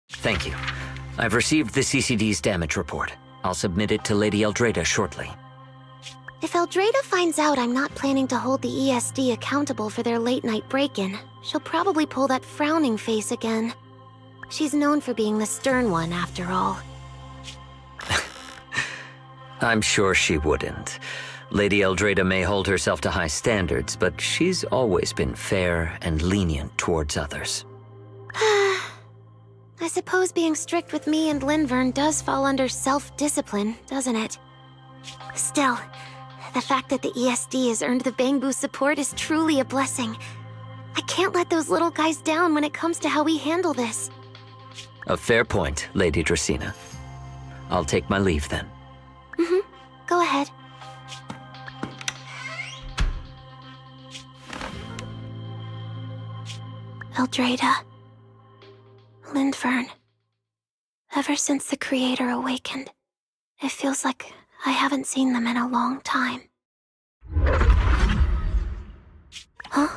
Thank you. I've received the CCD's damage report. I'll submit it to Lady Eldrada shortly. If Eldrada finds out I'm not planning to hold the ESD accountable for their late-night break-in, she'll probably pull that frowning face again. She's known for being the stern one, after all. I'm sure she wouldn't. Lady Eldrada may hold herself to high standards, but she's always been fair and lenient towards others. I suppose being strict with me and Linvern does fall under self-discipline, doesn't it? Still, the fact that the ESD has earned the Bangbu support is truly a blessing. I can't let those little guys down when it comes to how we handle this. A fair point, Lady Dracena. I'll take my leave then. Go ahead. Eldrada. Linvern. Ever since the Creator awakened, it feels like I haven't seen them in a long time. Huh?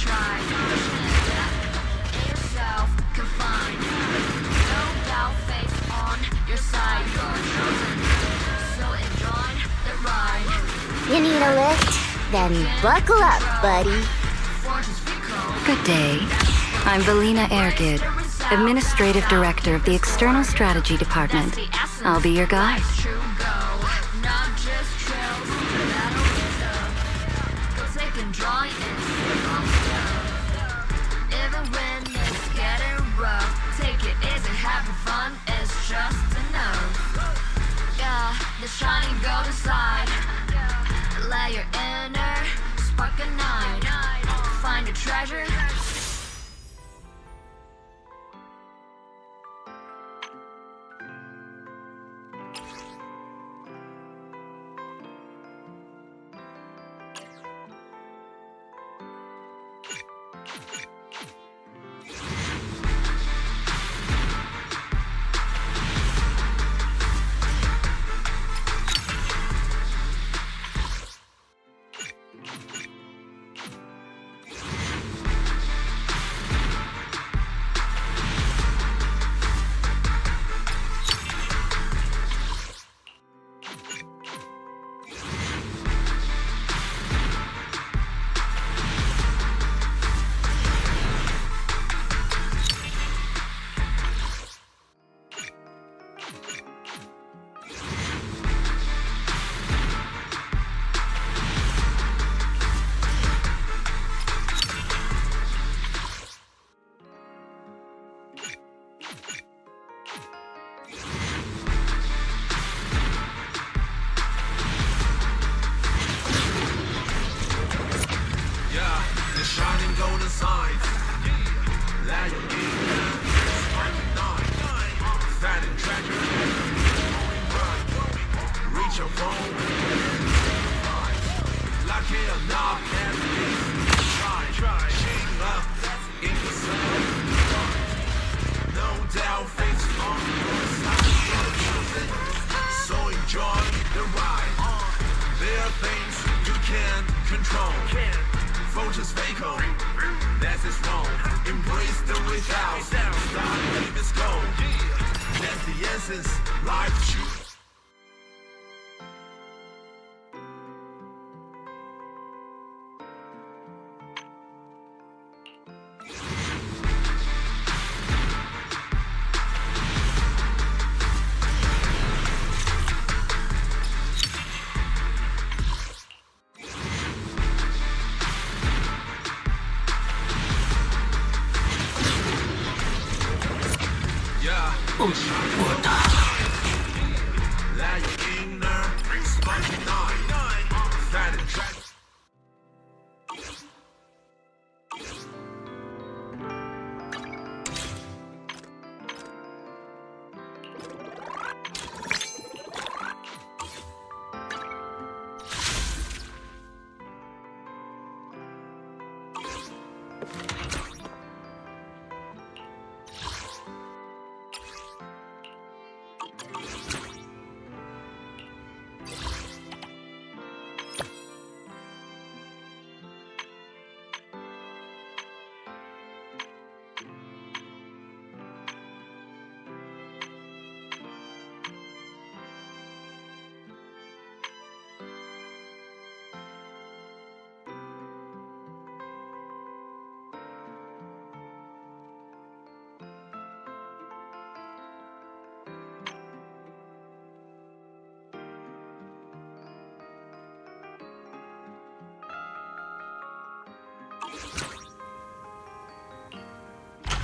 try. Yourself confined. No doubt, face on your side. You're chosen, so enjoy the ride. You need a lift? Then buckle up, buddy. Good day. I'm Valina Ergid, Administrative Director of the External Strategy Department. I'll be your guide. Even when it's getting rough, take it easy, having fun is just enough. Yeah, the shining golden side. Let your inner spark ignite. Find a treasure.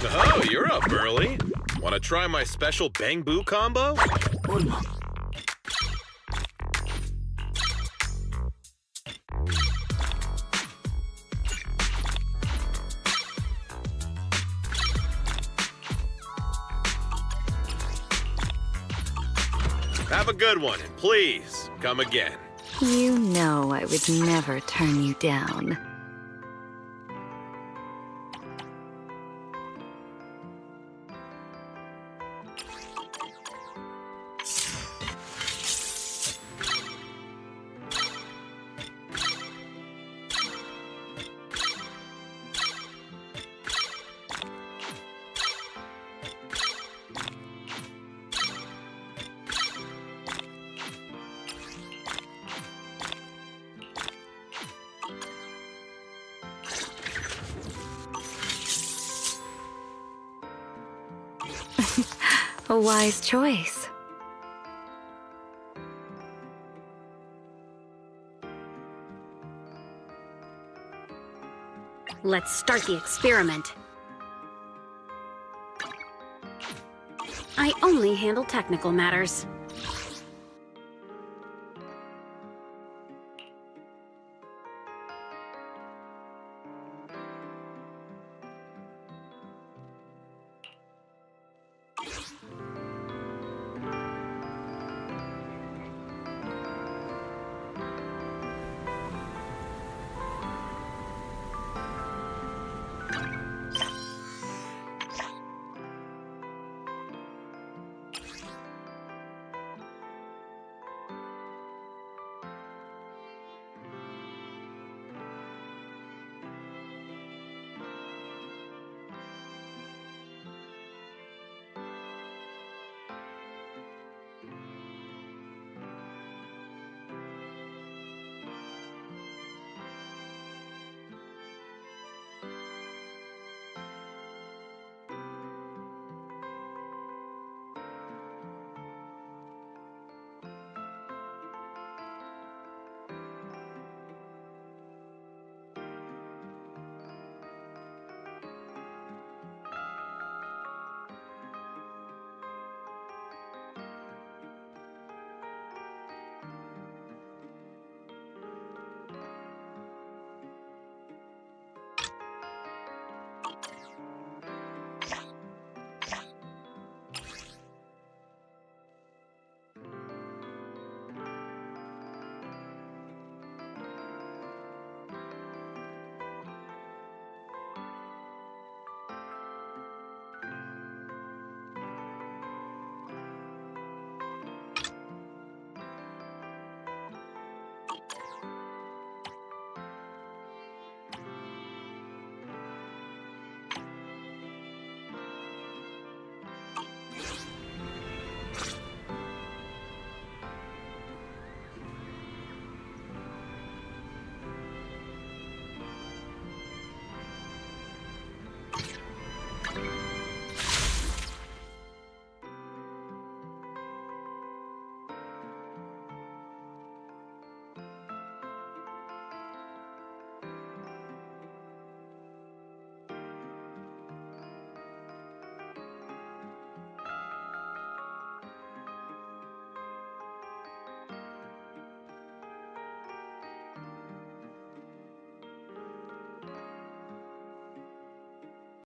Oh, you're up early. Want to try my special Bang Boo combo? Have a good one, and please, come again. You know I would never turn you down. A wise choice. Let's start the experiment. I only handle technical matters.